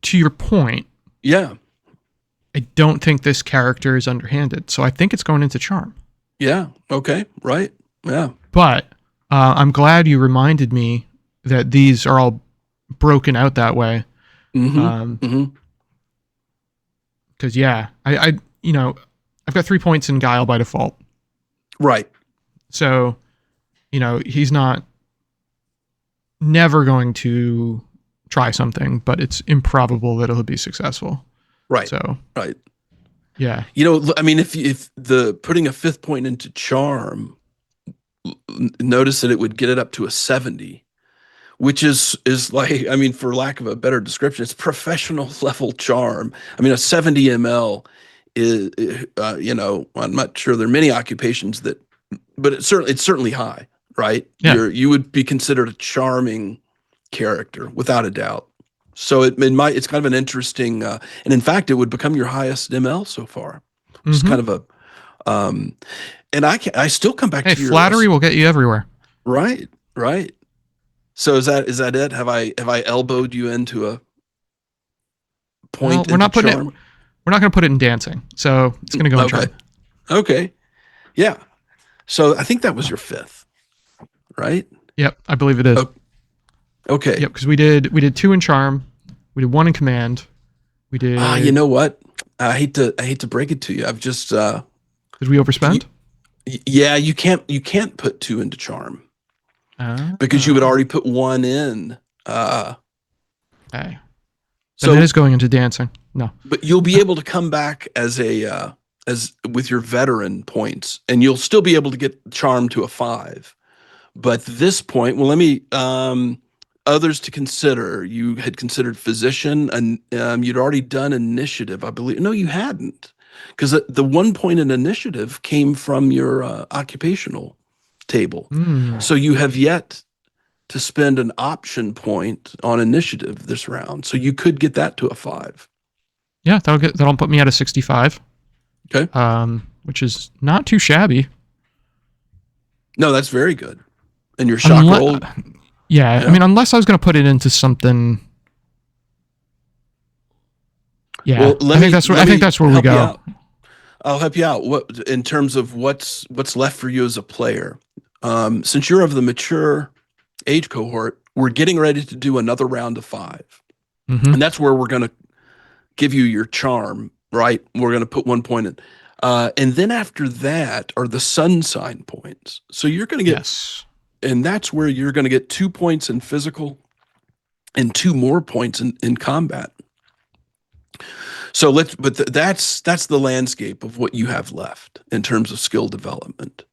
to your point, I don't think this character is underhanded, so I think it's going into charm. Yeah. Okay. Right. Yeah. But I'm glad you reminded me that these are all broken out that way. Mm-hmm. Um, Mm-hmm. Because yeah, you know, I've got 3 points in guile by default, Right. so he's not never going to try something, but it's improbable that it'll be successful. Right. So Right. yeah, I mean, if the putting a 5th point into charm, notice that it would get it up to a 70, which is like, I mean, for lack of a better description, it's professional level charm. I mean, a 70 ml is, I'm not sure there are many occupations that, but it's certainly high, right? yeah. You would be considered a charming character without a doubt. So it's kind of an interesting, and in fact, it would become your highest ML so far. It's Mm-hmm. kind of um, and I still come back Hey, to your, flattery will get you everywhere. right, right. So is that it? Have I elbowed you into a Well, point into charm? we're not going to put it in dancing, so it's going to go in Okay. charm. Okay. Yeah. So I think that was your 5th, right? Yep, I believe it is. Oh, okay. Yep, because we did 2 in charm, we did 1 in command, we You did. know what? I hate to break it to you. I've just Did we overspend? yeah, you can't put 2 into charm because you would Oh, already put 1 in. okay. Then it So is going into dancing. No. but you'll be able to come back as with your veteran points, and you'll still be able to get charm to a 5. But this point, well, let me others to consider. You had considered physician, and you'd already done initiative, I believe. No, you hadn't, because the 1 point in initiative came from your occupational table. Mm. So you have yet to spend an option point on initiative this round. So you could get that to a 5. Yeah, that'll put me at a 65. Okay. Which is not too shabby. No, that's very good. And your shock roll. Yeah, I mean, unless I was going to put it into something. Yeah, Well, I think that's where we go. I'll help you out. What in terms of what's left for you as a player? Since you're of the mature age cohort, we're getting ready to do another round of 5, Mm-hmm. and that's where we're going to give you your charm. Right? We're going to put 1 point in, and then after that are the Sunsign points. So you're going to get, Yes. and that's where you're going to get 2 points in physical, and 2 more points in combat. So that's the landscape of what you have left in terms of skill development.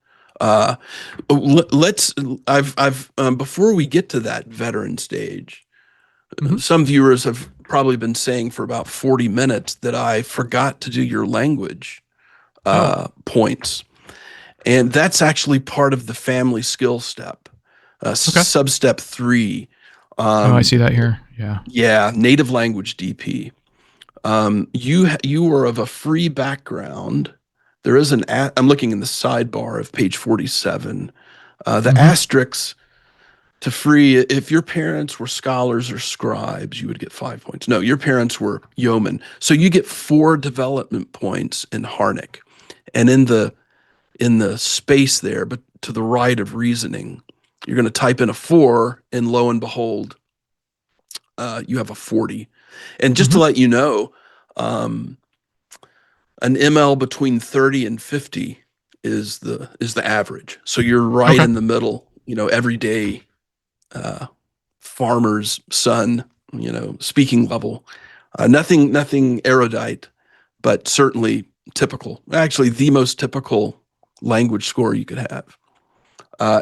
Let's I've before we get to that veteran stage, Mm-hmm. some viewers have probably been saying for about 40 minutes that I forgot to do your language points, and that's actually part of the family skill step, substep 3. I see that here. Yeah. Yeah, native language DP. You are of a free background. There is I'm looking in the sidebar of page 47. The asterisks to free, if your parents were scholars or scribes, you would get 5 points. No, your parents were yeomen. So you get 4 development points in Harnick. And in the space there, but to the right of reasoning, you're going to type in a 4, and lo and behold, you have a 40. And just to let you know, an ML between 30 and 50 is the average. So you're right in the middle, everyday farmer's son, speaking level. Nothing erudite, but certainly typical. Actually, the most typical language score you could have.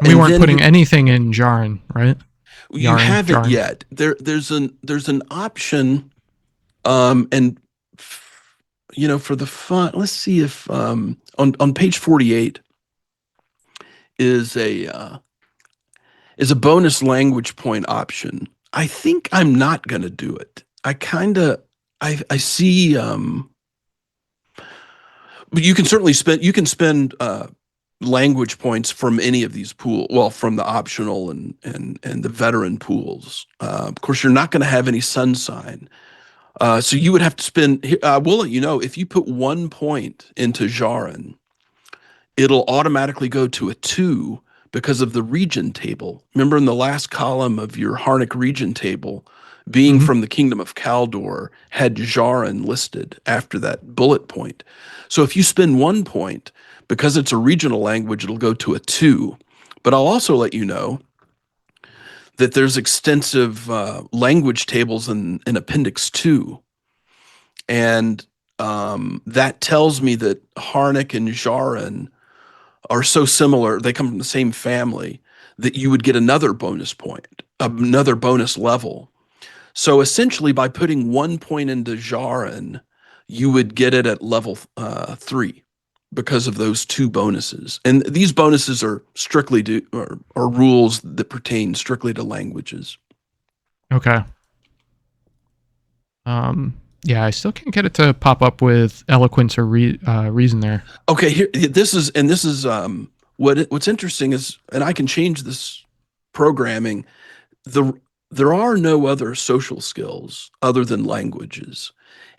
We weren't putting anything in Jarn, right? You haven't yet. There's an option, and for the fun, let's see if on page 48 is a bonus language point option. I think I'm not going to do it. I see, but you can certainly spend language points from any of these from the optional and the veteran pools. Of course, you're not going to have any Sunsign. So you would have to spend, we'll let you know, if you put 1 point into Jarin, it'll automatically go to a 2 because of the region table. Remember in the last column of your Harnick region table, being Mhm. from the Kingdom of Kaldor had Jarin listed after that bullet point. So if you spend 1 point, because it's a regional language, it'll go to a 2. But I'll also let you know that there's extensive language tables in Appendix 2. And that tells me that Harnick and Jarin are so similar, they come from the same family, that you would get another bonus point, another bonus level. So essentially, by putting 1 point into Jarin, you would get it at level 3 because of those 2 bonuses. And these bonuses are strictly or rules that pertain strictly to languages. Okay. Yeah, I still can't get it to pop up with eloquence or reason there. Okay, this is what's interesting is, and I can change this programming. the there are no other social skills other than languages.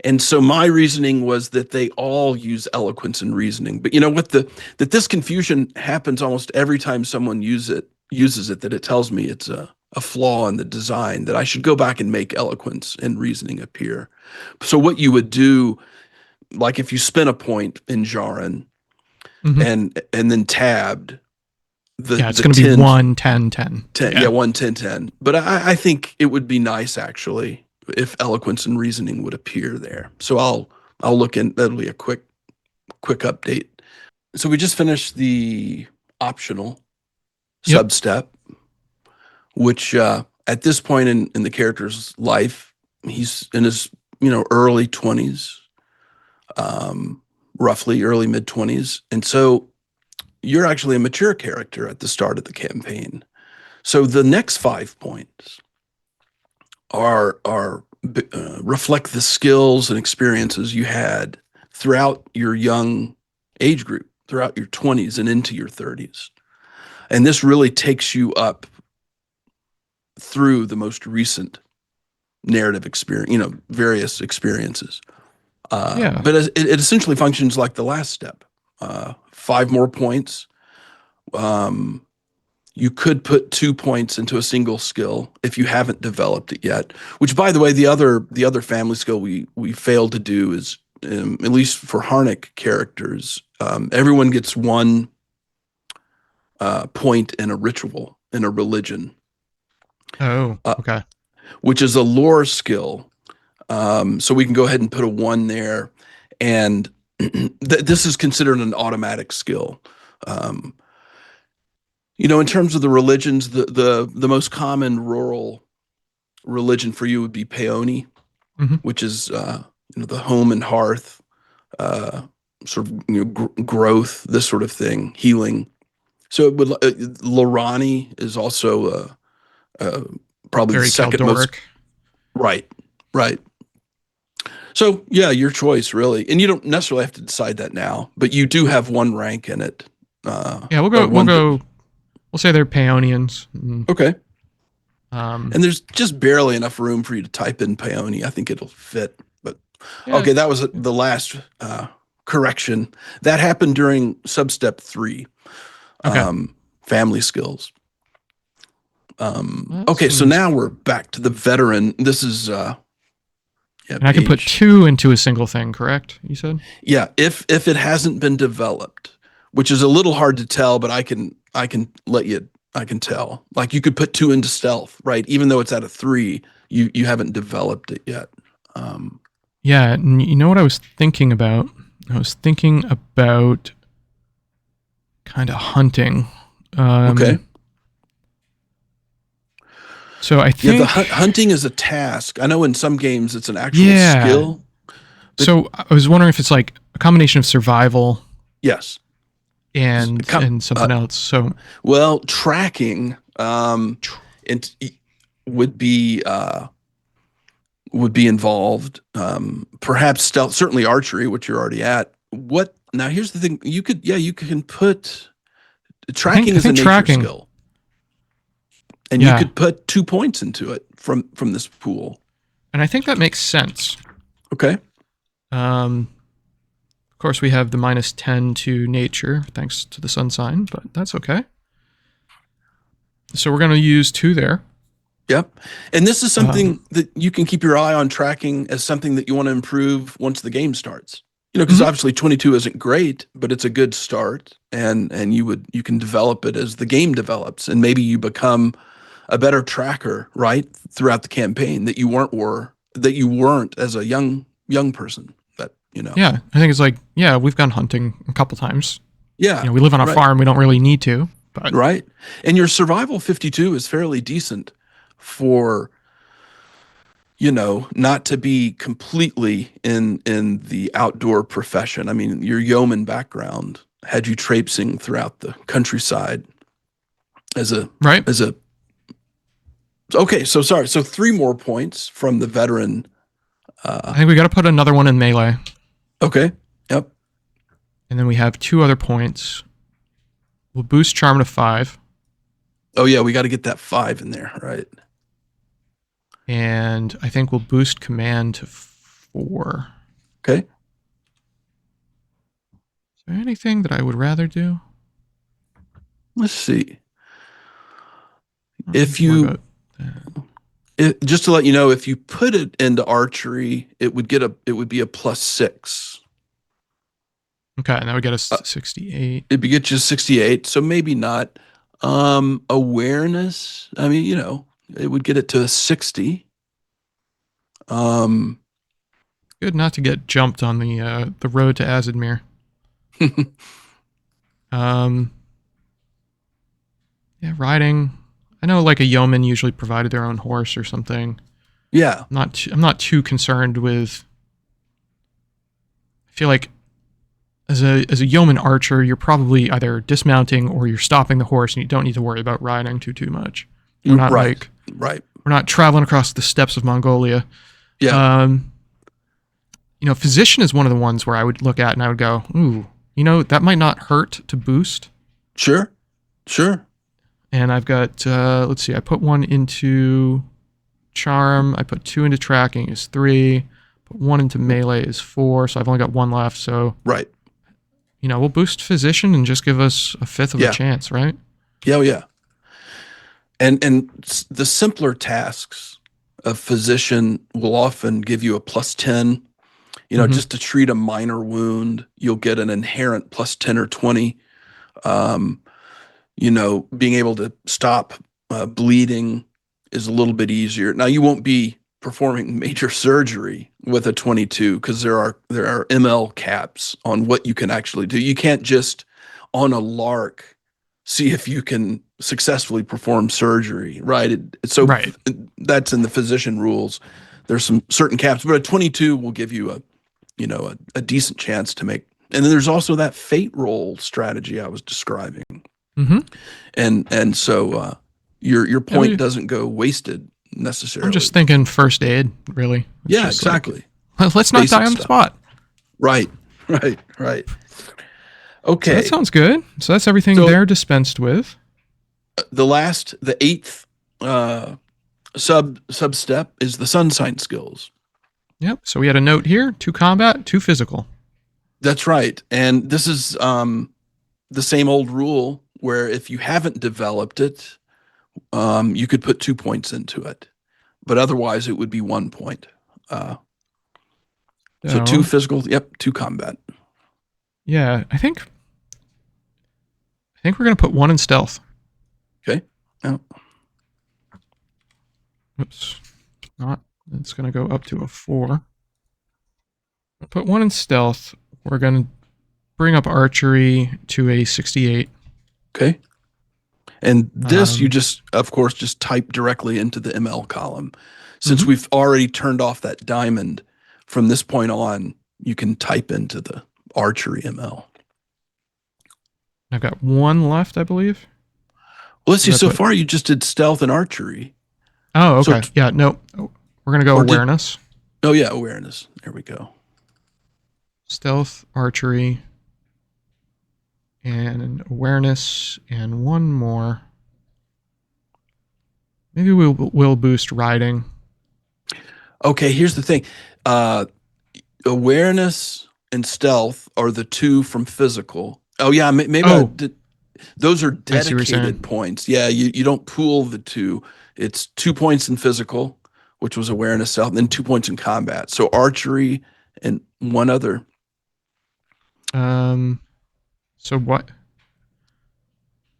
And so my reasoning was that they all use eloquence and reasoning. But you know what, that this confusion happens almost every time someone uses it, that it tells me it's a flaw in the design, that I should go back and make eloquence and reasoning appear. So what you would do, like if you spin a point in Jarin Mhm. and then tabbed Yeah, it's the going to be 10 1, 10, 10. 10, yeah, 1, 10, 10. But I think it would be nice actually if eloquence and reasoning would appear there. So I'll look in. That'll be a quick update. So we just finished the optional Yep. substep, which at this point in the character's life, he's in his early 20s, roughly early mid 20s, and so you're actually a mature character at the start of the campaign. So the next 5 points are reflect the skills and experiences you had throughout your young age group, throughout your 20s and into your 30s. And this really takes you up through the most recent narrative experience, various experiences. Yeah. But it essentially functions like the last step. 5 more points. You could put 2 points into a single skill if you haven't developed it yet. Which, by the way, the other family skill we failed to do is, at least for Harnick characters, everyone gets 1 point in a ritual, in a religion, Oh, okay. which is a lore skill. So we can go ahead and put a 1 there, and this is considered an automatic skill. In terms of the religions, the most common rural religion for you would be Peony, Mhm. which is the home and hearth, sort of growth, this sort of thing, healing. So it would Lorani is also probably the Very second most. Caldoric. Right, right. So yeah, your choice really, and you don't necessarily have to decide that now, but you do have 1 rank in it. Yeah, we'll Or go. We'll one. go. We'll say they're Paeonians. Okay. Um, And there's just barely enough room for you to type in Peony. I think it'll fit. But yeah. okay, that was the last correction. That happened during substep 3, Okay. family skills. That Okay, so seems. now we're back to the veteran. This is And I can put 2 into a single thing, correct? You said. Yeah, if it hasn't been developed, which is a little hard to tell, but I can let you. I can tell. Like you could put 2 into stealth, right? Even though it's at a 3, you haven't developed it yet. Yeah, and you know what I was thinking about? I was thinking about kind of hunting. Okay. So I Yeah, the think. hunting is a task. I know in some games it's an actual Yeah. skill. But So I was wondering if it's like a combination of survival yes, and something else. So well, tracking it would be involved. Perhaps stealth, certainly archery, which you're already at. What now? Here's the thing: you can put tracking I is a think nature tracking. skill, and you Yeah, could put 2 points into it from this pool. and I think that makes sense. Okay. Of course, we have the -10 to nature, thanks to the Sunsign, but that's okay. So we're going to use 2 there. Yep. And this is something that you can keep your eye on tracking as something that you want to improve once the game starts. You know, because obviously 22 isn't great, but it's a good start, and you can develop it as the game develops, and maybe you become a better tracker, right, throughout the campaign that you weren't as a young person. That, you know. Yeah, I think it's like, yeah, we've gone hunting a couple times. Yeah. You know, we live on a farm, we don't really need to, but right. And your survival 52 is fairly decent for, you know, not to be completely in the outdoor profession. I mean, your yeoman background had you traipsing throughout the countryside as a right. Okay, so sorry. So 3 more points from the veteran. I think we got to put another one in melee. Okay. Yep. And then we have 2 other points. We'll boost charm to 5. Oh yeah, we got to get that 5 in there, right? And I think we'll boost command to 4. Okay. Is there anything that I would rather do? Let's see. If you, just to let you know, if you put it into archery, it would be a +6. Okay, and that would get us to 68. It'd get you 68, so maybe not. Awareness, I mean, you know, it would get it to 60. Good not to get jumped on the road to Azadmir. Yeah, riding. I know, like, a yeoman usually provided their own horse or something. Yeah. I'm not too concerned with. I feel like as a yeoman archer, you're probably either dismounting or you're stopping the horse, and you don't need to worry about riding too much. We're not right. We're not traveling across the steppes of Mongolia. Yeah. You know, physician is one of the ones where I would look at and I would go, ooh, you know, that might not hurt to boost. Sure. And I've got, let's see, I put 1 into charm. I put 2 into tracking is 3. Put 1 into melee is 4. So I've only got 1 left. So, right. You know, we'll boost physician and just give us a 5th of a chance, right? Yeah. And the simpler tasks of physician will often give you a +10. You know, just to treat a minor wound, you'll get an inherent +10 or 20. You know, being able to stop bleeding is a little bit easier. Now, you won't be performing major surgery with a 22 because there are ML caps on what you can actually do. You can't just on a lark see if you can successfully perform surgery, right? That's in the physician rules. There's some certain caps, but a 22 will give you a decent chance to make. And then there's also that fate roll strategy I was describing. And so your point doesn't go wasted necessarily. I'm just thinking first aid, really. Yeah, exactly. Like, let's not die on the spot. Right. Okay. So that sounds good. So that's everything there dispensed with. The 8th sub step is the Sunsign skills. Yep. So we had a note here: 2 combat, 2 physical. That's right. And this is the same old rule where if you haven't developed it, you could put 2 points into it, but otherwise it would be 1 point. So 2 physical, 2 combat. Yeah, I think we're gonna put 1 in stealth. Okay. Oh. Oops. Not. It's gonna go up to a 4. I'll put 1 in stealth. We're gonna bring up archery to a 68. Okay. And this you just, of course, just type directly into the ML column. Since we've already turned off that diamond, from this point on, you can type into the archery ML. I've got 1 left, I believe. Well, let's see. So far, you just did stealth and archery. Oh, okay. Yeah, no. We're going to go awareness. Awareness. There we go. Stealth, archery, and awareness, and 1 more. Maybe we'll boost riding. Okay, here's the thing. Awareness and stealth are the 2 from physical. Oh yeah, maybe I Oh, did. Those are I see what you're dedicated saying. points. Yeah, you don't pool the 2. It's 2 points in physical, which was awareness, stealth, and then 2 points in combat. So archery and one other. Um, so what?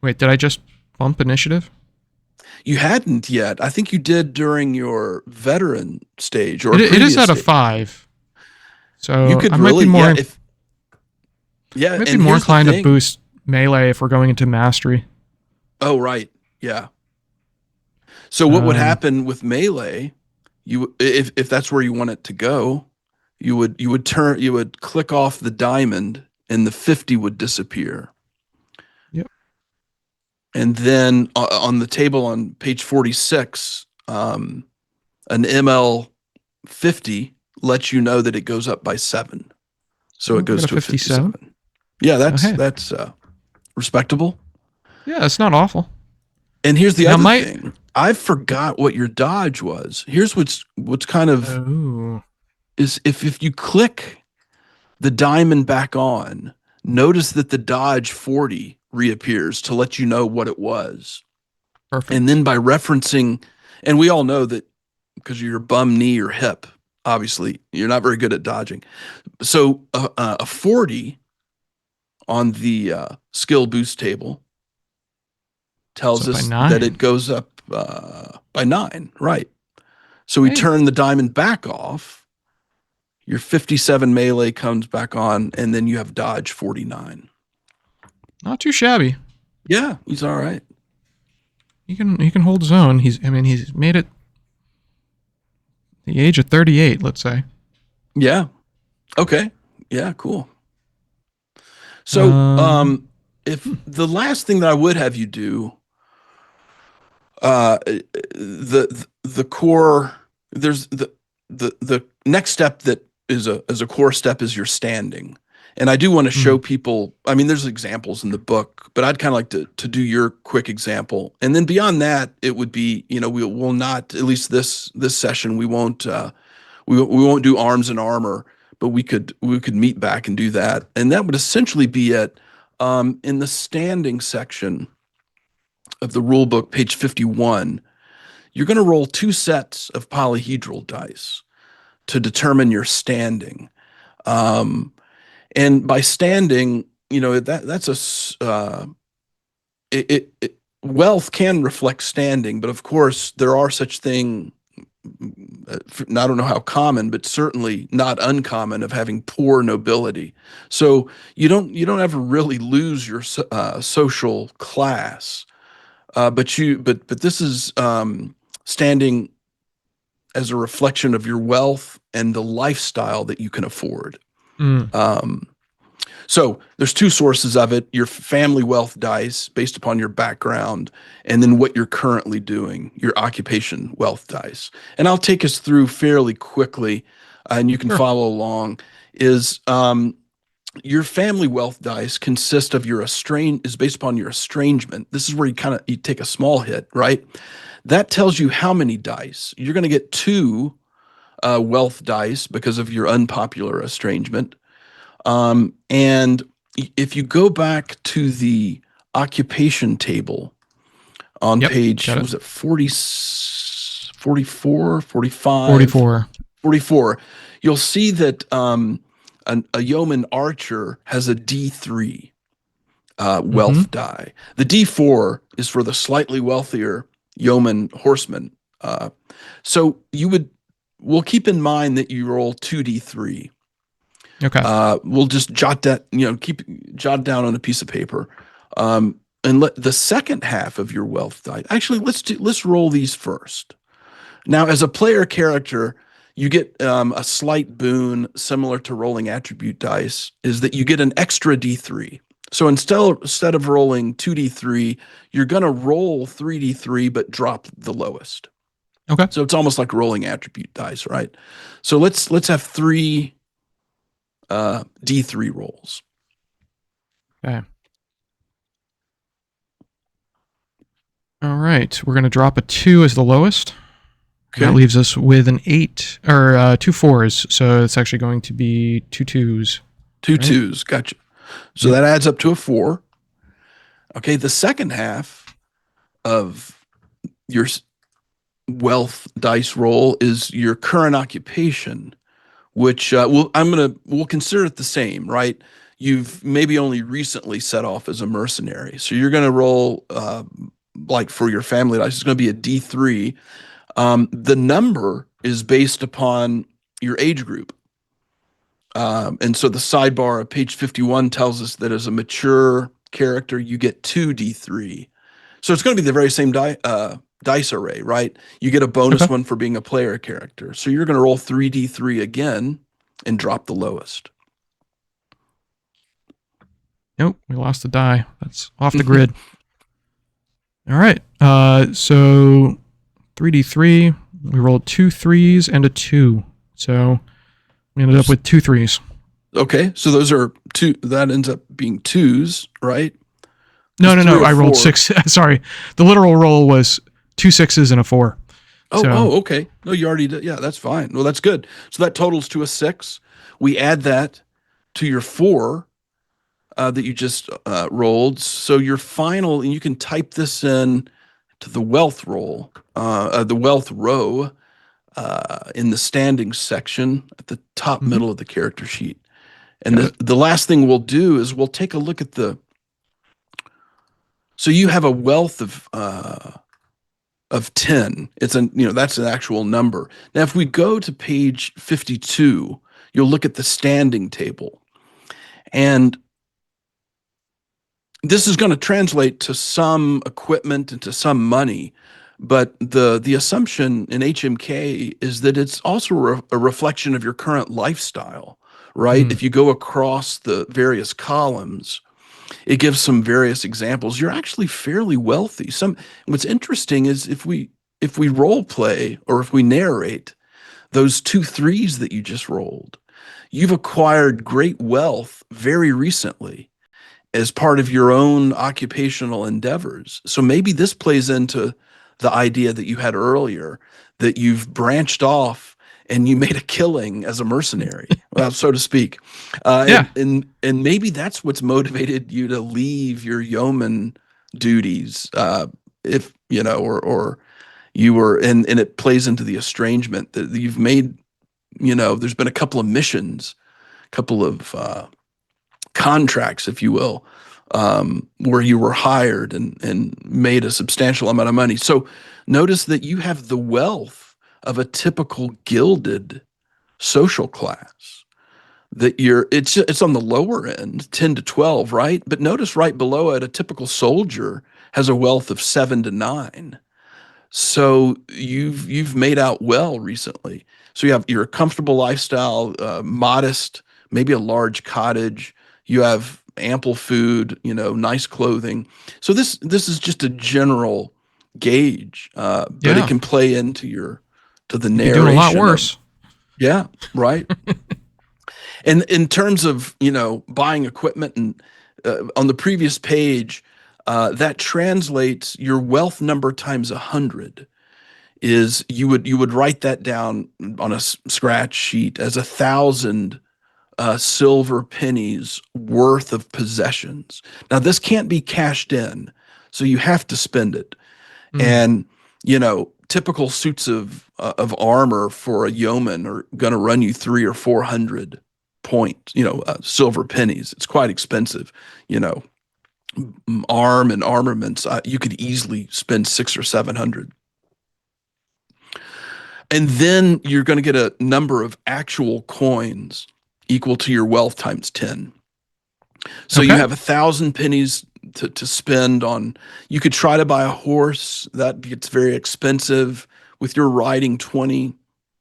Wait, did I just bump initiative? You hadn't yet. I think you did during your veteran stage or a It is previous at a stage. 5. You So could I might be really, yeah, more if yeah, might be and more here's the inclined to thing. boost melee if we're going into mastery. Oh, right. Yeah. So what would Um, happen with melee, if that's where you want it to go, you would click off the diamond and the 50 would disappear. yep. And then on the table on page 46, an ML 50 lets you know that it goes up by 7. So Oh, it I got goes a to a 57. 57. Yeah, Oh, hey. that's respectable. Yeah, it's not awful. And here's the Now, other my thing. I forgot what your dodge was. Here's what's kind of oh, is if you click the diamond back on, notice that the dodge 40 reappears to let you know what it was. And perfect. then by referencing, and we all know that because of your bum knee or hip, obviously you're not very good at dodging. So a 40 on the skill boost table tells So by us that 9. it goes up by 9, right? So we Hey, turn the diamond back off. Your 57 melee comes back on, and then you have dodge 49. not too shabby. Yeah, he's all right. He can hold his own. He's made it the age of 38, let's say. Yeah. Okay. Yeah, cool. So, Um, if the last thing that I would have you do, the core, there's the next step that is a core step is your standing. And I do want to show hmm, people, I mean, there's examples in the book, but I'd kind of like to do your quick example. And then beyond that, it would be, we will not, at least this session, we won't do arms and armor, but we could meet back and do that. And that would essentially be it. In the standing section of the rule book, page 51, you're going to roll 2 sets of polyhedral dice to determine your standing. Um, and by standing, that's wealth can reflect standing, but of course there are such thing. I don't know how common, but certainly not uncommon of having poor nobility. So you don't ever really lose your social class, but this is standing as a reflection of your wealth and the lifestyle that you can afford. mm, Um, so there's 2 sources of it: your family wealth dice based upon your background, and then what you're currently doing, your occupation wealth dice. And I'll take us through fairly quickly, and you can sure. follow along. Is Your family wealth dice consist of is based upon your estrangement. This is where you take a small hit, right? That tells you how many dice. You're going to get 2 wealth dice because of your unpopular estrangement. And if you go back to the occupation table on Yep, page, got it. was it 40, 44, 45, 44. 44, you'll see that a yeoman archer has a D3 Mm-hmm. wealth die. The D4 is for the slightly wealthier yeoman horseman. So we'll keep in mind that you roll 2D3. Okay. We'll just jot that, jot down on a piece of paper. And let the second half of your wealth die. Actually, let's roll these first. Now, as a player character, you get a slight boon similar to rolling attribute dice, is that you get an extra D3. So instead of rolling 2D3, you're going to roll 3D3, but drop the lowest. Okay. So it's almost like rolling attribute dice, right? So let's have 3 D3 rolls. Okay. All right. We're going to drop a 2 as the lowest. And that Okay. leaves us with an 8 or 2 4s. So it's actually going to be 2 2s. Two Right. twos. Gotcha. So Yep. that adds up to a 4. Okay. The second half of your wealth dice roll is your current occupation, which we'll consider it the same, right? You've maybe only recently set off as a mercenary, so you're going to roll like for your family dice. It's going to be a D3. The number is based upon your age group, and so the sidebar of page 51 tells us that as a mature character, you get 2d3. So it's going to be the very same dice array, right? You get a bonus Okay. one for being a player character. So you're going to roll 3d3 again and drop the lowest. Nope, we lost the die. That's off the grid. All right. So 3d3. We rolled 2 3s and a 2. So we ended up with 2 3s. Okay, so those are two. That ends up being 2s, right? No. I rolled 4. 6. Sorry. The literal roll was 2 6s and a 4. Okay. No, you already did. Yeah, that's fine. Well, that's good. So that totals to a 6. We add that to your 4 that you just rolled. So your final, and you can type this in to the wealth roll, the wealth row in the standings section at the top middle of the character sheet. And the last thing we'll do is we'll take a look at so you have a wealth of 10. That's an actual number. Now, if we go to page 52, you'll look at the standing table. And this is going to translate to some equipment and to some money, but the assumption in HMK is that it's also a reflection of your current lifestyle, right? If you go across the various columns, it gives some various examples. You're actually fairly wealthy. What's interesting is if we role play or if we narrate those 2 3s that you just rolled, you've acquired great wealth very recently as part of your own occupational endeavors. So maybe this plays into the idea that you had earlier that you've branched off and you made a killing as a mercenary, well, so to speak. Yeah. And maybe that's what's motivated you to leave your yeoman duties, if or you were, and it plays into the estrangement that you've made. There's been a couple of missions, a couple of contracts, if you will, where you were hired and made a substantial amount of money. So notice that you have the wealth of a typical gilded social class. That it's on the lower end, 10 to 12, right? But notice right below it, a typical soldier has a wealth of 7 to 9. So you've made out well recently. So you have your comfortable lifestyle, modest, maybe a large cottage. You have ample food, nice clothing. So this is just a general gauge, but it can play into the You'd be narration. doing a lot worse. Yeah, right. And in terms of buying equipment, and on the previous page, that translates your wealth number times 100 is you would write that down on a scratch sheet as 1,000 silver pennies worth of possessions. Now this can't be cashed in, so you have to spend it. And typical suits of armor for a yeoman are going to run you 300 or 400 points, silver pennies. It's quite expensive, arm and armaments. You could easily spend 600 or 700. And then you're going to get a number of actual coins equal to your wealth times 10. So you have 1,000 pennies to spend on. You could try to buy a horse. That gets very expensive. With your riding 20,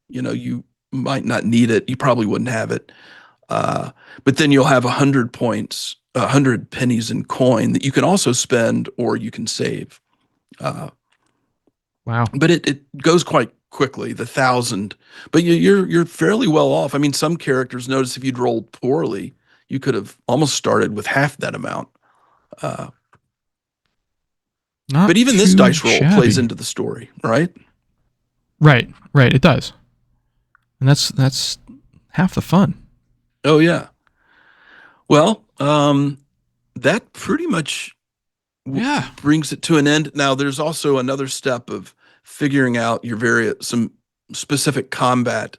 you might not need it. You probably wouldn't have it. But then you'll have 100 points, 100 pennies in coin that you can also spend or you can save. Wow. But it goes quite quickly, the 1,000. But you're fairly well off. I mean, some characters, notice if you'd rolled poorly, you could have almost started with half that amount. But even this dice roll plays into the story, right? Right. It does, and that's half the fun. Oh yeah. Well, that pretty much Yeah. brings it to an end. Now, there's also another step of figuring out your some specific combat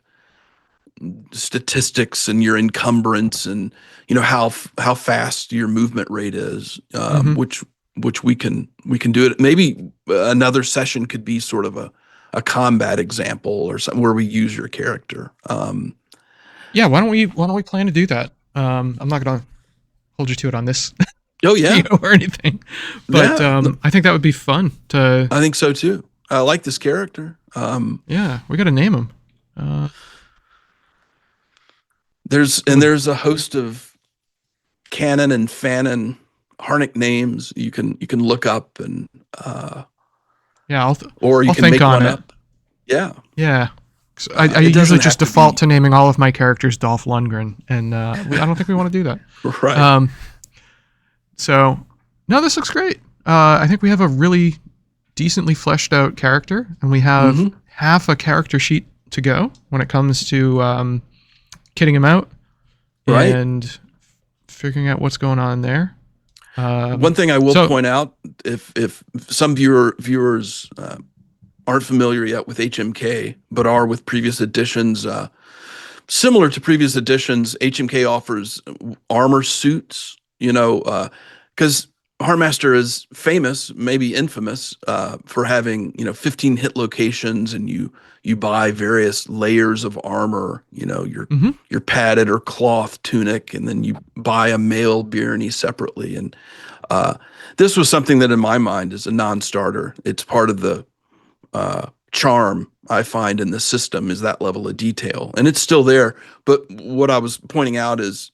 statistics and your encumbrance, and how fast your movement rate is, Hmm. which we can do it. Maybe another session could be sort of a combat example or something where we use your character. Yeah. Why don't we plan to do that? I'm not gonna hold you to it on this Oh yeah, video or anything, but yeah, I think that would be fun to. I think so too. I like this character. Yeah, we got to name him. Uh, ooh, There's a host of canon and fanon Harnick names you can look up, and yeah, or you I'll can think make on one it. up. Yeah. Yeah. 'Cause I It usually doesn't just have to default be to naming all of my characters Dolph Lundgren, and I don't think we want to do that. right. Um, so, no, this looks great. I think we have a really decently fleshed out character, and we have Hmm. half a character sheet to go when it comes to kitting him out Right. and figuring out what's going on there. One thing I will So, point out, if some viewers aren't familiar yet with HMK, but are with previous editions, similar to previous editions, HMK offers armor suits. Because HarnMaster is famous, maybe infamous, for having 15 hit locations, and you buy various layers of armor. mhm. Your padded or cloth tunic, and then you buy a mail byrny separately. And uh, this was something that, in my mind, is a non-starter. It's part of the charm I find in the system, is that level of detail, and it's still there. But what I was pointing out is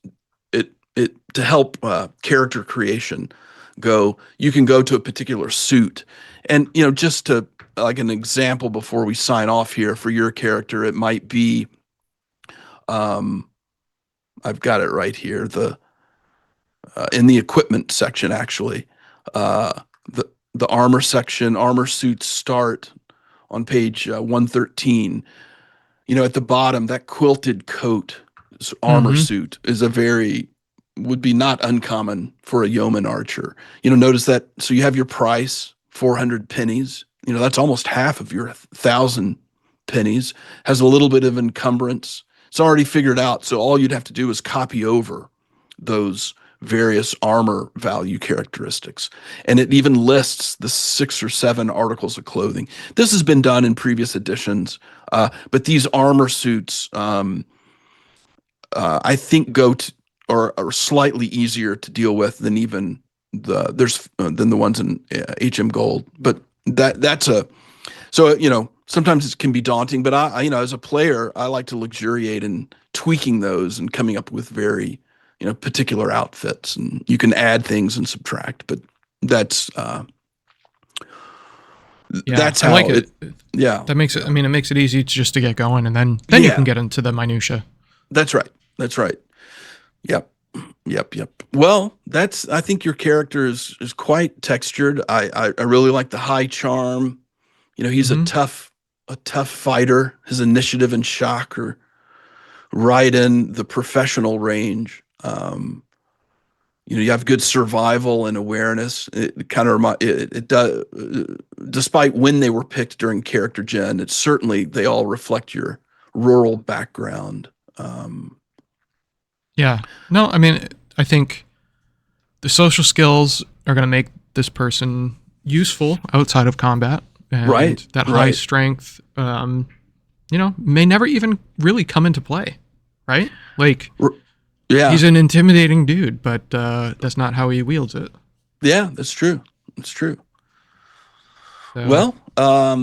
it to help character creation go. You can go to a particular suit, and just to like an example before we sign off here for your character, it might be um, I've got it right here. The In the equipment section, actually, uh, the the armor section, armor suits start on page 113. At the bottom, that quilted coat armor Mhm. suit is a very would be not uncommon for a yeoman archer. Notice that. So you have your price, 400 pennies. That's almost half of your 1,000 pennies. Has a little bit of encumbrance. It's already figured out. So all you'd have to do is copy over those various armor value characteristics. And it even lists the 6 or 7 articles of clothing. This has been done in previous editions, but these armor suits, I think, are slightly easier to deal with than even than the ones in HM Gold. But that's a so sometimes it can be daunting. But as a player, I like to luxuriate in tweaking those and coming up with very particular outfits, and you can add things and subtract. But that's uh, Yeah, that's I like how it. it. Yeah, That makes it. I mean, it makes it easy just to get going, and then you can yeah, get into the minutia. that's right. That's right. Yep. Yep. Well, I think your character is quite textured. I really like the high charm. He's Hmm. a tough fighter. His initiative and shock are right in the professional range. You have good survival and awareness. It kind of it does, despite when they were picked during character gen. It's certainly, they all reflect your rural background. Um, Yeah. No, I mean, I think the social skills are going to make this person useful outside of combat, right, and that high right. strength, may never even really come into play, right? Like R- Yeah, he's an intimidating dude, but that's not how he wields it. yeah, that's true. That's true. So Well,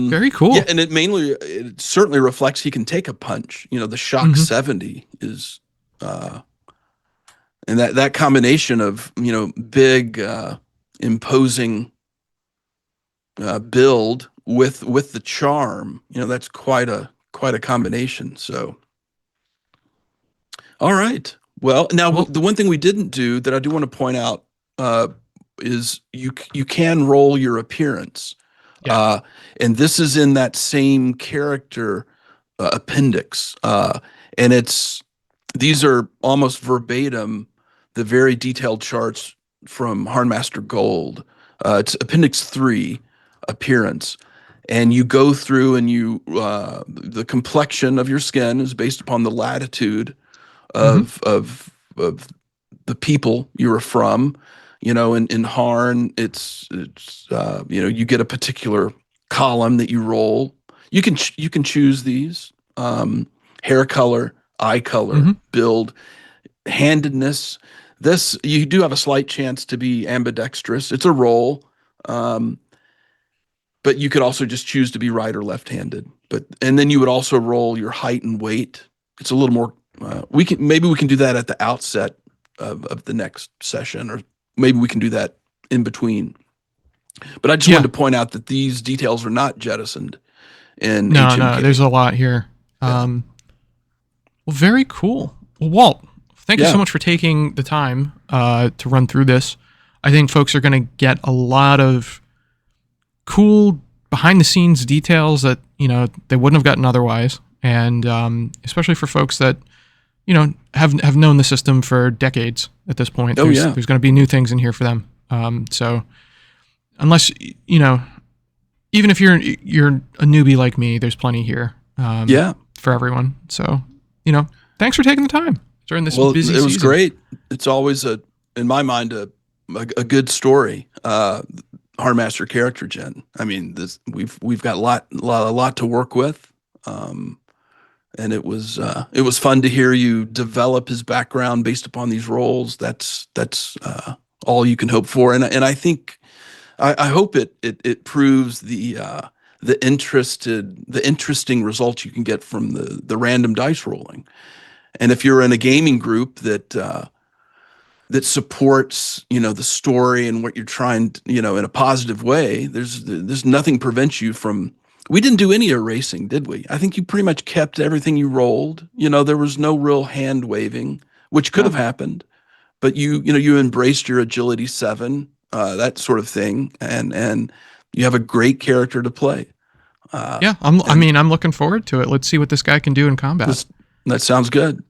very yeah, cool. and it certainly reflects he can take a punch. The shock Hmm. 70 is, and that combination of big, imposing build with the charm, that's quite a combination. So, all right. Well, now Well, the one thing we didn't do that I do want to point out, uh, is you can roll your appearance. yeah. Uh, and this is in that same character appendix. And these are almost verbatim the very detailed charts from HarnMaster Gold. It's Appendix 3, Appearance. And you go through and the complexion of your skin is based upon the latitude Mm-hmm. of the people you are from. In Harn, it's you get a particular column that you roll. You can choose these, hair color, eye color, Mm-hmm. build, handedness. This, you do have a slight chance to be ambidextrous. It's a roll, but you could also just choose to be right or left-handed. And then you would also roll your height and weight. It's a little more. We can do that at the outset of the next session, or maybe we can do that in between. But I just wanted to point out that these details are not jettisoned in HMK. No, there's a lot here. Yeah. Well, very cool. Well, Walt, thank you so much for taking the time to run through this. I think folks are going to get a lot of cool behind-the-scenes details that they wouldn't have gotten otherwise, and especially for folks that have known the system for decades at this point. There's going to be new things in here for them. So unless even if you're a newbie like me, there's plenty here. For everyone. So thanks for taking the time during this busy season. It was great. It's always in my mind a good story. HarnMaster character gen. I mean, we've got a lot to work with, and it was fun to hear you develop his background based upon these roles. That's all you can hope for, and I think I hope it proves the interesting results you can get from the random dice rolling. And if you're in a gaming group that supports the story and what you're trying to, in a positive way, there's nothing prevents you from. We didn't do any erasing, did we? I think you pretty much kept everything you rolled. There was no real hand waving, which could have happened, but you embraced your agility 7, that sort of thing, and you have a great character to play. I'm looking forward to it. Let's see what this guy can do in combat. That sounds good.